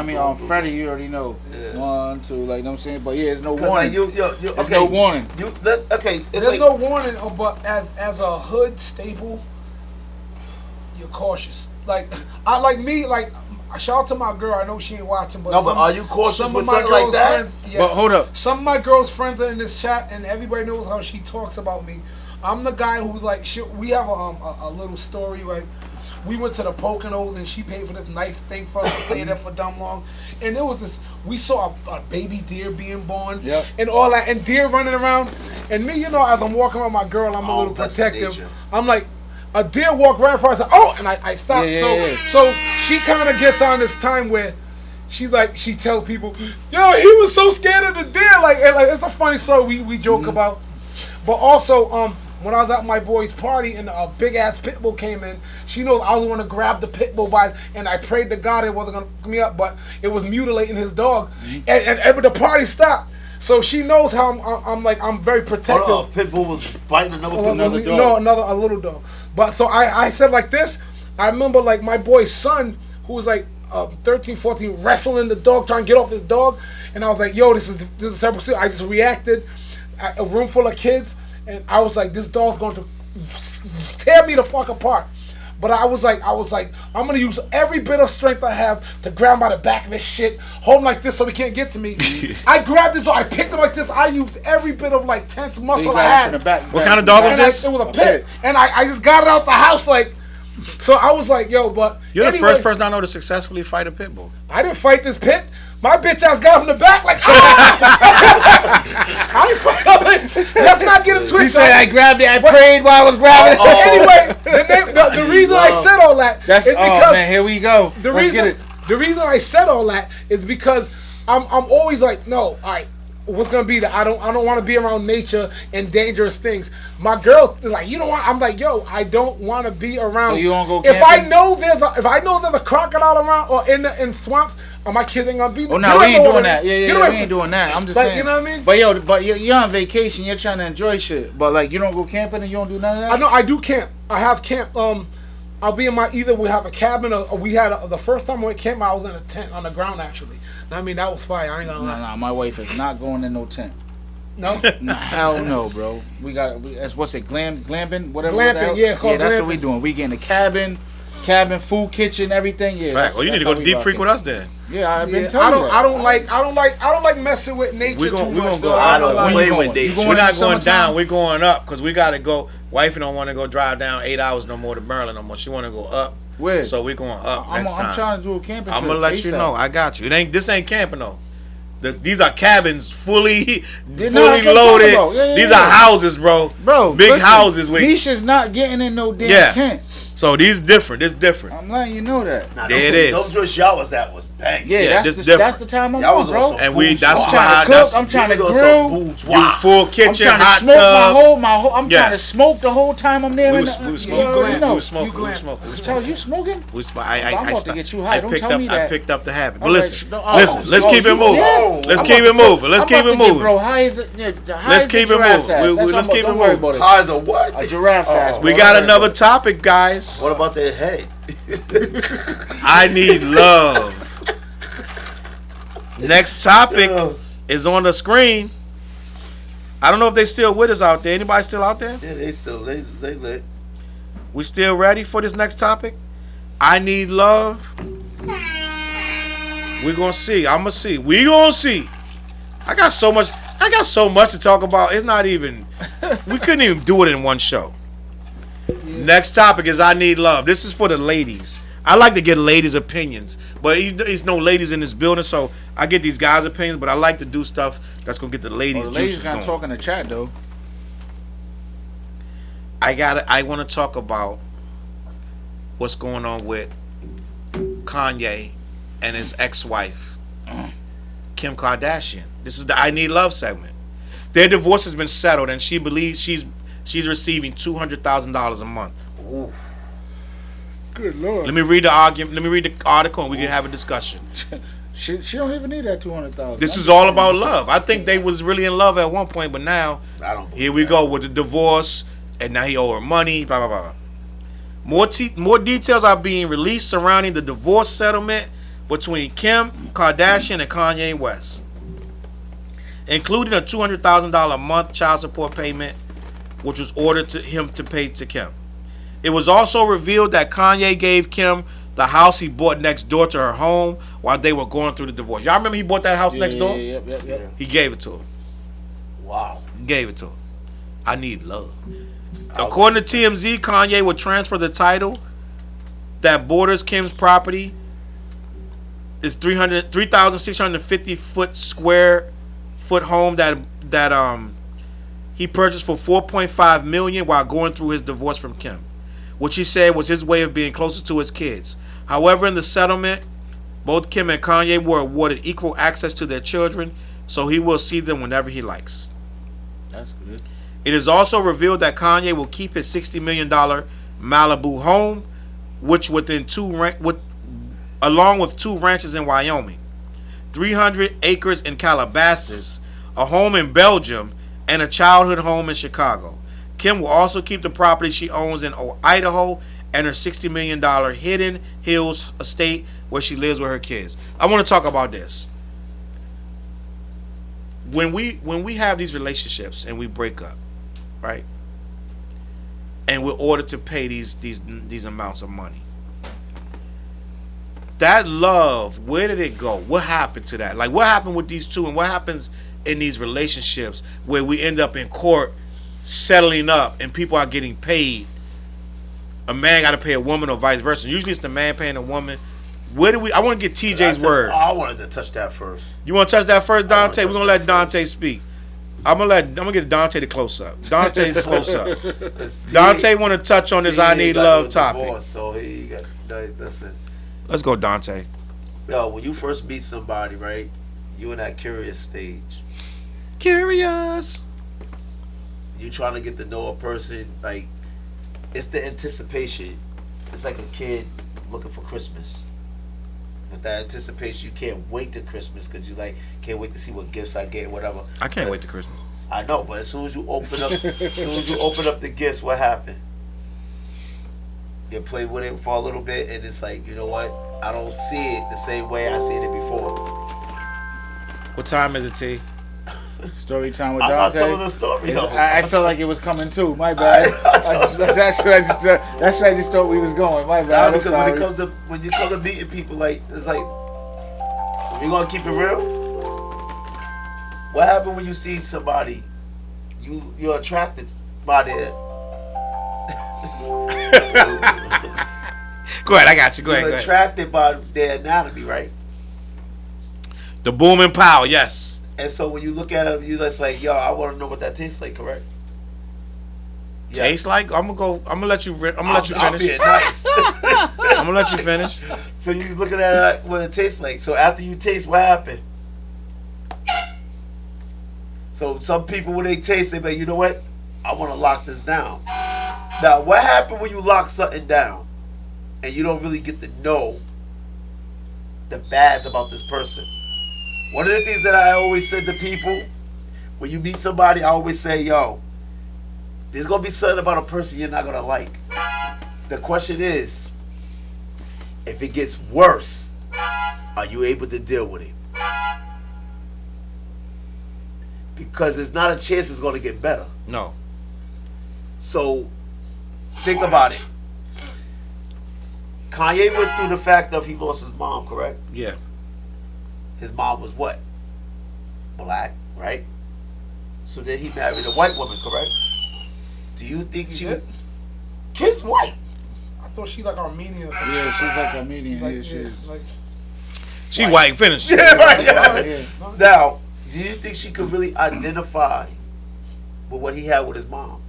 Freddy, you already know. Yeah. 1, 2, like you know what I'm saying? But yeah, there's no warning. Like there's no warning. There's no warning, but as a hood staple, you're cautious. Like shout out to my girl. I know she ain't watching, but but are you cautious some with of my something like girl's that? friends, yes, but hold up. Some of my girl's friends are in this chat, and everybody knows how she talks about me. I'm the guy who's like, we have a little story. Like, we went to the Poconos, and she paid for this nice thing for us to stay there for dumb long. And there was this, we saw a baby deer being born, and all that, and deer running around. And me, as I'm walking with my girl, I'm a little protective. I'm like, a deer walked right in front of us, and I stopped. So she kind of gets on this time where she's like, she tells people, yo, he was so scared of the deer. Like it's a funny story we joke about. But also, when I was at my boy's party and a big ass pit bull came in, she knows I was going to grab the pit bull and I prayed to God it wasn't going to pick me up, but it was mutilating his dog, and the party stopped. So she knows how I'm very protective. Oh, pit bull was biting another dog. No, a little dog. But so I said like this. I remember like my boy's son, who was like 13, 14, wrestling the dog, trying to get off his dog, and I was like, yo, this is terrible. I just reacted. A room full of kids, and I was like, this dog's going to tear me the fuck apart. But I was like, I'm gonna use every bit of strength I have to grab him by the back of his shit, hold him like this so he can't get to me. I grabbed his dog, I picked him like this. I used every bit of like tense muscle I had. What kind of dog was this? It was a pit, and I just got it out the house like. So I was like, yo, but you're the first person I know to successfully fight a pit bull. I didn't fight this pit. My bitch ass got from the back like, I didn't fight. Let's not get it twisted. He said I grabbed it. I prayed while I was grabbing it. Anyway, the reason I said all that is because man, here we go. The reason I said all that is because I'm always like, no, all right. What's gonna be that I don't want to be around nature and dangerous things. My girl is like, you don't want. I'm like, yo, I don't want to be around. So you won't go camping? If I know there's a crocodile around or in swamps, my kids ain't gonna be. Oh no, we ain't doing that. Yeah, we ain't doing that. I'm just saying. You know what I mean? But you're on vacation. You're trying to enjoy shit. But like, you don't go camping and you don't do none of that. I know I do camp. I have camp. I'll be in either we have a cabin or we had the first time we went camping, I was in a tent on the ground actually. I mean, that was fire. I ain't gonna lie. No, my wife is not going in no tent. No? Nah, hell no, bro. What's it, glamping? Whatever. Glamping, yeah, that's glamping. What we doing. We getting a cabin, food, kitchen, everything. Yeah. Fact. Well, you need to go deep freak with us then. Yeah, I've been telling you. I don't like messing with nature too much. We're gonna go. I don't play with nature. We're not going down. We're going up because we gotta go. Wifey don't want to go drive down 8 hours no more to Maryland no more. She want to go up. Where? So we're going up next time. I'm trying to do a camping trip. I'm gonna let you know. I got you. This ain't camping though. These are cabins fully loaded. Yeah, these are houses, bro. Big houses with. Nisha's not getting in no damn tent. So these different. It's different. I'm letting you know that. Nah, it is. Those joints y'all was at was bang. Yeah, that's the time I'm on, bro. And I'm trying to grill. You full kitchen, hot tub. I'm trying to smoke the whole time I'm there. We smoking. You smoking? I'm about to get you high. Don't tell me that. I picked up the habit. But listen. Let's keep it moving. Let's keep it moving. Bro, high is it? Let's keep it moving. Let's keep it moving. High as a what? A giraffe's ass. We got another topic, guys. What about their head? I need love. Next topic is on the screen. I don't know if they still with us out there. Anybody still out there? Yeah, they lit. We still ready for this next topic? I need love. We're gonna see. I'm gonna see. We gonna see. I got so much to talk about. It's not even. We couldn't even do it in one show. Next topic is I need love. This is for the ladies. I like to get ladies' opinions, but there's no ladies in this building, so I get these guys' opinions. But I like to do stuff that's gonna get the ladies' juices ladies going. not talking in the chat though. I want to talk about what's going on with Kanye and his ex-wife, Kim Kardashian. This is the I Need Love segment. Their divorce has been settled, and she believes she's receiving $200,000 a month. Ooh. Good Lord. Let me read the argument. Let me read the article, and we can have a discussion. She don't even need that 200,000. This is all about love. I think they was really in love at one point, but now I don't believe here we that. go with the divorce, and now he owe her money. Blah blah blah. More details are being released surrounding the divorce settlement between Kim Kardashian and Kanye West, including a $200,000 a month child support payment, which was ordered to him to pay to Kim. It was also revealed that Kanye gave Kim the house he bought next door to her home while they were going through the divorce. Y'all remember he bought that house next door? Yep. He gave it to her. Wow. He gave it to her. I need love. According to TMZ, Kanye would transfer the title that borders Kim's property. It's 3,650 square foot home that he purchased for $4.5 million while going through his divorce from Kim, which he said was his way of being closer to his kids. However, in the settlement, both Kim and Kanye were awarded equal access to their children, so he will see them whenever he likes. That's good. It is also revealed that Kanye will keep his $60 million Malibu home, which along with 2 ranches in Wyoming, 300 acres in Calabasas, a home in Belgium, and a childhood home in Chicago. Kim will also keep the property she owns in Idaho and her $60 million Hidden Hills estate where she lives with her kids. I want to talk about this. When we have these relationships and we break up, right? And we're ordered to pay these amounts of money. That love, where did it go? What happened to that? Like, what happened with these two, and what happens in these relationships where we end up in court settling up and people are getting paid? A man got to pay a woman or vice versa. Usually it's the man paying a woman. I want to get TJ's word. I wanted to touch that first. You want to touch that first, Dante? We're going to let Dante speak. I'm gonna get Dante to close up. Dante's close up. Dante want to touch on this I need love topic. Divorce, so he got, listen. Let's go, Dante. Yo, when you first meet somebody, right? You in that curious stage. Curious. You trying to get to know a person, like it's the anticipation. It's like a kid looking for Christmas. With that anticipation, you can't wait to Christmas because you like can't wait to see what gifts I get, whatever. I can't wait to Christmas. I know, but as soon as you open up, the gifts, what happened? You play with it for a little bit, and it's like, you know what? I don't see it the same way I seen it before. What time is it, T? Story time with I'm Dante. not telling the story. though. I felt like it was coming too. My bad. That's where I just thought we was going. My bad. Nah, because when you come to meeting people, like it's like, we gonna keep it real. What happened when you see somebody you're attracted by their? Go ahead, I got you. Go ahead. You're attracted by their anatomy, right? The boom and pow, yes. And so when you look at it, you just like, yo, I want to know what that tastes like, correct? Yes. Tastes like? I'm gonna let you finish. I'm being nice. I'm gonna let you finish. So you looking at it like what it tastes like. So after you taste, what happened? So some people, when they taste, they be like, you know what? I want to lock this down. Now, what happened when you lock something down and you don't really get to know the bads about this person? One of the things that I always said to people, when you meet somebody, I always say, yo, there's going to be something about a person you're not going to like. The question is, if it gets worse, are you able to deal with it? Because there's not a chance it's going to get better. No. So, think about it. Kanye went through the fact of he lost his mom, correct? Yeah. His mom was what? Black, right? So then he married a white woman, correct? Do you think she was... Kim's white. I thought she like Armenian or something. Yeah, she's like Armenian. Like, Yeah, she is. like, She white. Finish. Yeah, right. Yeah. Yeah. Now, do you think she could really identify with what he had with his mom?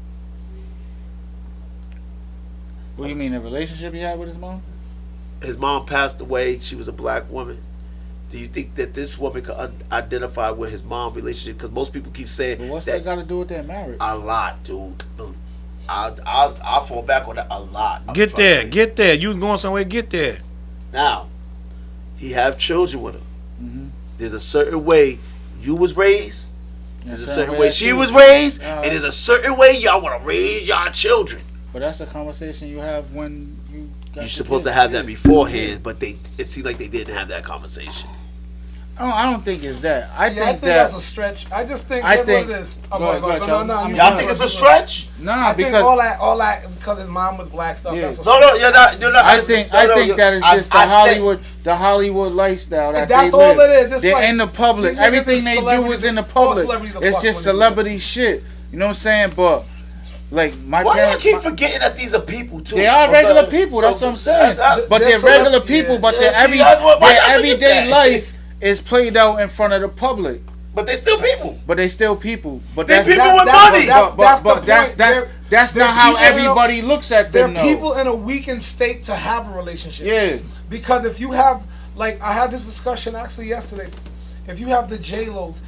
What do you mean, a relationship he had with his mom? His mom passed away. She was a black woman. Do you think that this woman could identify with his mom relationship? Because most people keep saying But what's that got to do with their marriage? a lot, dude. I'll fall back on that a lot. Get there. You was going somewhere, get there. Now, he have children with her. Mm-hmm. There's a certain way you was raised. There's a certain way she was was raised. And there's a certain way y'all want to raise y'all children. But that's a conversation you have when you got You're supposed to have that beforehand, but it seemed like they didn't have that conversation. I don't think it's that. I think that's a stretch. I just think that's what it is. Oh, go ahead. No, y'all think it's a stretch? Nah, I think because all that because his mom was black stuff. Yeah. That's a No, you're not. I think that is just the Hollywood lifestyle. That's all it is. It's They're like, in the public. Everything they do is in the public. It's just celebrity shit. You know what I'm saying? But like my Why parents, do y'all keep forgetting that these are people too? they are regular people. That's what I'm saying. But they're regular people. But their everyday life is played out in front of the public. But they still people. But they still people. But They that's people with money. That's not how everybody looks at them. They're people in a weakened state to have a relationship. Yeah. Because if you have, like, I had this discussion actually yesterday. If you have the J-Lo's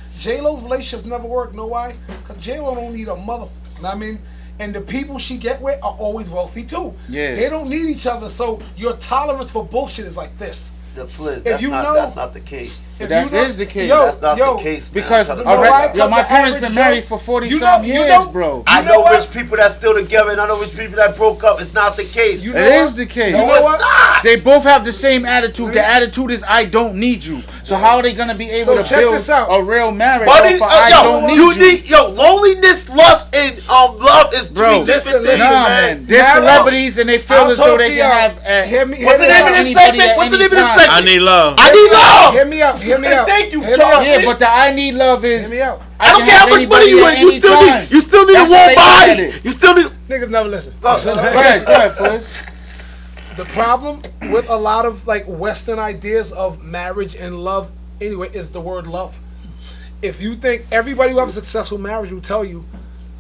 relationships never work. Know why? Because J-Lo don't need a motherfucker. You know what I mean? And the people she get with are always wealthy too. Yeah. They don't need each other. So your tolerance for bullshit is like this. The Flizz, That's not the case. That is the case. That's not the case, man. Because my parents been married for 40-some years, bro. I know rich people that's still together, and I know rich people that broke up. It's not the case. It is the case. No, it's not. They both have the same attitude. The attitude is, I don't need you. So how are they gonna be able to build a real marriage? I don't need you. Loneliness, lust, and love is three different things, man. They're celebrities, and they feel as though they can have. What's the name of this segment? I need love. I need love. Hear me out. Thank you, Charles. Yeah, but the I need love is. Hear me out. I don't care how much money you want. You still need a warm body. You still need. Niggas never listen. Go ahead, Flizz. The problem with a lot of like Western ideas of marriage and love, anyway, is the word love. If you think everybody who has a successful marriage will tell you,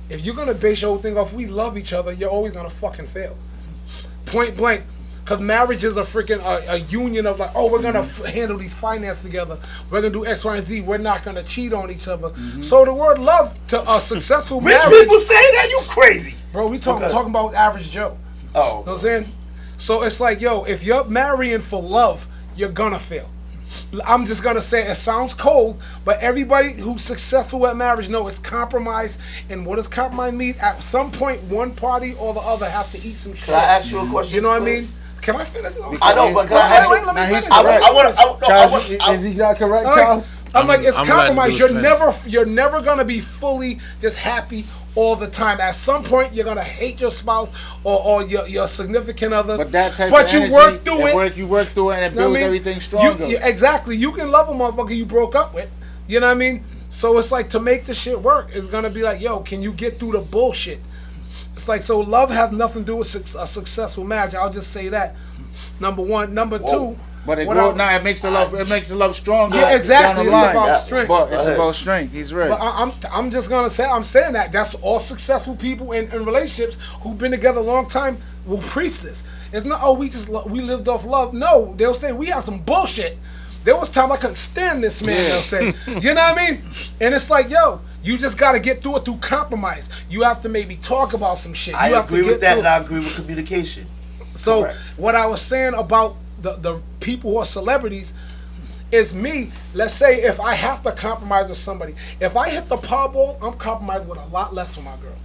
if you're gonna base your whole thing off we love each other, you're always gonna fucking fail. Point blank. Because marriage is a freaking a union of like, oh, we're gonna handle these finances together. We're gonna do X, Y, and Z. We're not gonna cheat on each other. So the word love to a successful marriage. Rich people say that, you crazy, bro. We talking about average Joe. Oh, you know what I'm saying? So it's like, yo, if you're marrying for love, you're gonna fail. I'm just gonna say it sounds cold, but everybody who's successful at marriage know it's compromise. And what does compromise mean? At some point, one party or the other have to eat some shit. Can I ask you a question? You know what I mean? Can I finish? I know, but can I ask you? Let me finish. Is he not correct, Charles? I'm like, it's compromise. You're never gonna be fully just happy all the time. At some point, you're gonna hate your spouse or your significant other. But that type of you energy, work through it. You work through it, and it builds everything stronger. Exactly. You can love a motherfucker you broke up with. You know what I mean? So it's like, to make the shit work, it's gonna be like, yo, can you get through the bullshit? It's like, so love has nothing to do with a successful marriage. I'll just say that. Number one. Number two. But it makes the love stronger. Yeah, exactly. It's about strength. But it's about strength. He's right. But I'm just gonna say, I'm saying that's all successful people in relationships who've been together a long time will preach this. It's not, oh, we lived off love. No, they'll say we have some bullshit. There was time I couldn't stand this man. They'll say, you know what I mean? And it's like, yo, you just got to get through it through compromise. You have to maybe talk about some shit. I agree with that, and I agree with communication. So Correct. What I was saying about the people who are celebrities is me. Let's say if I have to compromise with somebody, if I hit the Powerball, I'm compromising with a lot less with my girl.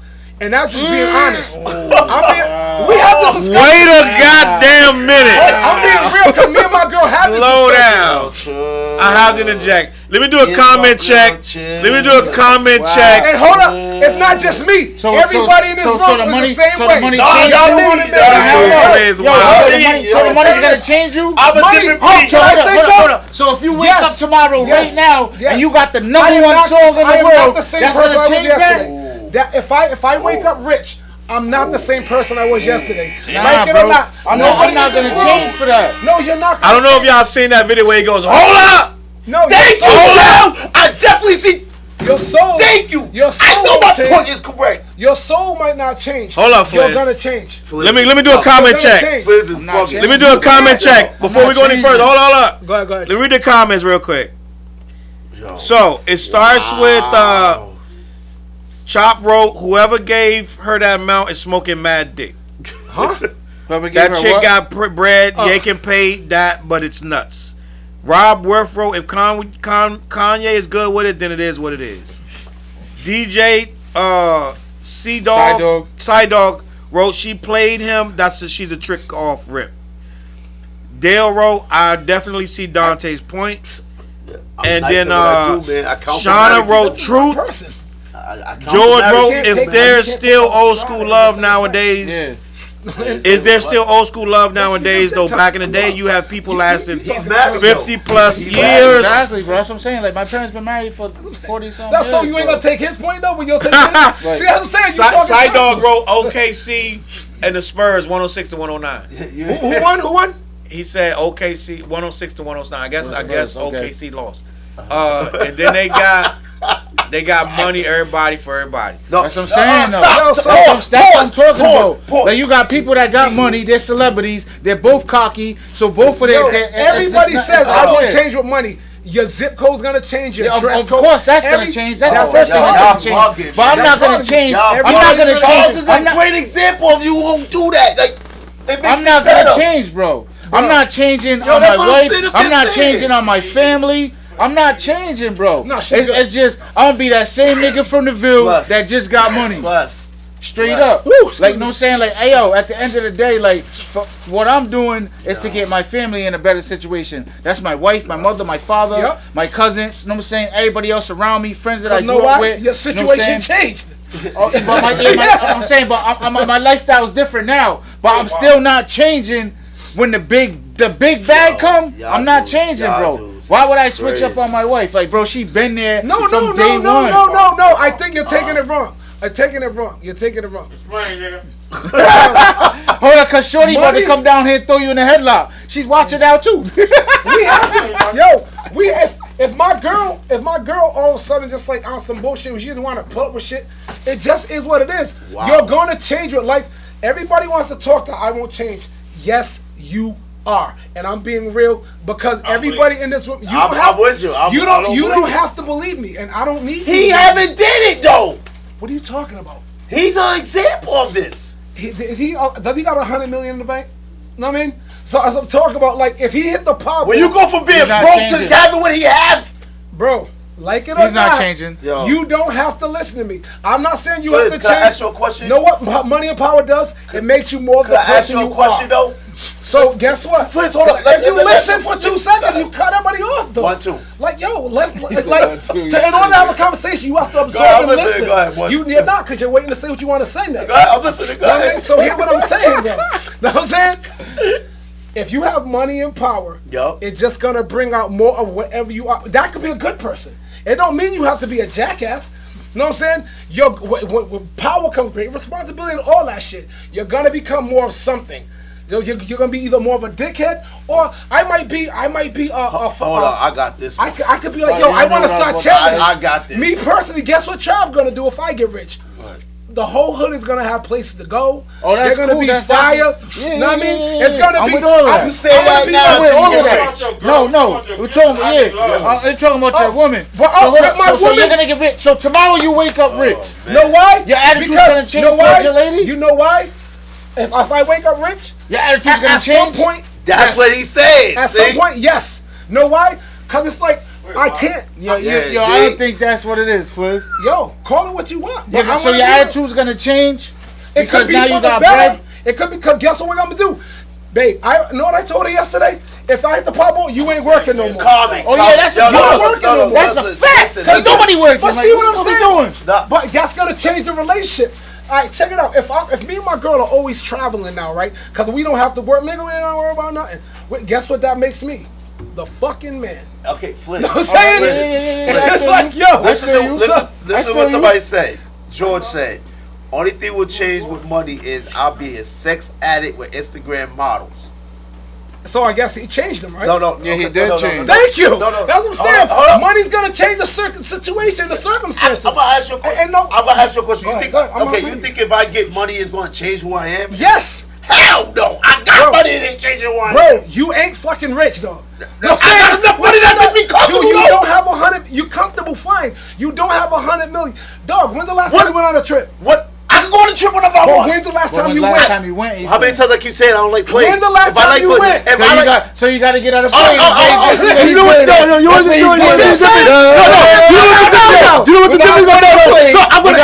And that's just being honest. We have this discussion. Wait a goddamn minute. I'm being real because me and my girl have this discussion. Slow down. I have to interject. Let me do a comment check. Let me do a comment check. And hold up, it's not just me. Everybody in this room is the same way. Y'all want to So the money's gonna change you? So if you wake up tomorrow right now and you got the number one song in the world, that's gonna change that? That if I wake up rich, I'm not the same person I was yesterday. Nah, bro. I'm not gonna change for that. No, you're not. I don't know if y'all seen that video where he goes, hold up. No, thank you, Joe. I definitely see. Your soul. Thank you. Your soul I know my change. point is correct. Your soul might not change. Hold up, You're Flizz. gonna change. Let me do a comment check. Flizz is I'm not bugging. changing. Let me do a comment check before we go any further. Hold up. Go ahead. Let me read the comments real quick. Yo. So it starts with Chop wrote, whoever gave her that amount is smoking mad dick. Huh? Whoever gave That her chick what? got bread, yanking paid that, but it's nuts. Rob Worth wrote, if Kanye is good with it, then it is what it is. DJ Side Dog wrote, she played him, she's a trick off rip. Dale wrote, I definitely see Dante's point. And then Shauna wrote, truth. George wrote, if there's still old school love nowadays. Yeah. Is there still old school love nowadays? Though back in the day, you have people lasting He's married, 50 plus years. Exactly, bro. That's what I'm saying. Like, my parents been married for 40 something That's years. so you ain't bro. gonna take his point though, but you'll take his. See what I'm saying? You talking Side Dog circles. wrote OKC and the Spurs 106 to 109. Who won? Who won? He said OKC 106 to 109. I guess okay. OKC lost. And then they got money, everybody for everybody. That's what I'm saying, though. Stop. That's what I'm talking about. Pause. Like, you got people that got money, they're celebrities, they're both cocky, so both of them. Everybody says I won't change with money. Your zip code's gonna change. Your dress Of code. course, that's gonna change. That's the first thing that's gonna change. But I'm not gonna change. I'm not gonna Charles change. is a great example of you won't do that. Like, it makes I'm not it better. gonna change, bro. I'm not changing on that's my what I'm wife. sitting up I'm there not saying. changing on my family. I'm not changing, bro. No, It's just I'm gonna be that same nigga from the Ville Plus. that just got money. Plus. Straight Plus. up. Like, you know what I'm saying? Like, hey, yo, at the end of the day, like, what I'm doing is to get my family in a better situation. That's my wife, my mother, my father, Yep. my cousins, you know what I'm saying? Everybody else around me, friends that I You know grew up why? with. Your you know what situation I'm saying? changed. Oh, but I'm saying, but my lifestyle is different now. But I'm still not changing when the big bag come. y'all I'm not dudes, changing, y'all bro. dudes Why would I switch up crazy. on my wife? Like, bro, she been there No. from day one. I think you're taking it wrong. You're taking it wrong. Hold on, cause Shorty about to Money- come down here and throw you in a headlock. She's watching out too. We have yo. If my girl all of a sudden just like on some bullshit, she doesn't want to put up with shit. It just is what it is. Wow. You're gonna change your life. Everybody wants to talk to I won't change. Yes, you are, and I'm being real because everybody in this room. You don't have. I'm with you. I You don't don't believe have to believe me, and I don't need. He you. haven't did it though. What are you talking about? He's an example of this. Does he got $100 million in the bank? Know what I mean? So as I'm talking about, like if he hit the Powerball, When you go from being He's not broke changing. to having what he have, bro, like it or He's not changing. Yo. You don't have to listen to me. I'm not saying you Flizz, have to can I change. ask you a question? You know what money and power does? It makes you more of Can the I ask person you a you question are. though? So guess what? Flizz, hold up. If you listen for 2 seconds, you cut everybody off though. 1, 2. Like yo, let's like one, two, in order to have a conversation, you have to absorb ahead, and I'm listening. listen. Go ahead, You're not because you're waiting to say what you want to say next. Go ahead, I'm listening. Go Know what I ahead. mean? So hear what I'm saying, bro. Know what I'm saying? If you have money and power, Yup. it's just gonna bring out more of whatever you are. That could be a good person. It don't mean you have to be a jackass. You know what I'm saying? When power comes great responsibility and all that shit. You're gonna become more of something. You're gonna be either more of a dickhead or I might be Hold on, I got this one. I could be like, yo, I want to start charity. I got this. Me personally, guess what Trav gonna do if I get rich? The whole hood is gonna have places to go. Oh, that's They're gonna cool. be That's fire. yeah, Know what I mean? yeah. It's gonna I'm be. with all of that. You say that now. I'm with all of Rich. that. No, we're talking. We're talking about your woman. but So hold with up. my So woman- you're gonna get rich. So tomorrow you wake up rich. You know why? Your attitude's Because- gonna change you know why? towards your lady? You know why? If I wake up rich, Your attitude's at gonna some change. point, That's yes. what he said. At see? some point, yes. Know why? Cause it's like I can't. Yo, Yeah, I see? don't think that's what it is, Flizz. Yo, call it what you want. Yeah, but I'm so gonna your do it. attitude's gonna change It because could be now for you the got better. bread. It could be because guess what we're gonna do, babe? I know what I told her yesterday. If I hit the Powerball, you ain't working no more. Call me. Oh yeah, that's a not plus. working no more. That's a listen, fact. listen, Cause listen. nobody working. But Like, see what I'm we saying? doing? Nah. But that's gonna change the relationship. All right, check it out. If me and my girl are always traveling now, right? Because we don't have to work, nigga, we don't worry about nothing. Guess what that makes me? The fucking man. Okay, Flizz. Know what I'm saying? Yeah. It's like, yo, Listen feel to you. listen I to feel what you. somebody said. George said, "Only thing will change with money is I'll be a sex addict with Instagram models." So I guess he changed them, right? No. Yeah, he did change. Thank you. No. That's what I'm saying. Hold up. Money's gonna change the situation, the circumstances. I'm gonna ask you a question. And no, I'm gonna ask you a question. You Go think? ahead, I'm Okay, not you ready. think if I get money, it's gonna change who I am? Yes, Hell no! I got money, it ain't changing who I am. bro. You ain't fucking rich, dog. I got enough money that makes me comfortable. Dude, you though. don't have 100. You comfortable, fine. You don't have 100 million, dog. When's the last time you went on a trip? What? I can go on a trip whenever I Bro, want. when's the last When time was you the last went? time you went? He How many said. times I keep saying I don't like planes? When's the last If I time like you planes- went? if So I you like- got, so you got to get out of Oh, plane. oh, oh, oh, You know what? No, you want to do it. You know what the difference? You know what the difference? No, I'm gonna.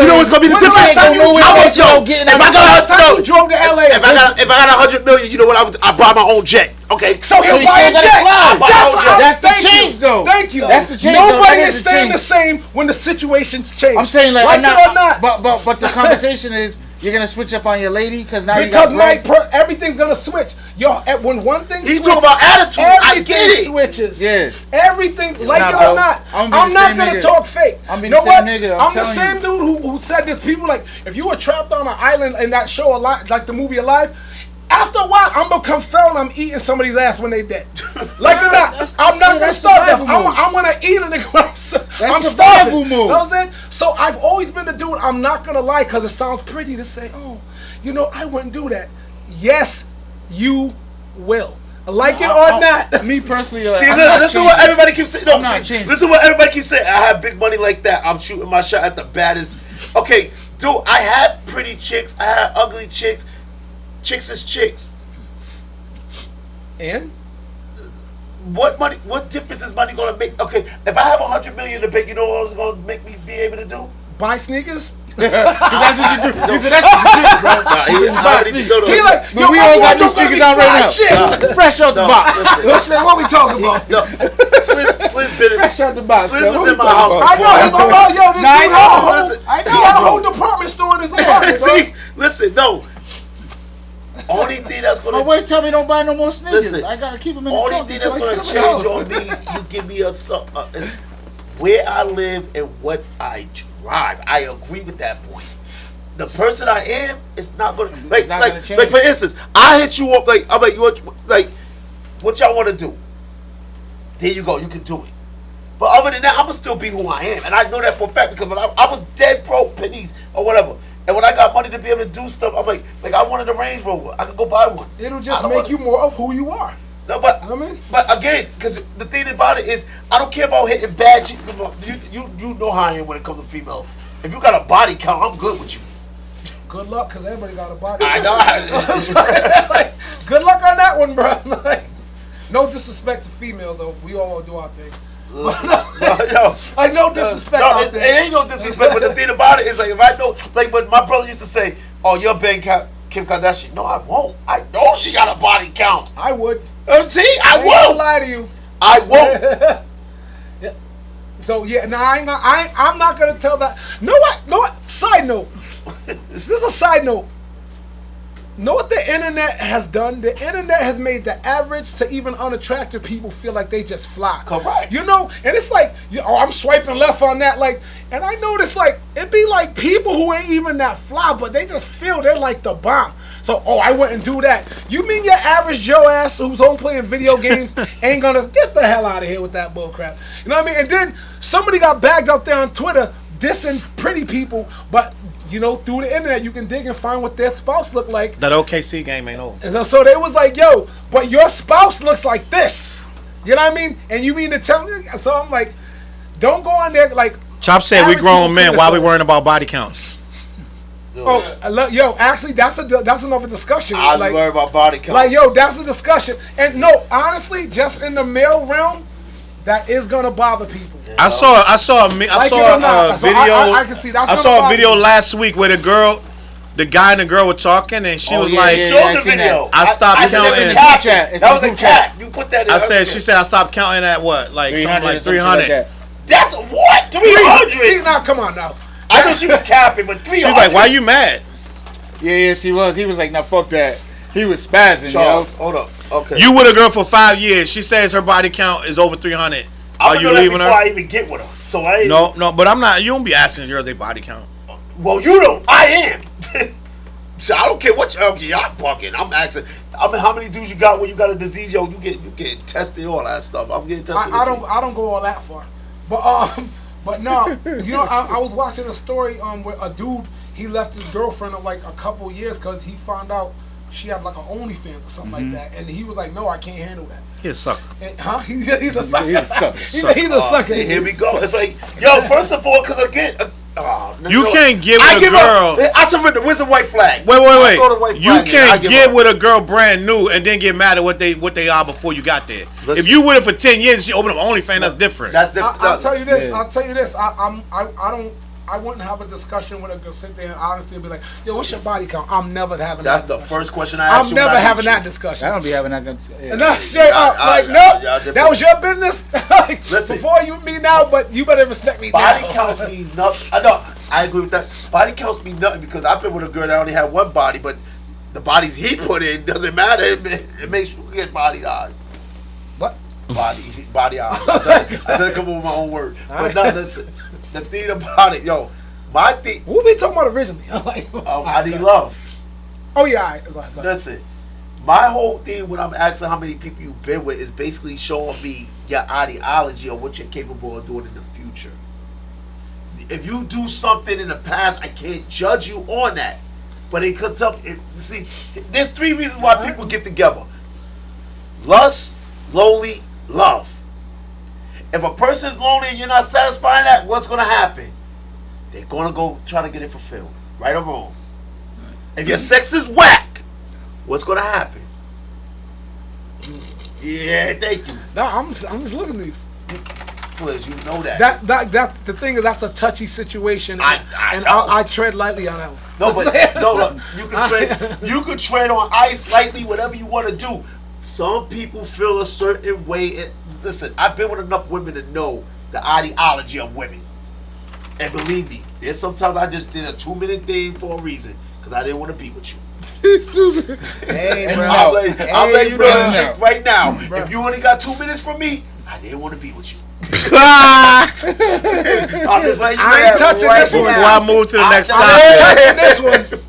You know what's gonna be the When's the last difference? time you drove? If I drove to LA. if I got 100 million, you know what? I buy my own jet. Okay. So he'll you buy a still gotta jet. fly. That's what I'm That's the thank change, you. though. Thank you. That's the change, though. Nobody That is is the staying the change. same when the situations change. I'm saying like, like I'm it not, or not. But the conversation is you're gonna switch up on your lady because now Because you got bread. everything's gonna switch. Yo, when one thing He switches, talking about attitude. I get everything it. switches. Yeah. Everything, like Nah, it bro. or not. I'm I'm gonna be the not same gonna nigga. talk fake. I'm be You the know same what? nigga, I'm the telling same dude who said this. People like, if you were trapped on an island in that show, like the movie Alive, after a while, I'm gonna come feral and I'm eating somebody's ass when they dead. Like it or not, I'm not gonna that's start that. survival mode. I'm gonna eat a nigga when I'm That's starving. survival You mode. know what I'm saying? So I've always been the dude, I'm not gonna lie, because it sounds pretty to say, oh, you know, I wouldn't do that. Yes, you will. Like it or not. Me personally, See, I'm not this is changing. what everybody keeps saying. No, I'm not see, changing. this is what everybody keeps saying. I have big money like that. I'm shooting my shot at the baddest. Okay, dude, I had pretty chicks. I had ugly chicks. Chicks is chicks. And What money? What difference is money gonna make? Okay, if I have 100 million to bank, you know what it's gonna make me be able to do? buy sneakers. That's what you do. He said, that's what you do, bro. Nah, He said, you buy sneakers. He like, But we all got new sneakers out right now. Shit. Fresh out the box. Listen, what we talking about? No, Flizz been Fresh out the box. Flizz son. was What in we my talking house. about? I know his own. Yo, this Nah, I dude know. had a whole. Listen, I know, He had a bro. whole department store in his apartment. bro. See, listen, no. Only thing that's gonna Oh, wait, tell me don't buy no more sneakers. Listen, I gotta keep them in the only trunk. thing that's until I gonna get them in change the house. on me, you give me is where I live and what I drive. I agree with that point. The person I am is not gonna like not like gonna change. like for instance, I hit you up like I'm like you like what y'all want to do. There you go, you can do it. But other than that, I'm gonna still be who I am, and I know that for a fact because when I was dead broke, pennies or whatever. And when I got money to be able to do stuff, I'm like I wanted a Range Rover. I could go buy one. It'll I just don't make wanna- you more of who you are. No, but I mean? but again, because the thing about it is, I don't care about hitting bad chicks. You know how I am when it comes to females. If you got a body count, I'm good with you. Good luck, cause everybody got a body. I know. Like, good luck on that one, bro. Like, no disrespect to female though. We all do our thing. Yo, Like no disrespect no, out it there. ain't no disrespect. But the thing about it is, like, if I know, like, but my brother used to say, "Oh, you're Ben Kim Kardashian." No, I won't. I know she got a body count. I would. See, I ain't gonna won't. lie to you. I won't. So yeah, no, I'm not gonna tell that. Know what? Side note. This is a side note. Know what the internet has done? The internet has made the average to even unattractive people feel like they just fly. Correct. You know, and it's like, I'm swiping left on that, like, and I notice like it be like people who ain't even that fly, but they just feel they're like the bomb. So, I wouldn't do that. You mean your average Joe ass who's home playing video games ain't gonna get the hell out of here with that bull crap? You know what I mean? And then somebody got bagged up there on Twitter dissing pretty people, but you know, through the internet you can dig and find what their spouse look like. That OKC game ain't over. And so they was like, yo, but your spouse looks like this. You know what I mean? And you mean to tell me? So I'm like, don't go on there like. Chop said we average grown people men. feel Why this we way. worrying about body counts? Yo, actually, that's another discussion. I like, worry about body count. like, yo, that's a discussion. And no, honestly, just in the male realm, that is gonna bother people. I saw Like it or not. a So video. I can see that's I gonna saw a bother video you. last week where the guy and the girl were talking, and she Oh, was yeah, like, yeah, Show yeah, I the seen video. that. I stopped said counting. that's a It's cap. in the group chat. It's That in was the a group chat. cap. You put that in. I said, everything. she said I stopped counting at what, like something 300 or like some shit 300. that. That's what See, 300. now come on now. I know she was capping, but 300. She was like, "Why you mad? Yeah, she was. He was like, "Nah, fuck that." He was spazzing, Charles, yo. hold up. Okay. You with a girl for 5 years. She says her body count is over 300. Are you leaving before her? I even get with her? So I ain't. No, but I'm not. You don't be asking girls their body count. Well, you don't. I am. So I don't care what. Okay, I'm bugging. I'm asking. I mean, how many dudes you got when you got a disease? Yo, you get tested, all that stuff. I'm getting tested. I don't go all that far, but no, you know, I was watching a story where a dude, he left his girlfriend of like a couple years because he found out she had like an OnlyFans or something like that, and he was like, no, I can't handle that. He's a sucker. Huh? He's a sucker. He's a He's a sucker. See, here we go. It's like, yo, first of all, because again, you can't get with a girl. I surrender. Where's the white flag? Wait. You can't get with a girl brand new and then get mad at what they are before you got there. Listen, if you with it for 10 years and she open up OnlyFans, that's different. That's different. I'll tell you this. I'll tell you this. I wouldn't have a discussion with a girl, sit there and honestly be like, yo, what's your body count? I'm never having that discussion. That's the first question I asked you. I'm never having that discussion. I don't be having that discussion. No, straight up. Like, no, that was your business. Like, listen, before you me now, but you better respect me body now. counts means nothing. I know. I agree with that. Body counts mean nothing because I've been with a girl that only had one body, but the bodies he put in doesn't matter. It makes you get body odds. What? Body odds. I try to come up with my own word. But no, listen. The thing about it, yo, my thing. What were we talking about originally? Like, I need love. Oh yeah, all right. Go ahead. Listen, my whole thing when I'm asking how many people you've been with is basically showing me your ideology or what you're capable of doing in the future. If you do something in the past, I can't judge you on that. But it could tell. See, there's 3 reasons why people get together: lust, lonely, love. If a person's lonely and you're not satisfying that, what's gonna happen? They're gonna go try to get it fulfilled, right or wrong. If your sex is whack, what's gonna happen? Yeah, thank you. No, I'm just listening to you. Flizz, you know that. That's the thing is that's a touchy situation, and know. I tread lightly on that one. No, but no, look, you can tread on ice lightly, whatever you want to do. Some people feel a certain way. And listen, I've been with enough women to know the ideology of women. And believe me, there's sometimes I just did a 2-minute thing for a reason because I didn't want to be with you. Hey, bro. I'll let you know that shit right now. Bro. If you only got 2 minutes from me, I didn't want to be with you. Ah! I'm just letting you know I ain't that touching right this one. Before now. I move to the next I'm topic. touching this one.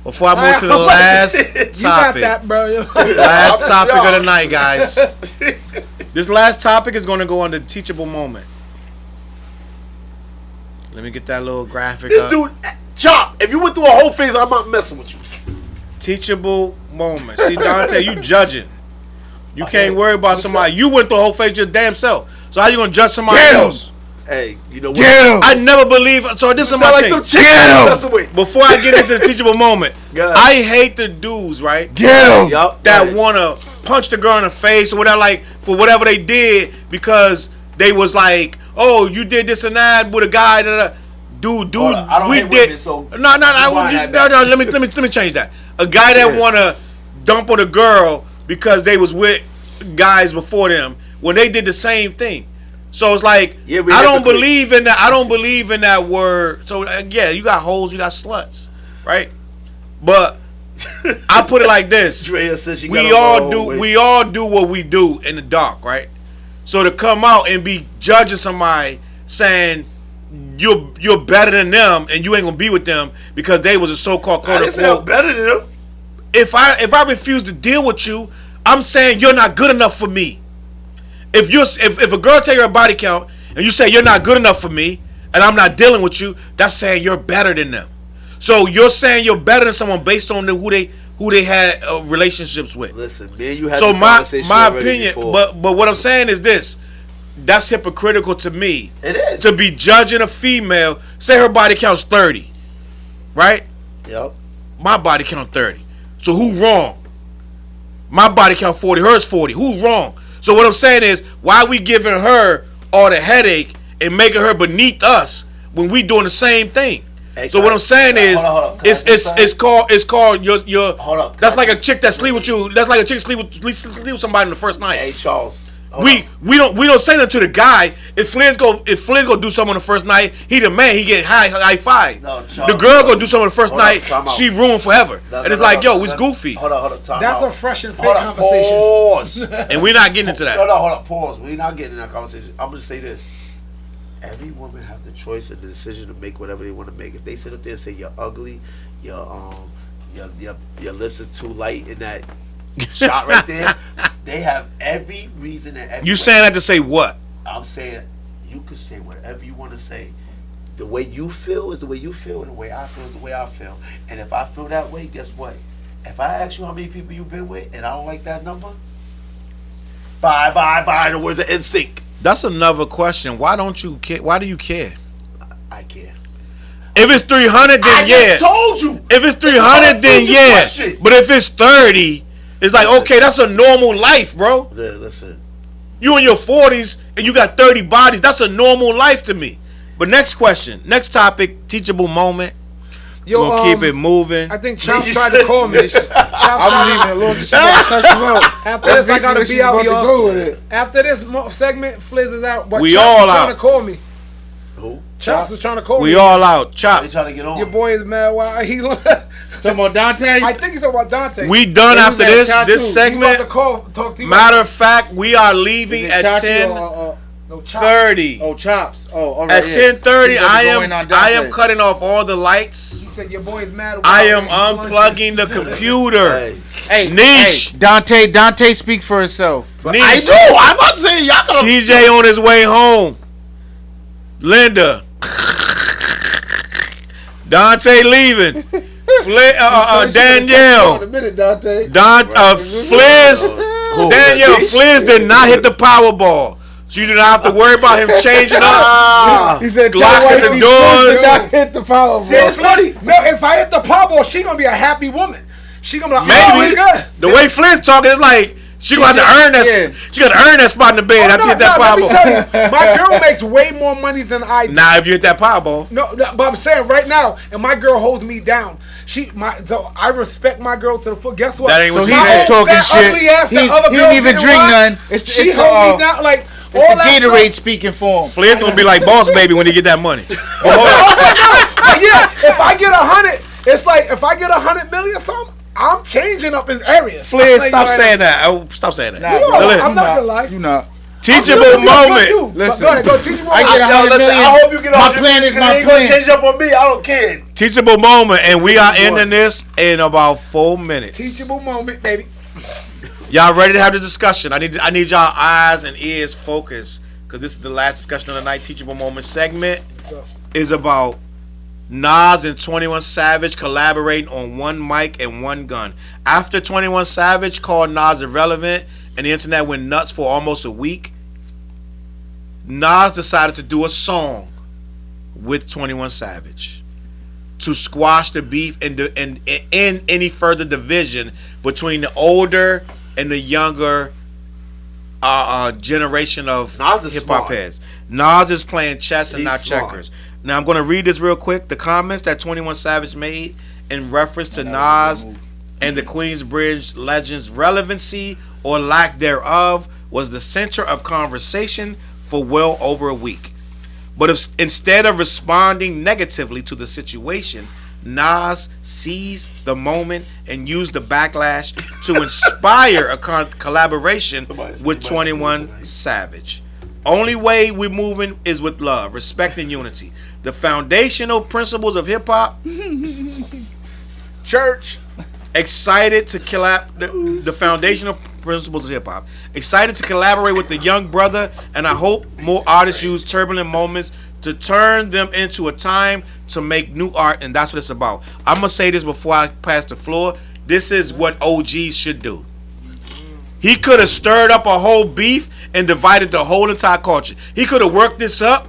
Before I move to the last You got topic. that, bro. Last topic of the night, guys. This last topic is going to go on the teachable moment. Let me get that little graphic This up. dude, Chop, if you went through a whole phase, I'm not messing with you. Teachable moment. See, Dante, you judging. You can't worry about somebody. You went through a whole phase your damn self. So how you going to judge somebody else? Hey, you know what? I never believe. So this is my like thing. them chicks I'm messing with. Before I get into the teachable moment, Go ahead. I hate the dudes, right? Yup. That want to punch the girl in the face or whatever, like for whatever they did because they was like, oh, you did this and that with a guy. Dude, I don't we hate did. women, so No. Let me change that. A guy that want to dump on a girl because they was with guys before them when they did the same thing. So it's like I don't believe in that. I don't believe in that word. So yeah, you got hoes, you got sluts, right? But I put it like this: Drea says she we all do what we do in the dark, right? So to come out and be judging somebody saying you're better than them and you ain't gonna be with them because they was a so-called quote unquote better than them. If I refuse to deal with you, I'm saying you're not good enough for me. If a girl take her body count and you say you're not good enough for me and I'm not dealing with you, that's saying you're better than them. So you're saying you're better than someone based on who they had relationships with. Listen, man, you had so this conversation my already opinion, before. but what I'm saying is this: that's hypocritical to me. It is to be judging a female. Say her body count's 30, right? Yep. My body count 30. So who wrong? My body count 40. Hers 40. Who wrong? So what I'm saying is, why are we giving her all the headache and making her beneath us when we doing the same thing? Hey, so what I'm saying is, hold on. it's called your. Hold up. That's like a chick that sleep with you. That's like a chick sleep with somebody in the first night. Hey, Charles. We don't say that to the guy. If Flizz go do something on the first night, he the man. He get high five. No, Charles, the girl go do something on the first night. time out. She ruined forever. And it's like, yo, it's goofy. Hold on. Time That's out. a fresh and fit Hold on, conversation. Pause. And we're not getting into that. No, hold up. Pause. We're not getting in that conversation. I'm gonna say this. Every woman have the choice and the decision to make whatever they want to make. If they sit up there and say you're ugly, your lips are too light in that, shot right there. They have every reason and every. You saying that to say what? I'm saying you could say whatever you want to say. The way you feel is the way you feel, and the way I feel is the way I feel. And if I feel that way, guess what? If I ask you how many people you've been with, and I don't like that number, bye. The words of NSYNC. That's another question. Why don't you care? Why do you care? I care. If it's 300, then I yeah. just told you. If it's 300, then yeah. Question. But if it's 30, it's like, okay, that's a normal life, bro. Yeah, listen. You in your 40s and you got 30 bodies. That's a normal life to me. But next question, next topic, teachable moment. Yo, We're gonna keep it moving. I think Chops tried to call me. I'm leaving it alone. She about to touch you out. After this, I gotta be out, y'all. Go with it. After this segment, Flizz is out. But We Chops all is trying out. to call me. Who? Chops is trying to call me. We all out. Chop. They trying to get on. Your boy is mad. Why he? Talking about Dante? I think he's talking about Dante. We done He after was at this Tattoo. He about to segment. talk to you. Matter of fact, we are leaving Is it at Chachi 10:30. Oh, Chops. Oh, all right. At 10:30, He I going on am Dante. cutting off all the lights. He said your boy is mad. I am unplugging the computer. Hey, Hey, Niche. hey, Dante speaks for himself. Niche. I know. I'm about to say y'all gonna. TJ on his way home. Linda. Dante leaving. Danielle. Dante. Flizz. Who? Danielle. Niche? Flizz did not hit the Powerball. So you do not have to worry about him changing up. He said, Locking the doors. did not hit the power. See, it's funny. No, if I hit the Powerball, she gonna be a happy woman. She gonna be like, Maybe. oh, good. The way Flizz talking is like she gonna have to earn that. Yeah. She got to earn that spot in the bed. After you hit that let me Powerball. tell you, my girl makes way more money than I do. Now if you hit that Powerball. No, but I'm saying right now, and my girl holds me down. So I respect my girl to the full. Guess what? That ain't So what he's you just said. talking That shit. ugly ass, He the other didn't girls even didn't drink want. none. She hold me down like all It's the that Gatorade stuff. speaking for him. Flizz gonna be like Boss Baby when he get that money. But hold on. But yeah, if I get 100, it's like if I get 100 million or something, I'm changing up his areas. Flizz, stop saying that. Oh, stop saying that. Nah, You bro, know, I'm not gonna lie. You not. Teachable moment. Listen, Go ahead, go teachable I get moment. 100 listen, million. I hope you get My 100 plan is million, my they ain't gonna plan. change up on me. I don't care. Teachable moment, and we are ending this in about 4 minutes. Teachable moment, baby. Y'all ready to have the discussion? I need y'all eyes and ears focused because this is the last discussion of the night. Teachable moment segment is about Nas and 21 Savage collaborating on one mic and one gun. After 21 Savage called Nas irrelevant and the internet went nuts for almost a week, Nas decided to do a song with 21 Savage to squash the beef and end any further division between the older and the younger generation of Nas is hip hop smart. heads. Nas is playing chess and He's not smart. checkers. Now I'm gonna read this real quick. The comments that 21 Savage made in reference to Nas and the Queensbridge Legends' relevancy or lack thereof was the center of conversation for well over a week. But instead of responding negatively to the situation, Nas seized the moment and used the backlash to inspire a collaboration with 21 Savage. Only way we're moving is with love, respect, and unity. The foundational principles of hip hop. Church. Excited to the foundational principles of hip hop. Excited to collaborate with the young brother, and I hope more artists use turbulent moments to turn them into a time to make new art, and that's what it's about. I'm gonna say this before I pass the floor. This is what OGs should do. He could have stirred up a whole beef and divided the whole entire culture. He could have worked this up.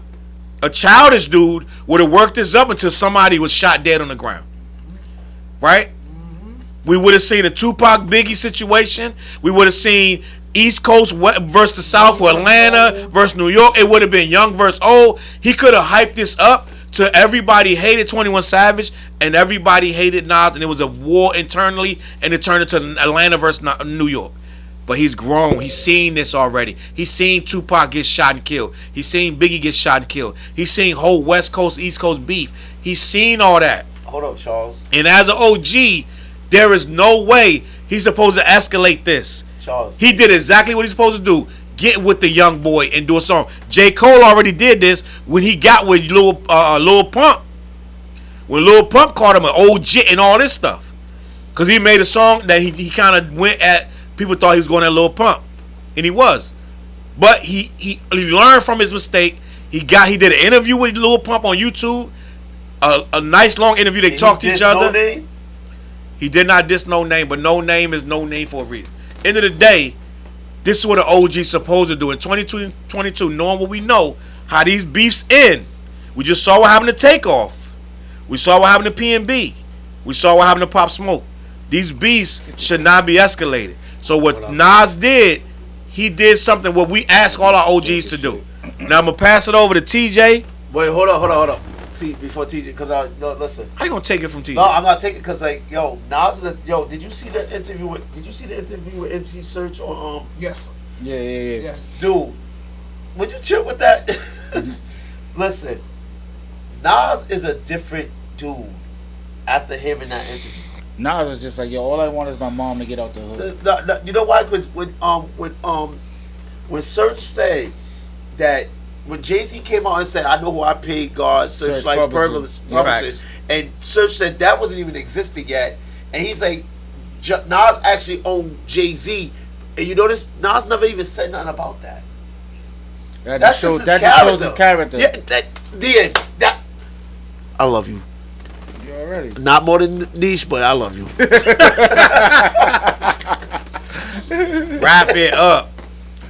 A childish dude would have worked this up until somebody was shot dead on the ground. Right? We would have seen a Tupac Biggie situation. We would have seen East Coast versus the South, or Atlanta versus New York. It would have been young versus old. He could have hyped this up to everybody hated 21 Savage and everybody hated Nas, and it was a war internally, and it turned into Atlanta versus New York. But he's grown. He's seen this already. He's seen Tupac get shot and killed. He's seen Biggie get shot and killed. He's seen whole West Coast, East Coast beef. He's seen all that. Hold up, Charles. And as an OG, there is no way he's supposed to escalate this. Charles. He did exactly what he's supposed to do. Get with the young boy and do a song. J. Cole already did this when he got with Lil Pump. When Lil Pump called him an OG and all this stuff. Because he made a song that he kind of went at people thought he was going at Lil Pump, and he was. But he learned from his mistake. He did an interview with Lil Pump on YouTube, a nice long interview. They talked to each other. No He did not diss No Name, but No Name is No Name for a reason. End of the day, this is what an OG's supposed to do. In 2022, knowing what we know, how these beefs end. We just saw what happened to Takeoff. We saw what happened to PNB. We saw what happened to Pop Smoke. These beefs should not be escalated. So what Nas did, he did something what we ask all our OGs to do. Now I'm going to pass it over to TJ. Wait, hold on. Before TJ, because listen. How you going to take it from TJ? No, I'm not taking it because Nas is did you see the interview with MC Search on Yes. Yeah. Yes. Dude, would you chill with that? Listen, Nas is a different dude after hearing that interview. Nas was just like, yo, all I want is my mom to get out the hood. You know why? Because when Search said that, when Jay-Z came out and said, I know who I paid God, Search like publishers. publishers, and Search said that wasn't even existing yet, and he's like, Nas actually owned Jay-Z, and you notice Nas never even said nothing about that. That just shows his character. Yeah, that I love you. You already. Not more than Niche, but I love you. Wrap it up.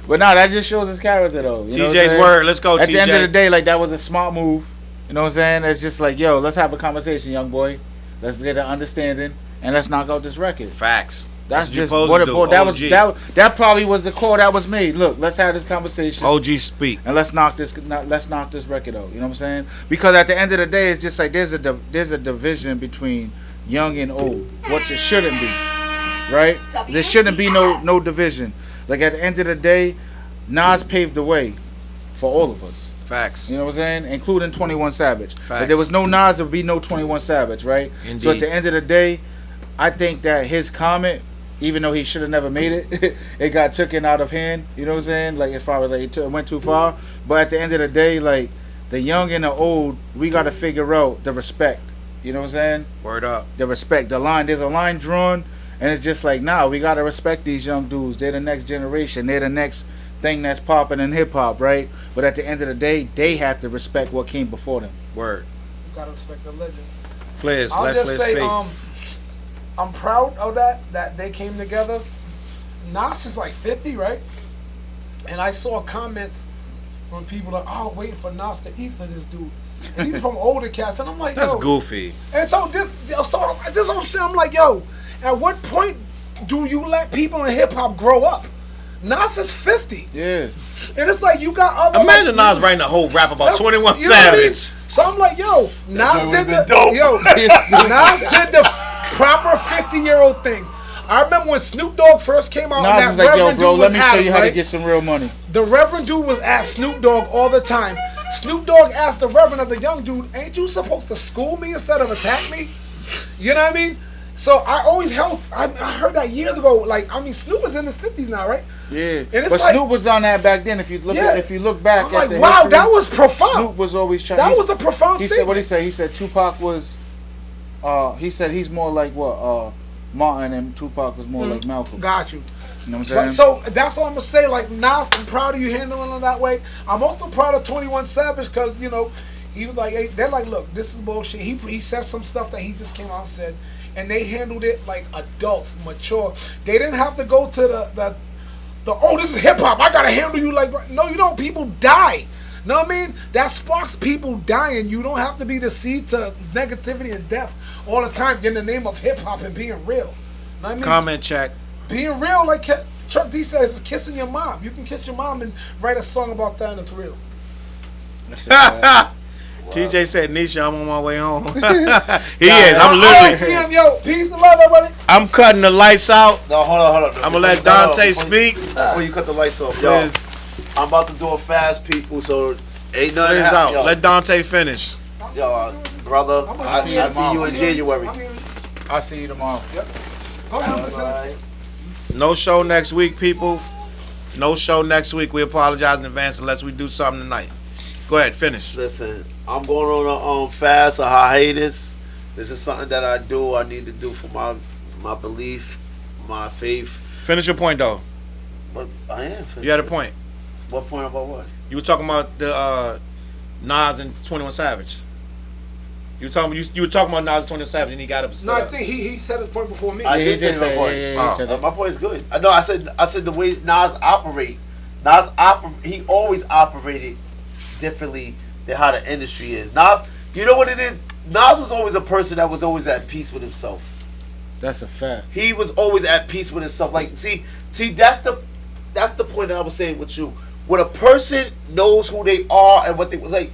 But no, that just shows his character, though. You know what I'm TJ's saying? word. Let's go, TJ. At the end of the day, like, that was a smart move. You know what I'm saying? It's just like, yo, let's have a conversation, young boy. Let's get an understanding, and let's knock out this record. Facts. That's what just supposed what to it do. boiled. OG. That probably was the call that was made. Look, let's have this conversation. OG speak. And let's knock this record out. You know what I'm saying? Because at the end of the day, it's just like there's a division between young and old, which it shouldn't be, right? There shouldn't be no division. Like at the end of the day, Nas paved the way for all of us. Facts. You know what I'm saying? Including 21 Savage. Facts. If there was no Nas, there would be no 21 Savage, right? Indeed. So at the end of the day, I think that his comment, even though he should have never made it, it got taken out of hand. You know what I'm saying? Like as far as like it went too far. But at the end of the day, like the young and the old, we got to figure out the respect. You know what I'm saying? Word up. The respect, the line. There's a line drawn, and it's just like, nah, we got to respect these young dudes. They're the next generation. They're the next thing that's popping in hip hop, right? But at the end of the day, they have to respect what came before them. Word. You gotta respect the legend. Flizz, I'll let just Flizz say, speak. I'm proud of that they came together. Nas is like 50, right? And I saw comments from people like, oh, waiting for Nas to eat for this dude. And he's from older cats, and I'm like, That's yo. goofy. And so this is what I'm saying. I'm like, yo, at what point do you let people in hip hop grow up? Nas is 50. Yeah. And it's like you got other. Imagine like, Nas writing a whole rap about that's- 21 you know what I mean? Savage. So I'm like, yo, Nas did the dope. Nas did the proper 50-year-old thing. I remember when Snoop Dogg first came out, Nas and is that like, yo, Reverend bro, dude let was me show at you him, how to right? get some real money. The Reverend dude was at Snoop Dogg all the time. Snoop Dogg asked the Reverend of the young dude, ain't you supposed to school me instead of attack me? You know what I mean? So I always I heard that years ago. Like, I mean, Snoop is in his 50s now, right? Yeah. And it's But like- Snoop was on that back then. If you look back I'm at like, the wow, history, that was profound. Snoop was always trying. That was a profound He statement. said, what he said? He said Tupac was. He said he's more like what Martin, and Tupac was more like Malcolm. Got you. You know what I'm saying? But so that's all I'm gonna say. Like, Nas, I'm proud of you handling it that way. I'm also proud of 21 Savage because he was like, hey, they're like, look, this is bullshit. He said some stuff that he just came out and said, and they handled it like adults, mature. They didn't have to go to the oh, this is hip hop. I gotta handle you like, no, you don't. People die. Know what I mean? That sparks people dying. You don't have to be the seed to negativity and death all the time in the name of hip hop and being real. Know what I mean? Comment check. Being real, like Chuck D says, is kissing your mom. You can kiss your mom and write a song about that, and it's real. TJ said, Nisha, I'm on my way home. He is. I I'm literally. see him, yo. Peace and love, everybody. I'm cutting the lights out. No, hold on. I'm gonna let Dante speak. Before you cut the lights off, yo. I'm about to do it fast, people, so ain't nothing Flizz out. yo. Let Dante finish. Yo, brother, I see you in January. I'll see you tomorrow. Yep. Go ahead. Alright. No show next week, people. No show next week. We apologize in advance unless we do something tonight. Go ahead, finish. Listen, I'm going on a fast, a hiatus. This is something that I need to do for my belief, my faith. Finish your point though. But I am. You had a point. What point about what? You were talking about the Nas and 21 Savage. You were talking about Nas and 21 Savage, and he got up. No, I think he said his point before me. I did say my point. My point is good. No, I said the way Nas he always operated differently than how the industry is. Nas, you know what it is? Nas was always a person that was always at peace with himself. That's a fact. He was always at peace with himself. Like, see, that's the point that I was saying with you. When a person knows who they are and what they was like,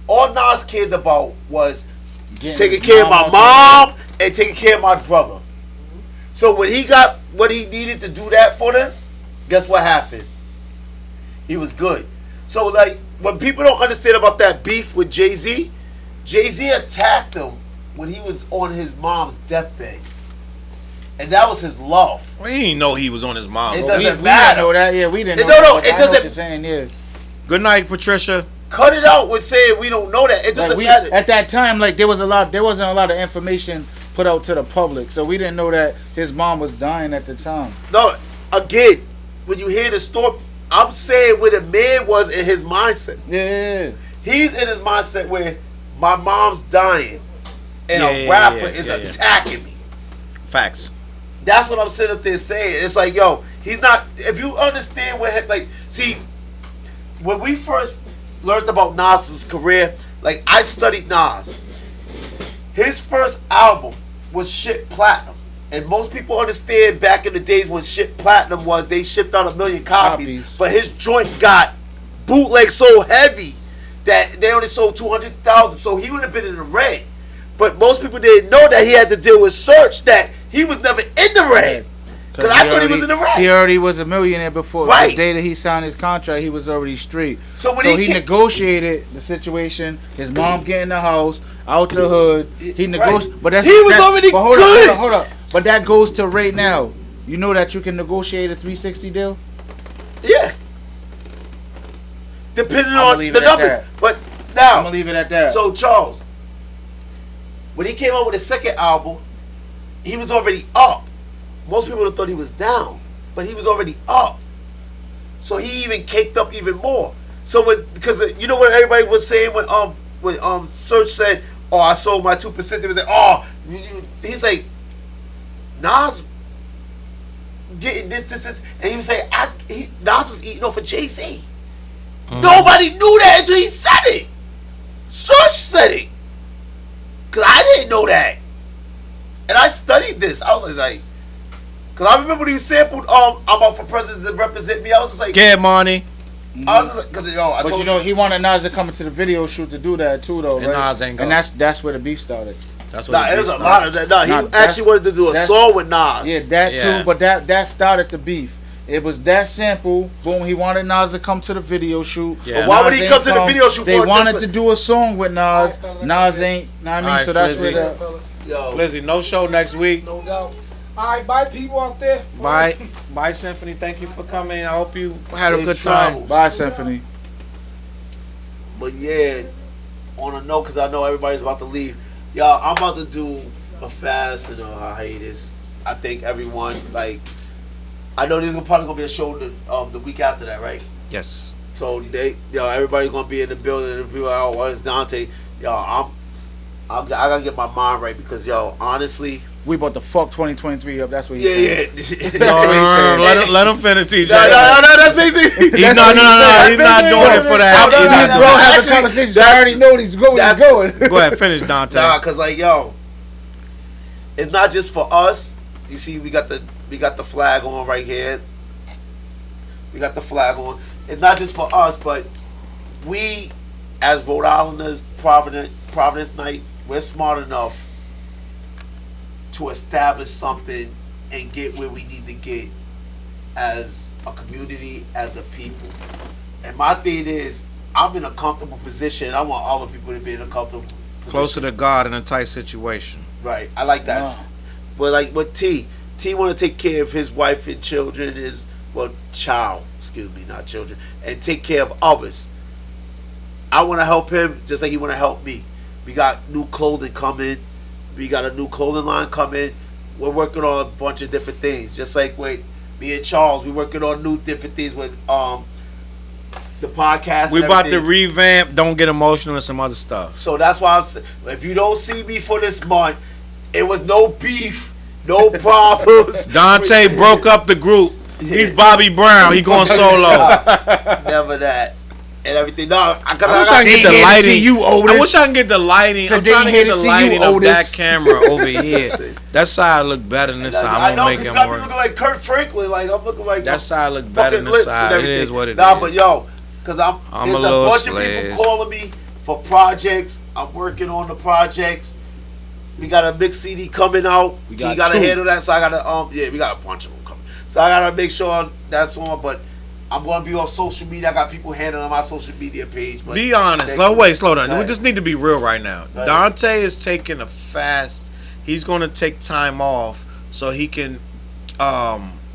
all Nas cared about was taking care of my mom and taking care of my brother. So when he got what he needed to do that for them, guess what happened? He was good. So like when people don't understand about that beef with Jay-Z, Jay-Z attacked him when he was on his mom's deathbed. And that was his love. We didn't know he was on his mom. It We doesn't didn't matter. know that. Yeah, we didn't know No, that. no, but it I know what doesn't- you're saying, yeah. Good night, Patricia. Cut it out with saying we don't know that. It doesn't matter. At that time, like there wasn't a lot of information put out to the public, so we didn't know that his mom was dying at the time. No, again, when you hear the story, I'm saying where the man was in his mindset. Yeah. He's in his mindset where my mom's dying and a rapper is attacking me. Facts. That's what I'm sitting up there saying. It's like, yo, he's not. If you understand what, like, see, when we first learned about Nas's career, like, I studied Nas. His first album was shit platinum. And most people understand back in the days when shit platinum was, they shipped out 1 million copies. But his joint got bootleg so heavy that they only sold 200,000. So he would have been in the red. But most people didn't know that he had to deal with Search, that he was never in the red. Because I thought he was in the red. He already was a millionaire before. Right. The day that he signed his contract, he was already straight. So when he negotiated the situation. His mom getting the house out the hood. He negotiated, Right. but that's He was already but hold good. Up, hold up. But that goes to right now. You know that you can negotiate a 360 deal. Yeah. Depending I'ma on leave the it at numbers. that. But I'm now, gonna leave it at that. so Charles, when he came out with his second album, he was already up. Most people thought he was down, but he was already up. So he even caked up even more. So because you know what everybody was saying when Search said, "Oh, I sold my 2%," they was like, "Oh," he's like, Nas getting this, and he was saying, Nas was eating off of Jay-Z. Nobody knew that until he said it. Search said it. Because I didn't know that. And I studied this. I was like, because I remember when he sampled, I'm up for president to represent me. I was just like, Get money. I was just like, because, I But told you know, he wanted Nas to come into the video shoot to do that too, though, And right? Nas ain't and go. that's where the beef started. That's what it was a lot of that. No, he That's- actually wanted to do a that's- song with Nas. Yeah, that Yeah. too. But that started the beef. It was that sample. Boom. He wanted Nas to come to the video shoot. Yeah. But why would he Nas come ain't to the video shoot They for it? wanted Just to do a song with Nas. Alright, fellas, Nas ain't. Know what I mean, Alright, so that's Flizzy. where Yeah, fellas. Yo, Lizzie, no show next week. No doubt. Alright, bye people out there. Bye. Bye, Symphony. Thank you for coming. I hope you had a Safe good time. travels. Bye, Symphony. but yeah, on a note, because I know everybody's about to leave. Y'all, I'm about to do a fast and a hiatus. I think everyone, like, I know there's probably going to be a show the week after that, right? Yes. So everybody's gonna be in the building and people are like, oh, where's Dante? I gotta get my mind right because honestly, We about to fuck 2023 up. That's what he yeah. said. No. Let him finish, TJ. No, that's basically. He's not doing it for that. Me He's and not bro doing it. have a Actually, conversation. So I already know he's going. He's going. Go ahead, finish, Dante. Nah, cause it's not just for us. You see, we got the flag on right here. We got the flag on. It's not just for us, but we, as Rhode Islanders, Providence Knights, we're smart enough to establish something and get where we need to get as a community, as a people. And my thing is, I'm in a comfortable position. I want other people to be in a comfortable position. Closer to God in a tight situation. Right, I like that. Wow. But like with T want to take care of his wife and children, not children, and take care of others. I want to help him just like he want to help me. We got new clothing coming. We got a new clothing line coming. We're working on a bunch of different things. Just like we Me and Charles, we working on new different things with the podcast. We and about to everything. revamp. Don't get emotional and some other stuff. So that's why I'm saying, if you don't see me for this month, it was no beef, no problems. Dante broke up the group. He's Bobby Brown. He going solo. Never that. And everything. No, I wish I can get the lighting. You, Otis. I wish I can get the lighting. So I'm they trying to here get to the see lighting you, of that Otis. camera over here. That side look better than this side. I I'm know, gonna 'cause make you it got me more. looking like Kurt Franklin. Like, I'm looking like That side look better than fucking this lips and side. It everything. is what it Nah, is. but yo, because I'm there's a a little bunch of Slizz. people calling me for projects. I'm working on the projects. We got a mix CD coming out. We T got gotta 2. handle that. So I gotta we got a bunch of them coming. So I gotta make sure that's on. But I'm gonna be on social media. I got people handling my social media page. But Be honest. next Slow week- wait, slow down. Go We ahead. just need to be real right now. Go ahead. Dante is taking a fast. He's gonna take time off so he can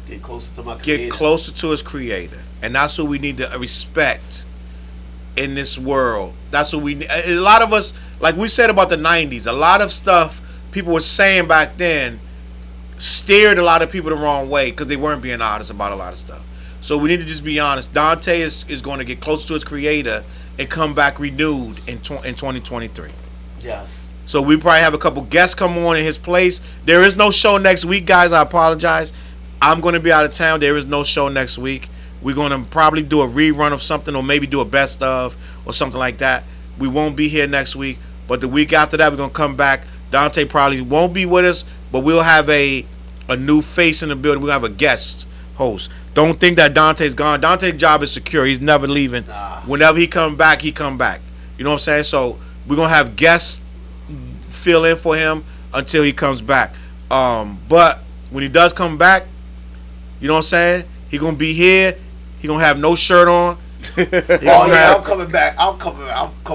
Get closer to my get creator. closer to his creator, and that's what we need to respect in this world. That's what we need. A lot of us, like we said about the '90s, a lot of stuff people were saying back then steered a lot of people the wrong way because they weren't being honest about a lot of stuff. So we need to just be honest. Dante is going to get closer to his creator and come back renewed in 2023. Yes. So we probably have a couple guests come on in his place. There is no show next week, guys. I apologize. I'm going to be out of town. There is no show next week. We're going to probably do a rerun of something or maybe do a best of or something like that. We won't be here next week. But the week after that, we're going to come back. Dante probably won't be with us, but we'll have a new face in the building. We'll have a guest host. Don't think that Dante's gone. Dante's job is secure. He's never leaving. Nah. Whenever he come back, he come back. You know what I'm saying? So we're going to have guests fill in for him until he comes back. But when he does come back, you know what I'm saying? He gonna be here. He gonna have no shirt on. He Oh gonna yeah, have- I'm coming back. I'm coming.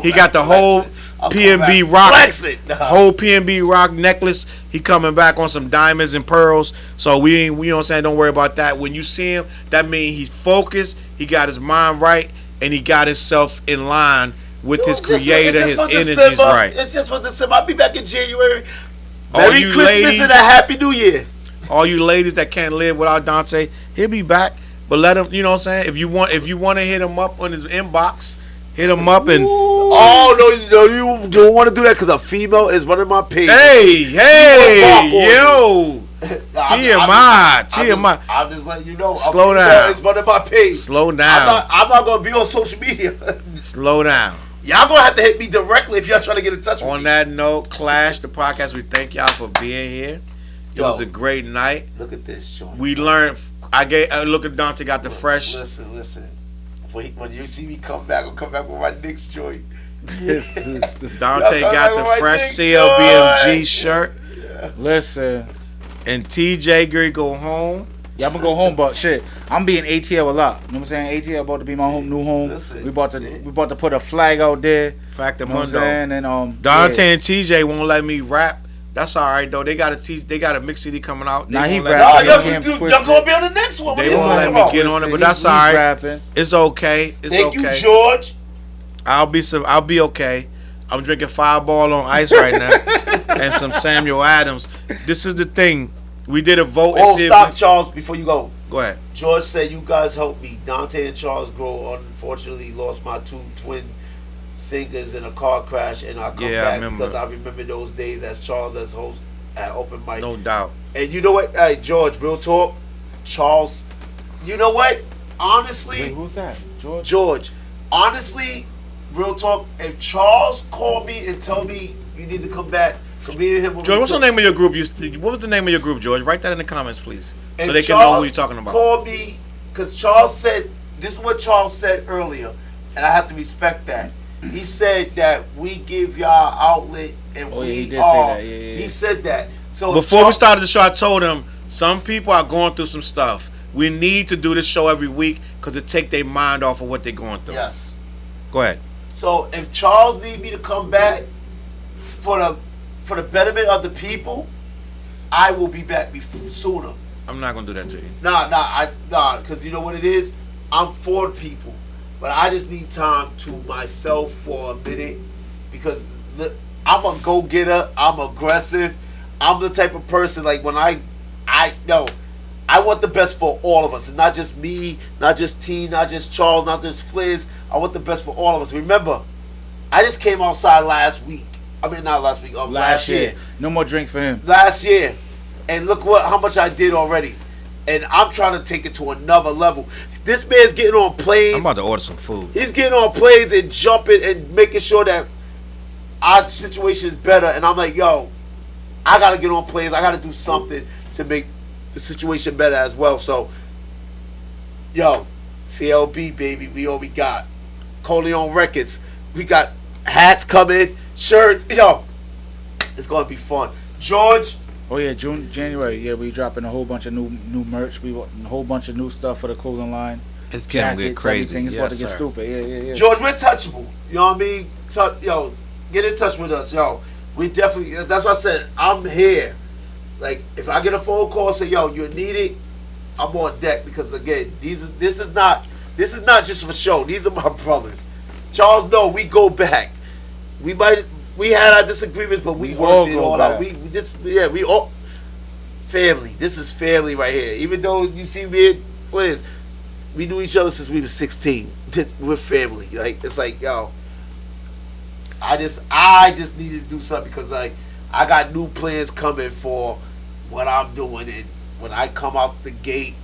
He back got the whole flexing. I'm PNB coming back rock, flexing. whole PNB rock necklace. He coming back on some diamonds and pearls. So we ain't, you know what I'm saying? Don't worry about that. When you see him, that means he's focused. He got his mind right, and he got himself in line with his creator. His energy's right. It's just for December. I'll be back in January. All Merry you Christmas ladies- and a Happy New Year. All you ladies that can't live without Dante, he'll be back. But let him, you know what I'm saying? If you want to hit him up on his inbox, hit him up and Oh no, you don't want to do that because a female is running my page. hey, yo, I'm TMI. I'm just letting you know. Slow a female down. is running my page. Slow down. I'm not gonna be on social media. Slow down. Y'all gonna have to hit me directly if y'all trying to get in touch with On me. that note, Clash the podcast. We thank y'all for being here. It Yo. was a great night. Look at this, joint. We learned. Look at Dante got the fresh. Listen. When you see me come back, I'll come back with my Knicks joint. Dante Y'all got come the back with fresh my Knicks CLBMG joint. shirt. Listen, And TJ Gray go home. yeah, I'm gonna go home, but shit, I'm being ATL a lot. You know what I'm saying? ATL about to be my new home. Listen, we about to put a flag out there. Fact of You know what I'm Mundo. saying? And Dante yeah. and TJ won't let me rap. That's all right though. They got a mix CD coming out. They Nah, he won't let rap. me- No, Y'all y'all can't y'all twist gonna it. be on the next one. What They are you won't talking let me about? get on it, but He- that's he's all right. rapping. It's okay. It's Thank okay. you, George. I'll be okay. I'm drinking Fireball on ice right now and some Samuel Adams. This is the thing. We did a vote. and Oh, see if stop, we- Charles, before you go. Go ahead. George said, you guys helped me. Dante and Charles grow. Unfortunately, lost my two twin singers in a car crash, and I come Yeah, I back remember. because I remember those days as Charles as host at Open Mic. No doubt. And you know what? Hey, George, real talk. Charles, you know what? Honestly, Wait, who's that? George? George, honestly, real talk, if Charles called me and tell me you need to come back, because me and him will George, what's the talk- name of your group? What was the name of your group, George? Write that in the comments, please, so And they can know Charles who you're talking about. Called me because Charles said this is what Charles said earlier, and I have to respect that. He said that we give y'all outlet, and Oh, yeah, we he did say are. that. Yeah. He said that. So Before we Charles- started the show, I told him some people are going through some stuff. We need to do this show every week because it take their mind off of what they're going through. yes. Go ahead. So if Charles need me to come back for the betterment of the people, I will be back sooner. I'm not gonna do that to you. Nah, because you know what it is? I'm for the people. But I just need time to myself for a minute because I'm a go-getter. I'm aggressive. I'm the type of person, like, when I know I want the best for all of us. It's not just me, not just T, not just Charles, not just Flizz. I want the best for all of us. Remember, I just came outside last week. I mean, not last week. Last year. No more drinks for him. Last year, and look how much I did already. And I'm trying to take it to another level. This man's getting on planes. I'm about to order some food. He's getting on planes and jumping and making sure that our situation is better. And I'm like, yo, I gotta get on planes. I gotta do something to make the situation better as well. So, yo, CLB baby, we all we got. Corleone Records, we got hats coming, shirts. Yo, it's gonna be fun. George. Oh yeah, January. Yeah, we dropping a whole bunch of new merch. We want a whole bunch of new stuff for the clothing line. It's getting get crazy. Everything is about to get stupid. Yeah. George, we're touchable. You know what I mean? Yo, get in touch with us, yo. We definitely. That's what I said. I'm here. Like, if I get a phone call and say, yo, you're needed, I'm on deck, because again, this is not just for show. These are my brothers. Charles, no, we go back. We had our disagreements, but we worked it all out. We all family. This is family right here. Even though you see me and Flizz, we knew each other since we were 16. We're family. Like, it's like, yo, I just needed to do something, because like I got new plans coming for what I'm doing, and when I come out the gate,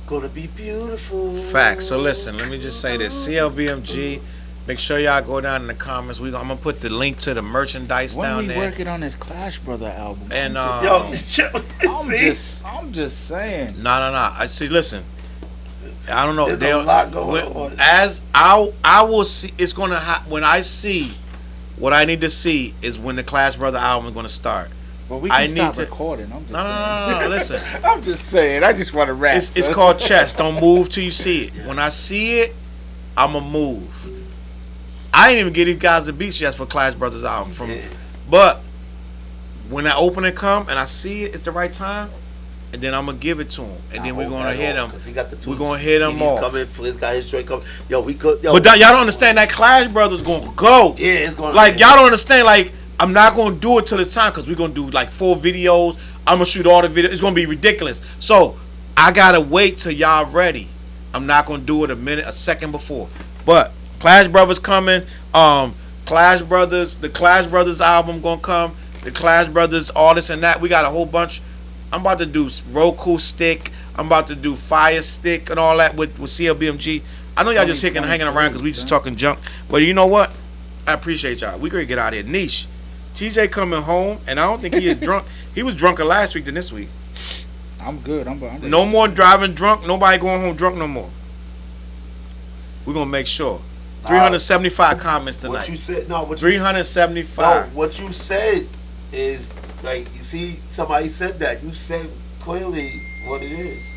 gonna be beautiful. Facts. So listen, let me just say this: CLBMG. Make sure y'all go down in the comments. I'm gonna put the link to the merchandise down there. When we working on this Clash Brother album, and I'm just saying. No. I see. Listen, I don't know. There's a lot going on. As I will see, it's gonna when I see what I need to see is when the Clash Brother album is gonna start. Well, we can stop recording. I'm just no. Listen, I'm just saying. I just want to rap. It's called chess. Don't move till you see it. When I see it, I'ma move. I didn't even get these guys the beats yet for Clash Brothers album but when that opening come and I see it, it's the right time, and then I'm gonna give it to them, and then we're gonna hit them. We're gonna hit them all. Coming, Flizz got his joint coming. Yo, we could. But y'all don't understand that Clash Brothers gonna go. Yeah, it's gonna. Like, y'all don't understand. Like, I'm not gonna do it till it's time, because we're gonna do like 4 videos. I'm gonna shoot all the videos. It's gonna be ridiculous. So I gotta wait till y'all ready. I'm not gonna do it a second before. But Clash Brothers coming. The Clash Brothers album gonna come. The Clash Brothers, all this and that. We got a whole bunch. I'm about to do Roku stick. I'm about to do Fire Stick and all that with CLBMG. I know y'all just hanging around because we just talking junk. But you know what? I appreciate y'all. We gonna get out of here. Niche. TJ coming home, and I don't think he is drunk. He was drunker last week than this week. I'm good. I'm ready. No more driving drunk. Nobody going home drunk no more. We're gonna make sure. 375 comments tonight. What you said, 375. What you said is, like, you see, somebody said that. You said clearly what it is.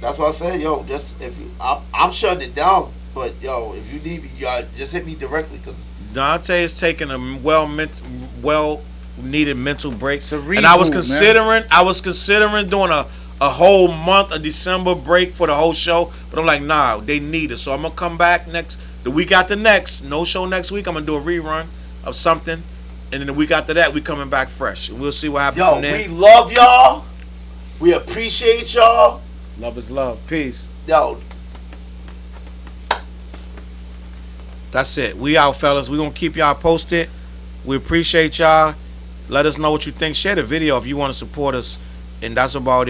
That's what I said, yo. Just if you, I'm shutting it down, but yo, if you need me, y'all just hit me directly, because Dante is taking a well needed mental break, reboot, and I was considering doing a whole month of December break for the whole show, but I'm like, nah, they need it. So I'm gonna come back the week after next. No show next week. I'm gonna do a rerun of something, and then the week after that, we coming back fresh, and we'll see what happens from there. We love y'all. We appreciate y'all. Love is love. Peace. Yo. That's it. We out, fellas. We gonna keep y'all posted. We appreciate y'all. Let us know what you think. Share the video if you want to support us, and that's about it.